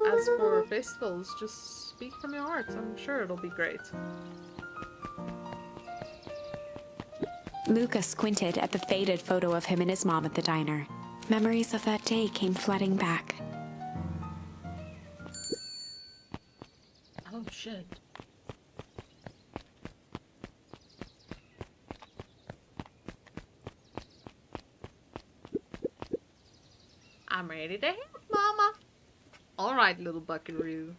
Speaker 1: As for festivals, just speak from your heart. I'm sure it'll be great.
Speaker 2: Luca squinted at the faded photo of him and his mom at the diner. Memories of that day came flooding back.
Speaker 1: Oh shit. I'm ready to help, Mama. Alright, little buckaroo.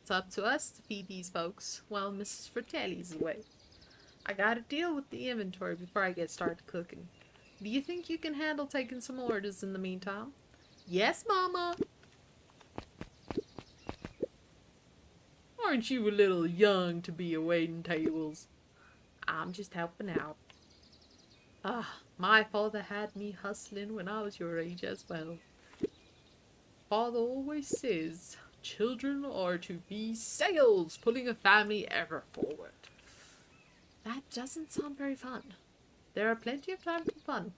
Speaker 1: It's up to us to feed these folks while Mrs. Fratelli's away. I gotta deal with the inventory before I get started cooking. Do you think you can handle taking some orders in the meantime? Yes, Mama. Aren't you a little young to be awaiting tables? I'm just helping out. Ah, my father had me hustling when I was your age as well. Father always says, children are to be sails pulling a family ever forward. That doesn't sound very fun. There are plenty of time for fun.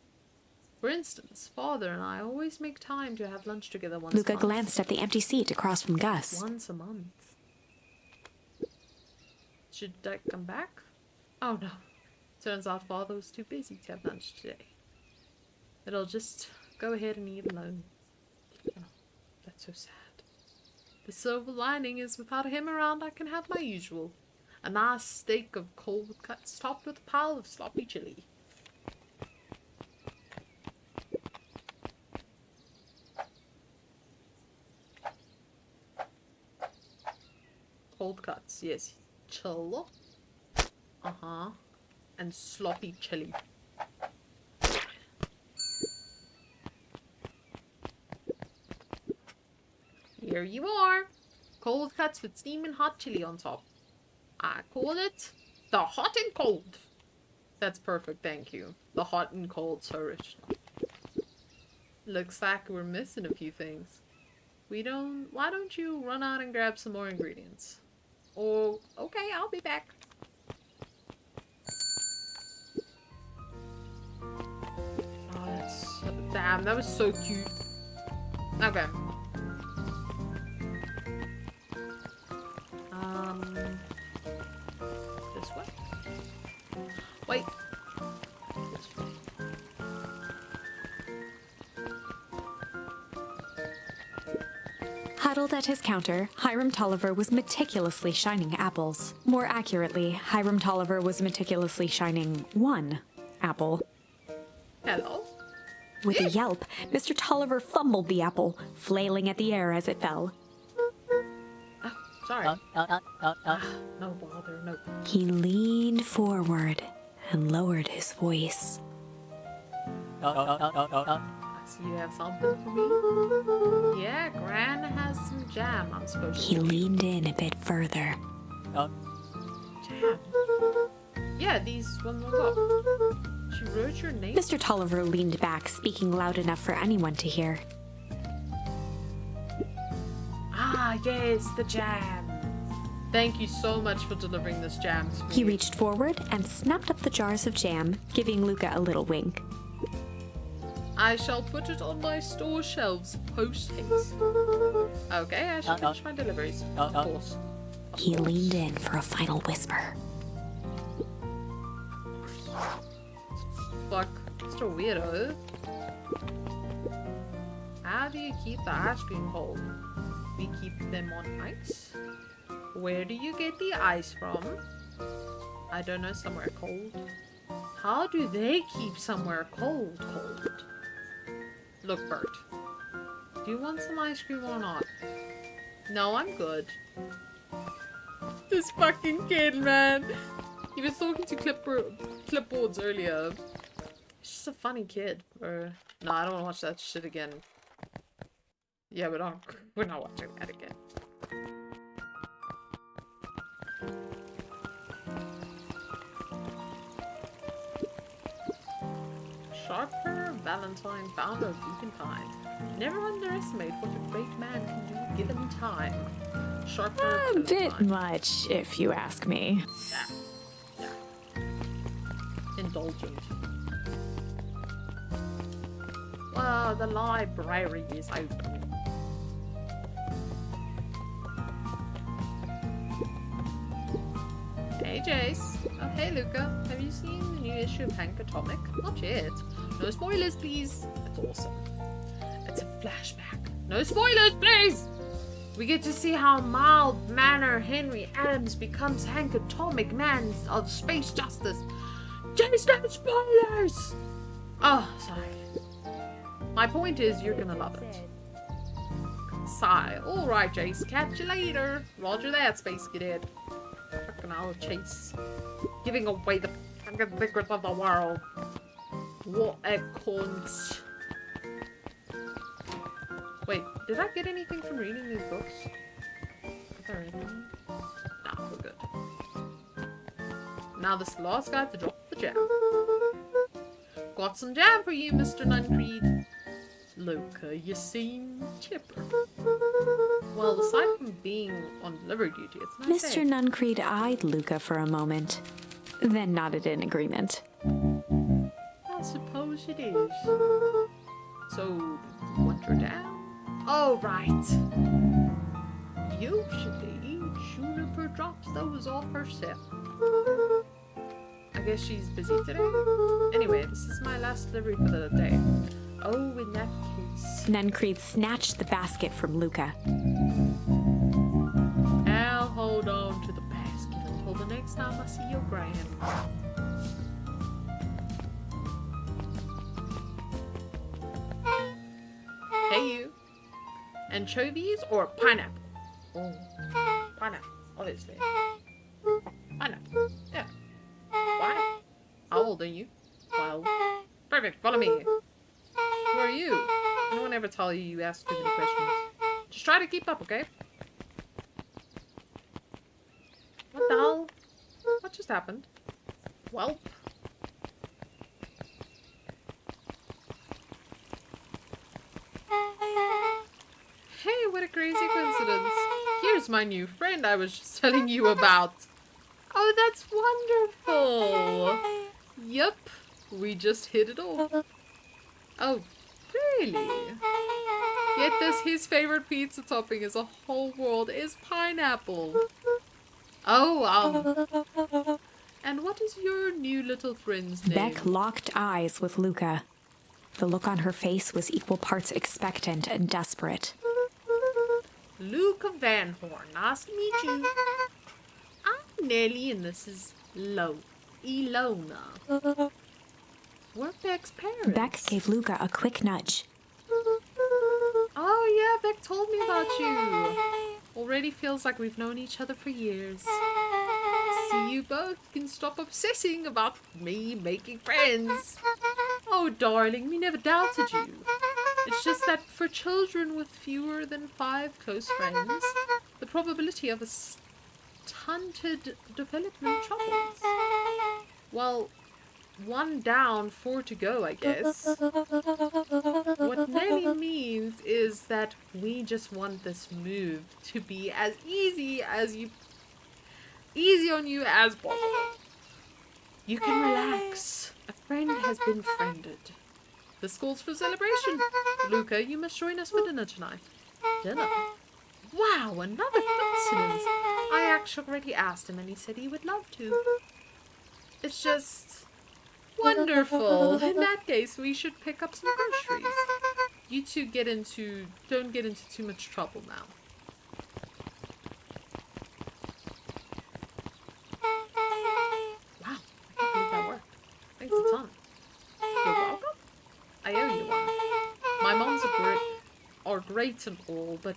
Speaker 1: For instance, Father and I always make time to have lunch together once
Speaker 2: Luca
Speaker 1: a month.
Speaker 2: glanced at the empty seat across from Gus.
Speaker 1: Once a month. Should I come back? Oh no. Turns out Father was too busy to have lunch today. It'll just go ahead and eat alone. Oh, that's so sad. The silver lining is without him around I can have my usual. A nice steak of cold cuts topped with a pile of sloppy chili. Cold cuts, yes. Cholo. Uh-huh. And sloppy chili. Here you are. Cold cuts with steaming hot chili on top. I call it the hot and cold. That's perfect, thank you. The hot and cold so rich. Looks like we're missing a few things. Why don't you run out and grab some more ingredients? Oh, okay, I'll be back. Oh, damn, that was so cute. Okay. This way? Wait. This way.
Speaker 2: Huddled at his counter, Hiram Tolliver was meticulously shining apples. More accurately, Hiram Tolliver was meticulously shining one apple.
Speaker 1: Hello?
Speaker 2: With a yelp, Mr. Tolliver fumbled the apple, flailing at the air as it fell.
Speaker 1: Sorry. No bother, no.
Speaker 2: He leaned forward and lowered his voice.
Speaker 1: I see you have something for me. Yeah, Gran has some jam I'm supposed to
Speaker 2: He leaned in a bit further.
Speaker 1: Jam? Yeah, these ones on top. She wrote your name?
Speaker 2: Mr. Tolliver leaned back, speaking loud enough for anyone to hear.
Speaker 1: Ah, yes, the jam. Thank you so much for delivering this jam to me.
Speaker 2: He reached forward and snapped up the jars of jam, giving Luca a little wink.
Speaker 1: I shall put it on my store shelves post-haste. Okay, I shall finish my deliveries. Of course.
Speaker 2: He leaned in for a final whisper.
Speaker 1: Fuck, Mr. Weirdo. How do you keep the ice cream cold? We keep them on ice? Where do you get the ice from? I don't know, somewhere cold. How do they keep somewhere cold? Look, Bert. Do you want some ice cream or not? No, I'm good. This fucking kid, man. He was talking to clipboards earlier. He's just a funny kid. No, I don't want to watch that shit again. Yeah, we're not watching that again. Sharper Valentine, founder of Beacon Pines. Never underestimate what a great man can do given time. Sharper
Speaker 2: A bit
Speaker 1: Valentine.
Speaker 2: much, if you ask me.
Speaker 1: Yeah. Indulgent. Well, the library is open. Hey Jace. Oh hey Luca. Have you seen the new issue of Hank Atomic? Not yet. No spoilers please. It's awesome. It's a flashback. No spoilers please! We get to see how mild-mannered Henry Adams becomes Hank Atomic, man of space justice. Jace, no spoilers! Oh, sorry. My point is, you're gonna love it. Sigh. Alright, Jace. Catch you later. Roger that, Space Cadet. Fucking hell, Chase. Giving away the fucking secrets of the world. What a cunt. Wait, did I get anything from reading these books? Is there anything? Nah, we're good. Now this last guy to drop the jam. Got some jam for you, Mr. Nuncreed. Luca, you seem chipper. Well, aside from being on delivery duty, it's nice.
Speaker 2: Mr. Nuncreed eyed Luca for a moment, then nodded in agreement.
Speaker 1: I suppose it is. So, you want your jam? Oh, right. Usually, Juniper drops those off herself. I guess she's busy today? Anyway, this is my last delivery for the day. Oh, in that case...
Speaker 2: Nuncreed snatched the basket from Luca.
Speaker 1: I'll hold on to the basket until the next time I see your gran. Hey, you. Anchovies or pineapple? Oh, pineapple, obviously. Pineapple, yeah. doll, don't you? Well, perfect. Follow me. Who are you? No one ever tell you ask too many questions. Just try to keep up, okay? What the hell? What just happened? Welp. Hey, what a crazy coincidence. Here's my new friend I was just telling you about. Oh, that's wonderful. Yup, we just hit it off. Oh, really? Yet this his favorite pizza topping is a whole world is pineapple. Oh, and what is your new little friend's name?
Speaker 2: Beck locked eyes with Luca. The look on her face was equal parts expectant and desperate.
Speaker 1: Luca Van Horn. Nice to meet you. I'm Nellie and this is Ilona. We're Beck's parents.
Speaker 2: Beck gave Luca a quick nudge.
Speaker 1: Oh yeah, Beck told me about you. Already feels like we've known each other for years. See, you both can stop obsessing about me making friends. Oh, darling, we never doubted you. It's just that for children with fewer than 5 close friends, the probability of a stunted development troubles. Well, 1 down, 4 to go, I guess. What Nelly means is that we just want this move to be as easy on you as possible. You can relax. A friend has been friended. This calls for celebration. Luca, you must join us for dinner tonight. Dinner? Wow, another coincidence. I actually already asked him and he said he would love to. It's just wonderful. In that case, we should pick up some groceries. You two don't get into too much trouble now. Wow, I can't believe that worked. Thanks a ton. You're welcome. I owe you one. My moms are great and all, but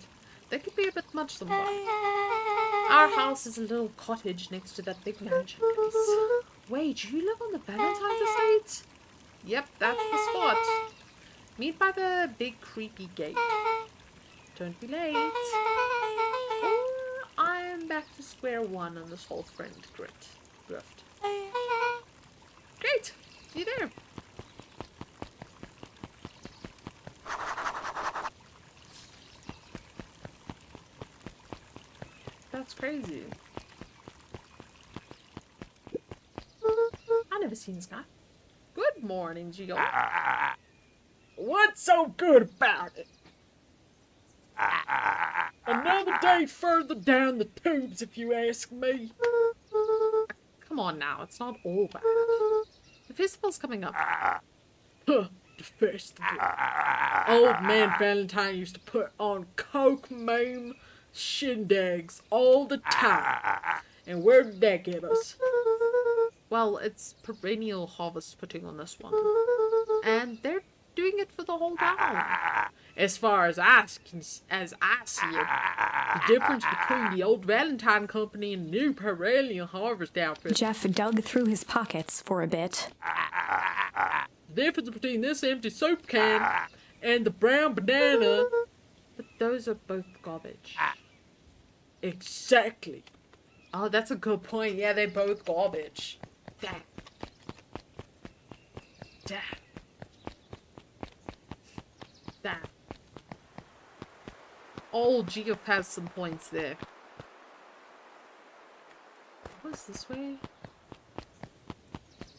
Speaker 1: they could be a bit much sometimes. Our house is a little cottage next to that big mansion place. Wait, you live on the Valentine's estate? Yep, that's the spot. Meet by the big creepy gate. Don't be late. Or I'm back to square one on this whole friend grift. Great! See you there. That's crazy. I never seen this guy. Good morning, Gio.
Speaker 3: What's so good about it? Another day further down the tubes, if you ask me.
Speaker 1: Come on now, it's not all bad. The festival's coming up.
Speaker 3: Huh, the festival. Old man Valentine used to put on coke, mame, shindigs all the time. And where did that get us?
Speaker 1: Well, it's perennial harvest putting on this one. And they're doing it for the whole town.
Speaker 3: As far as I see it, the difference between the old Valentine Company and the new perennial harvest outfit.
Speaker 2: Jeff dug through his pockets for a bit.
Speaker 3: The difference between this empty soap can and the brown banana.
Speaker 1: But those are both garbage.
Speaker 3: Exactly.
Speaker 1: Oh, that's a good point. Yeah, they're both garbage. Damn. Oh, Geoff has some points there. What's this way?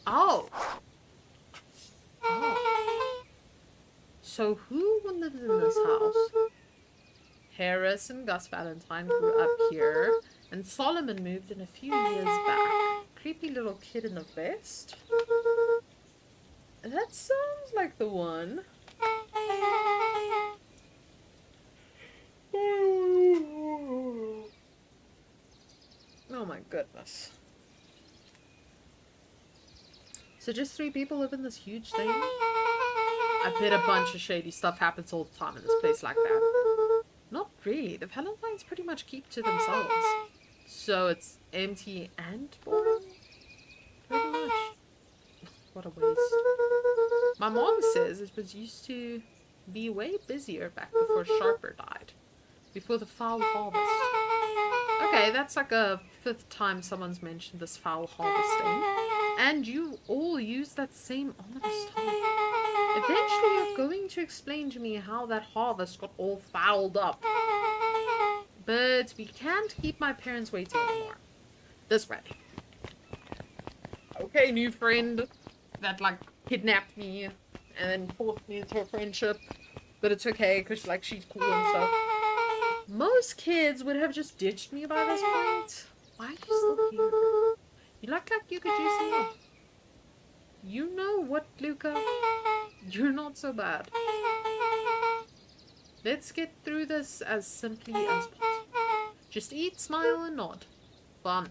Speaker 1: Oh! So who lived in this house? Harris and Gus Valentine grew up here, and Solomon moved in a few years back. Creepy little kid in a vest? That sounds like the one. Oh my goodness. So just 3 people live in this huge thing? I bet a bunch of shady stuff happens all the time in this place like that. Not really. The Valentines pretty much keep to themselves. So it's empty and boring? Pretty much. What a waste. My mom says it was used to be way busier back before Sharper died. Before the foul harvest. Okay, that's like a 5th time someone's mentioned this foul harvesting. And you all use that same ominous tone. Eventually you're going to explain to me how that harvest got all fouled up. But we can't keep my parents waiting anymore. This way. Okay, new friend that like kidnapped me and then forced me into a friendship. But it's okay because like she's cool and stuff. Most kids would have just ditched me by this point. Why are you still here? You look like you could use some help. You know what, Luca? You're not so bad. Let's get through this as simply as possible. Just eat, smile, and nod. Fun.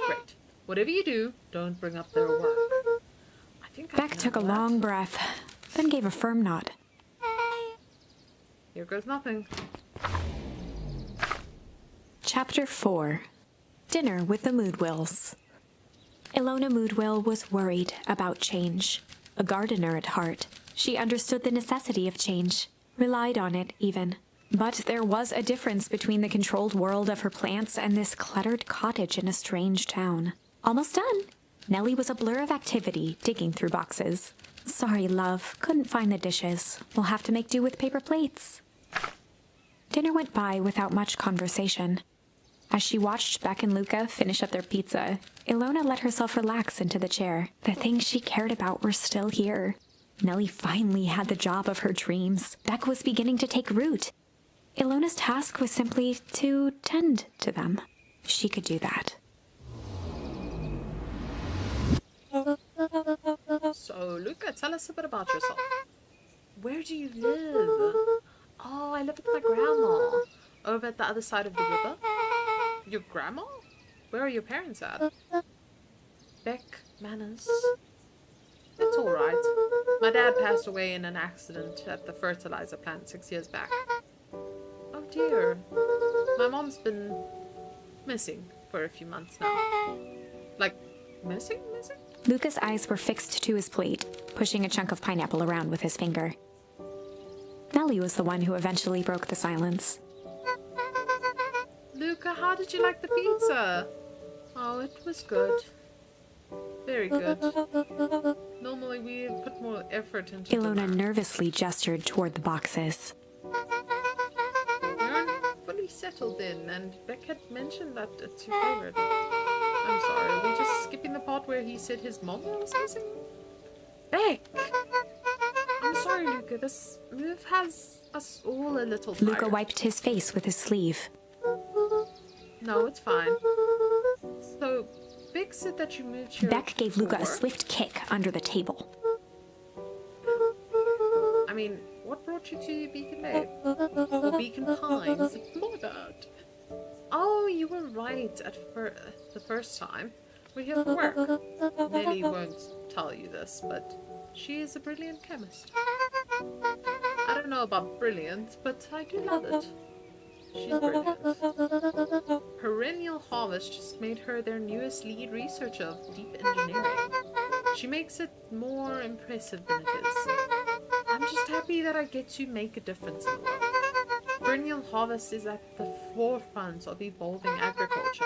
Speaker 1: Great. Whatever you do, don't bring up their work. I think
Speaker 2: Beck took a long breath, then gave a firm nod.
Speaker 1: Here goes nothing.
Speaker 2: Chapter 4. Dinner with the Moodwills. Ilona Moodwill was worried about change. A gardener at heart, she understood the necessity of change, relied on it even. But there was a difference between the controlled world of her plants and this cluttered cottage in a strange town. Almost done. Nellie was a blur of activity, digging through boxes. Sorry, love, couldn't find the dishes. We'll have to make do with paper plates. Dinner went by without much conversation. As she watched Beck and Luca finish up their pizza, Ilona let herself relax into the chair. The things she cared about were still here. Nellie finally had the job of her dreams. Beck was beginning to take root. Ilona's task was simply to tend to them. She could do that.
Speaker 1: So, Luca, tell us a bit about yourself. Where do you live? Oh, I live with my grandma. Over at the other side of the river. Your grandma? Where are your parents at? Beck Manors. It's alright. My dad passed away in an accident at the fertilizer plant 6 years back. Oh dear. My mom's been missing for a few months now. Like, missing?
Speaker 2: Luca's eyes were fixed to his plate, pushing a chunk of pineapple around with his finger. Nellie was the one who eventually broke the silence.
Speaker 1: Luca, how did you like the pizza? Oh, it was good. Very good. Normally we put more effort into
Speaker 2: Ilona
Speaker 1: dinner.
Speaker 2: nervously gestured toward the boxes.
Speaker 1: You're fully settled in, and Beck had mentioned that it's your favorite. I'm sorry, are we just skipping the part where he said his mom was missing? Beck! I'm sorry, Luca, this move has us all a little tired.
Speaker 2: Luca wiped his face with his sleeve.
Speaker 1: No, it's fine. So, Beck said that you moved here.
Speaker 2: Beck gave Luca a
Speaker 1: for-
Speaker 2: swift kick under the table.
Speaker 1: I mean, what brought you to Beacon Bay? Or Beacon Pines? My bad. Oh, you were right at the first time. We're here for work. Nellie won't tell you this, but she is a brilliant chemist. I don't know about brilliant, but I do love it. She's brilliant. Perennial Harvest just made her their newest lead researcher of deep engineering. She makes it more impressive than it is. I'm just happy that I get to make a difference in the world. Perennial Harvest is at the forefront of evolving agriculture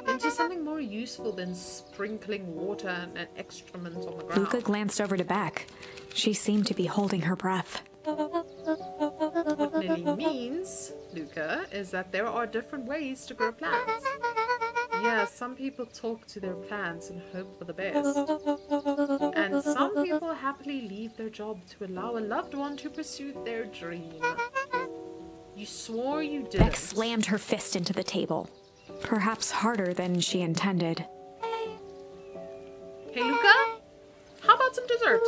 Speaker 1: into something more useful than sprinkling water and excrement on the ground.
Speaker 2: Luca glanced over to Beck. She seemed to be holding her breath.
Speaker 1: What Nelly means, Luca, is that there are different ways to grow plants. Yeah, some people talk to their plants and hope for the best. And some people happily leave their job to allow a loved one to pursue their dream. You swore you didn't.
Speaker 2: Beck slammed her fist into the table, perhaps harder than she intended.
Speaker 1: Hey, Luca? How about some dessert?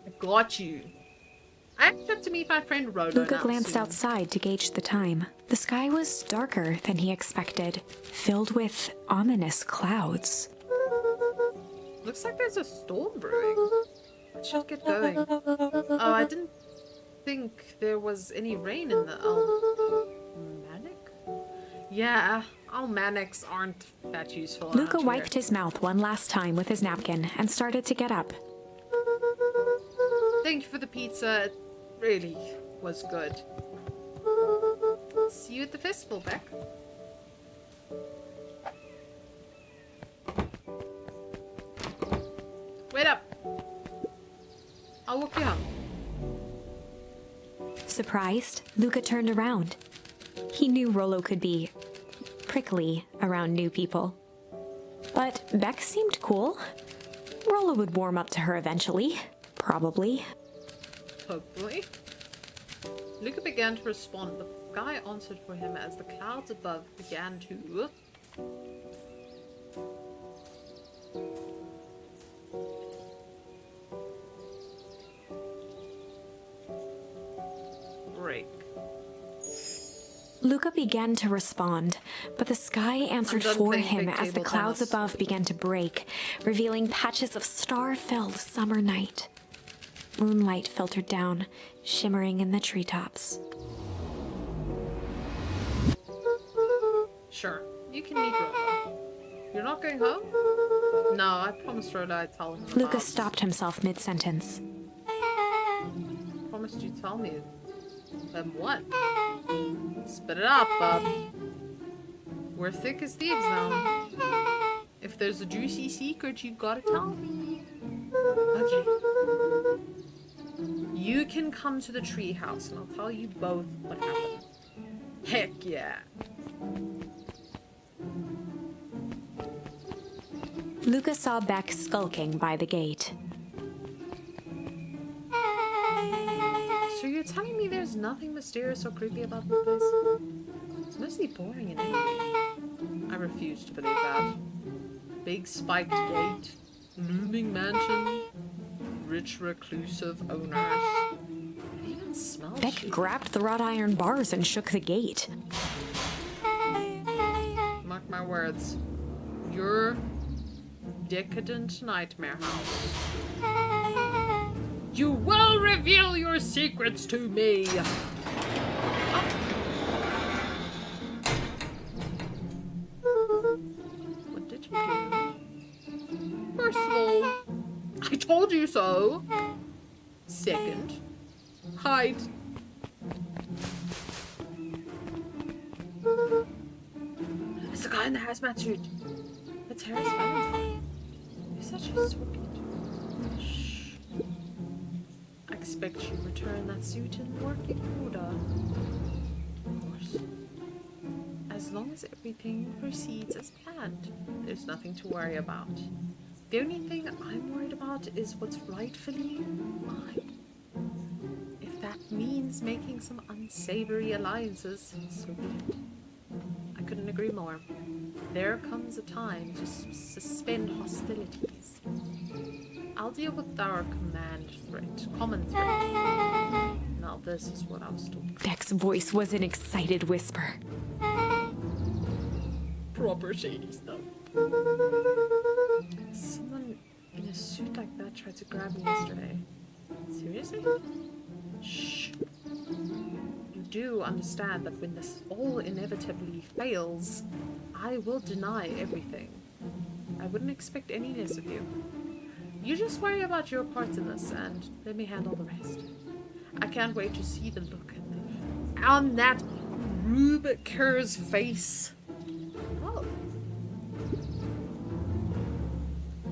Speaker 1: I got you. I actually have to meet my friend Rolo
Speaker 2: Luca
Speaker 1: now
Speaker 2: glanced
Speaker 1: soon.
Speaker 2: outside to gauge the time. The sky was darker than he expected, filled with ominous clouds.
Speaker 1: Looks like there's a storm brewing. I should get going. Oh, I didn't think there was any rain in the Manic? Yeah, almanacs aren't that useful.
Speaker 2: Luca
Speaker 1: around
Speaker 2: wiped
Speaker 1: here.
Speaker 2: his mouth one last time with his napkin and started to get up.
Speaker 1: Thank you for the pizza. It really was good. See you at the festival, Beck. Wait up. I'll walk you home.
Speaker 2: Surprised, Luca turned around. He knew Rollo could be prickly around new people. But Beck seemed cool. Rollo would warm up to her eventually. Probably.
Speaker 1: Hopefully. Luca began to respond, but the guy answered for him as the clouds above began to... break.
Speaker 2: Luca began to respond, but the sky answered
Speaker 1: done
Speaker 2: for
Speaker 1: playing
Speaker 2: him
Speaker 1: big
Speaker 2: as the
Speaker 1: table
Speaker 2: clouds
Speaker 1: tennis.
Speaker 2: above began to break, revealing patches of star-filled summer night. Moonlight filtered down, shimmering in the treetops.
Speaker 1: Sure, you can meet Rhoda. You're not going home? No, I promised Rhoda I'd tell him.
Speaker 2: Luca
Speaker 1: about-
Speaker 2: stopped himself mid-sentence.
Speaker 1: Promised you'd tell me. Then what? Spit it out, bub. We're thick as thieves now. If there's a juicy secret, you gotta tell me. Okay. You can come to the treehouse, and I'll tell you both what happened. Heck yeah.
Speaker 2: Luca saw Beck skulking by the gate.
Speaker 1: So you're telling me there's nothing mysterious or creepy about the place? It's mostly boring and empty. I refuse to believe that. Big spiked gate, looming mansion, rich reclusive owners. It even smells
Speaker 2: Beck
Speaker 1: shitty.
Speaker 2: grabbed the wrought iron bars and shook the gate.
Speaker 1: Mark my words. Your decadent nightmare house. You will reveal your secrets to me. What did you do? First of all, I told you so. Second, hide. It's the guy in the hazmat suit. It's Harris Valentine. You're such a sweet. Shh. I expect you return that suit in working order. Of course. As long as everything proceeds as planned, there's nothing to worry about. The only thing I'm worried about is what's rightfully mine. If that means making some unsavory alliances, so be it. I couldn't agree more. There comes a time to suspend hostilities. I'll deal with our common threat. Now this is what I was talking about.
Speaker 2: Beck's voice was an excited whisper.
Speaker 3: Proper shady stuff.
Speaker 1: Someone in a suit like that tried to grab me yesterday. Seriously? Shh. You do understand that when this all inevitably fails, I will deny everything. I wouldn't expect any less of you. You just worry about your parts in this, and let me handle the rest. I can't wait to see the look on that Rube Kerr's face. Oh.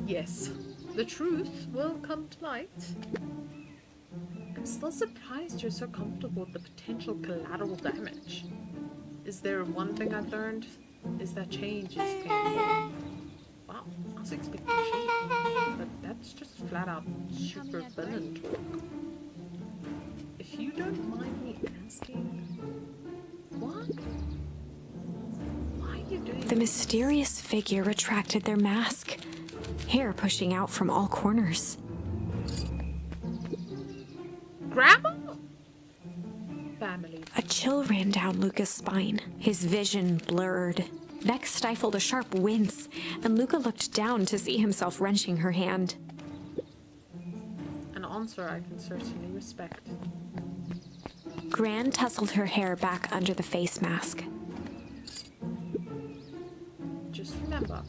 Speaker 1: Yes, the truth will come to light. I'm still surprised you're so comfortable with the potential collateral damage. Is there one thing I've learned? Is that change is painful. Wow, I was expecting shade, but that's just flat out super villain talk. If you don't mind me asking, why are you doing
Speaker 2: The mysterious figure retracted their mask, hair pushing out from all corners.
Speaker 1: Grandma? Family.
Speaker 2: A chill ran down Luca's spine, his vision blurred. Beck stifled a sharp wince, and Luca looked down to see himself wrenching her hand.
Speaker 1: An answer I can certainly respect.
Speaker 2: Gran tousled her hair back under the face mask.
Speaker 1: over.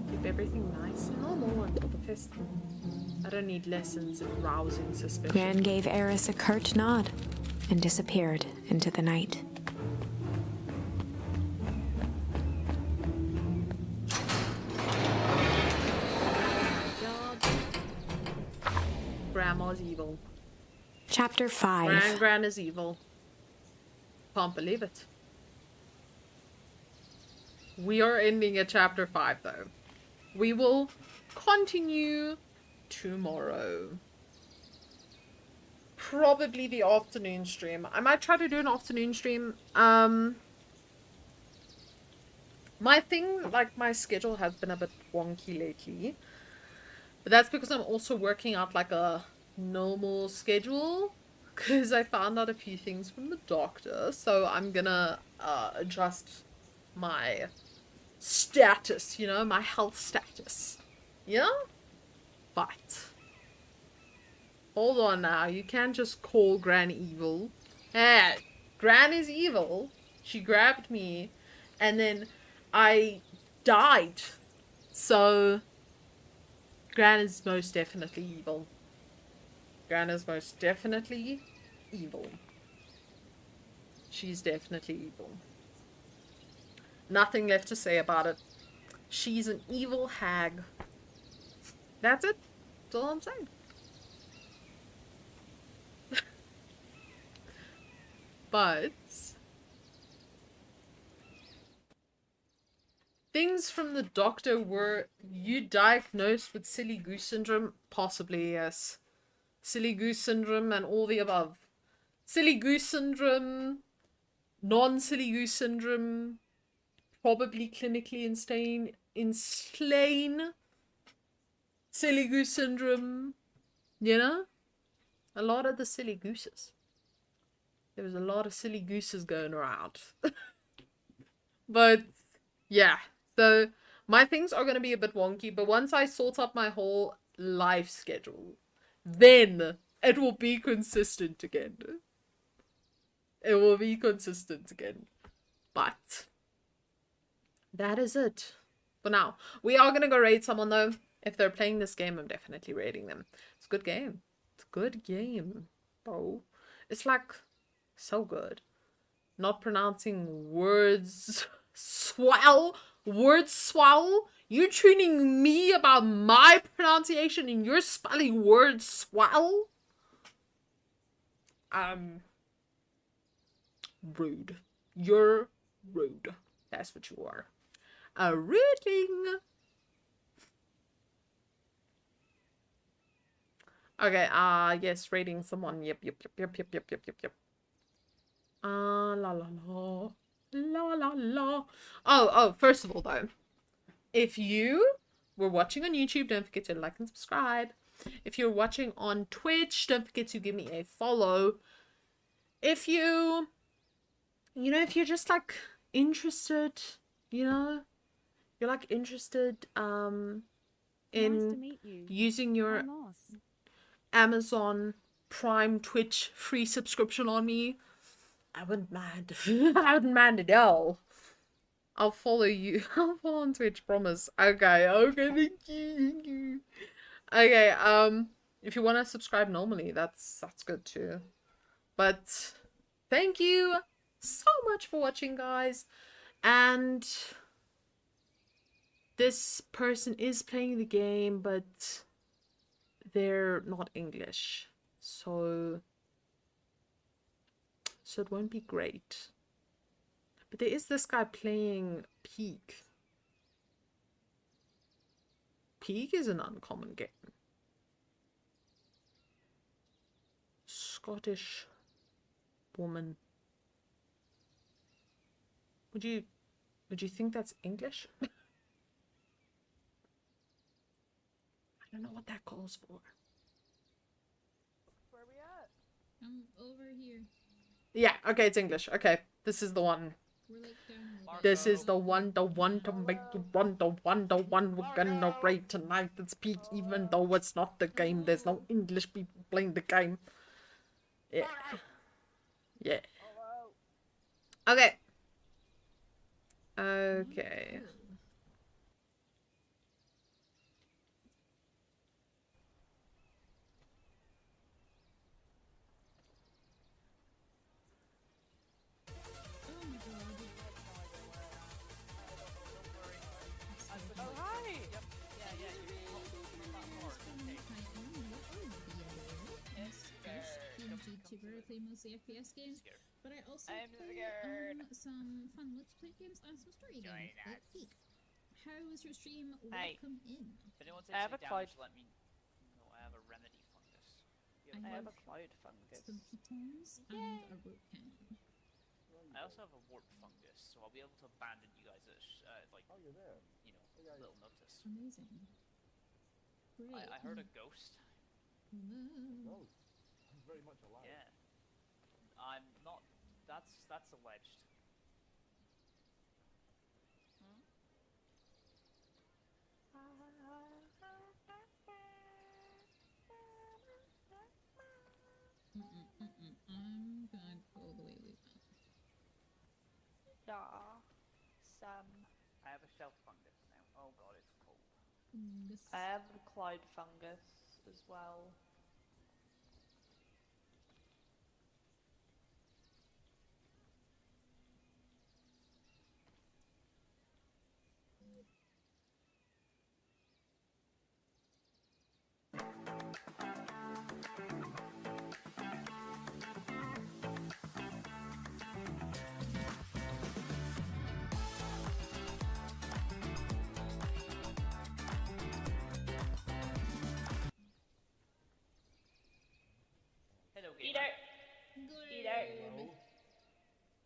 Speaker 1: Keep everything nice and normal until the festival. I don't need lessons in rousing suspicion.
Speaker 2: Gran gave Eris a curt nod and disappeared into the night.
Speaker 1: Grandma's evil.
Speaker 2: Chapter 5.
Speaker 1: Gran is evil. Can't believe it. We are ending at chapter 5 though. We will continue tomorrow. Probably the afternoon stream. I might try to do an afternoon stream. My thing, like my schedule has been a bit wonky lately. But that's because I'm also working out like a normal schedule. Because I found out a few things from the doctor. So I'm gonna adjust my status, you know, my health status. Yeah? But hold on now, you can't just call Gran evil. Hey, Gran is evil. She grabbed me and then I died. So Gran is most definitely evil. Gran is most definitely evil. She's definitely evil. Nothing left to say about it. She's an evil hag. That's it. That's all I'm saying. But things from the doctor were, you diagnosed with silly goose syndrome? Possibly, yes. Silly goose syndrome and all the above. Silly goose syndrome, non-silly goose syndrome, probably clinically insane. Silly goose syndrome, you know? A lot of the silly gooses. There was a lot of silly gooses going around. But, yeah. So, my things are going to be a bit wonky, but once I sort out my whole life schedule, then it will be consistent again. It will be consistent again. But that is it for now. We are going to go raid someone though. If they're playing this game, I'm definitely raiding them. It's a good game. It's a good game, bro. It's like so good. Not pronouncing words swell. Word swell. You tuning me about my pronunciation and you're spelling word swell? Rude. You're rude. That's what you are. A ruding. Okay, yes, rating someone. Yep. La la la. La la la. Oh, first of all though, if you were watching on YouTube, don't forget to like and subscribe. If you're watching on Twitch, don't forget to give me a follow. If you know, if you're just like interested, you know, you're like interested in
Speaker 5: Nice to meet you.
Speaker 1: using your
Speaker 5: I'm Moss.
Speaker 1: Amazon Prime Twitch free subscription on me, I wouldn't mind. I wouldn't mind at all. I'll follow you. I'll follow on Twitch, promise. Okay, thank you. Okay, if you want to subscribe normally, that's good too. But thank you so much for watching, guys. And this person is playing the game, but they're not English, so it won't be great. But there is this guy playing Peak. Peak is an uncommon game. Scottish woman. Would you think that's English? I don't know what that calls for.
Speaker 3: Where we at?
Speaker 6: I'm over here.
Speaker 1: Yeah, okay, it's English. Okay, this is the one.
Speaker 6: We're like down here.
Speaker 1: This is the one to make you run, the one we're gonna raid tonight. It's Peak, even though it's not the game. There's no English people playing the game. Yeah. Yeah. Okay. Okay.
Speaker 6: I play mostly FPS games,
Speaker 7: Scared.
Speaker 6: but I also
Speaker 7: I'm
Speaker 6: play
Speaker 7: scared.
Speaker 6: some fun multiplayer games and some story
Speaker 7: Join
Speaker 6: games. Like
Speaker 7: us.
Speaker 6: Peak. How was your stream?
Speaker 7: Hey.
Speaker 6: Welcome in.
Speaker 7: If anyone
Speaker 8: I have
Speaker 7: takes
Speaker 8: a
Speaker 7: any damage,
Speaker 8: cloud.
Speaker 7: let me know. I have a remedy fungus. You
Speaker 6: I
Speaker 7: have a
Speaker 8: I have a
Speaker 6: have
Speaker 8: cloud
Speaker 6: some
Speaker 8: fungus.
Speaker 6: pitons
Speaker 8: Yay.
Speaker 6: and a rope cannon.
Speaker 7: I also have a warp fungus, so I'll be able to abandon you guys at like,
Speaker 9: you're there.
Speaker 7: you know, little notice.
Speaker 6: Amazing. Great.
Speaker 7: I heard a ghost.
Speaker 6: Whoa.
Speaker 9: Ghost. I'm very much alive.
Speaker 7: Yeah. I'm not. That's alleged.
Speaker 6: I'm gonna go the way we went.
Speaker 8: Yeah. Sam.
Speaker 7: I have a shelf fungus now. Oh god, it's cold.
Speaker 6: Fungus.
Speaker 8: I have a cloud fungus as well.
Speaker 7: Hello, gamer.
Speaker 8: Eat out!
Speaker 6: Good.
Speaker 8: Eat out!
Speaker 9: Hello.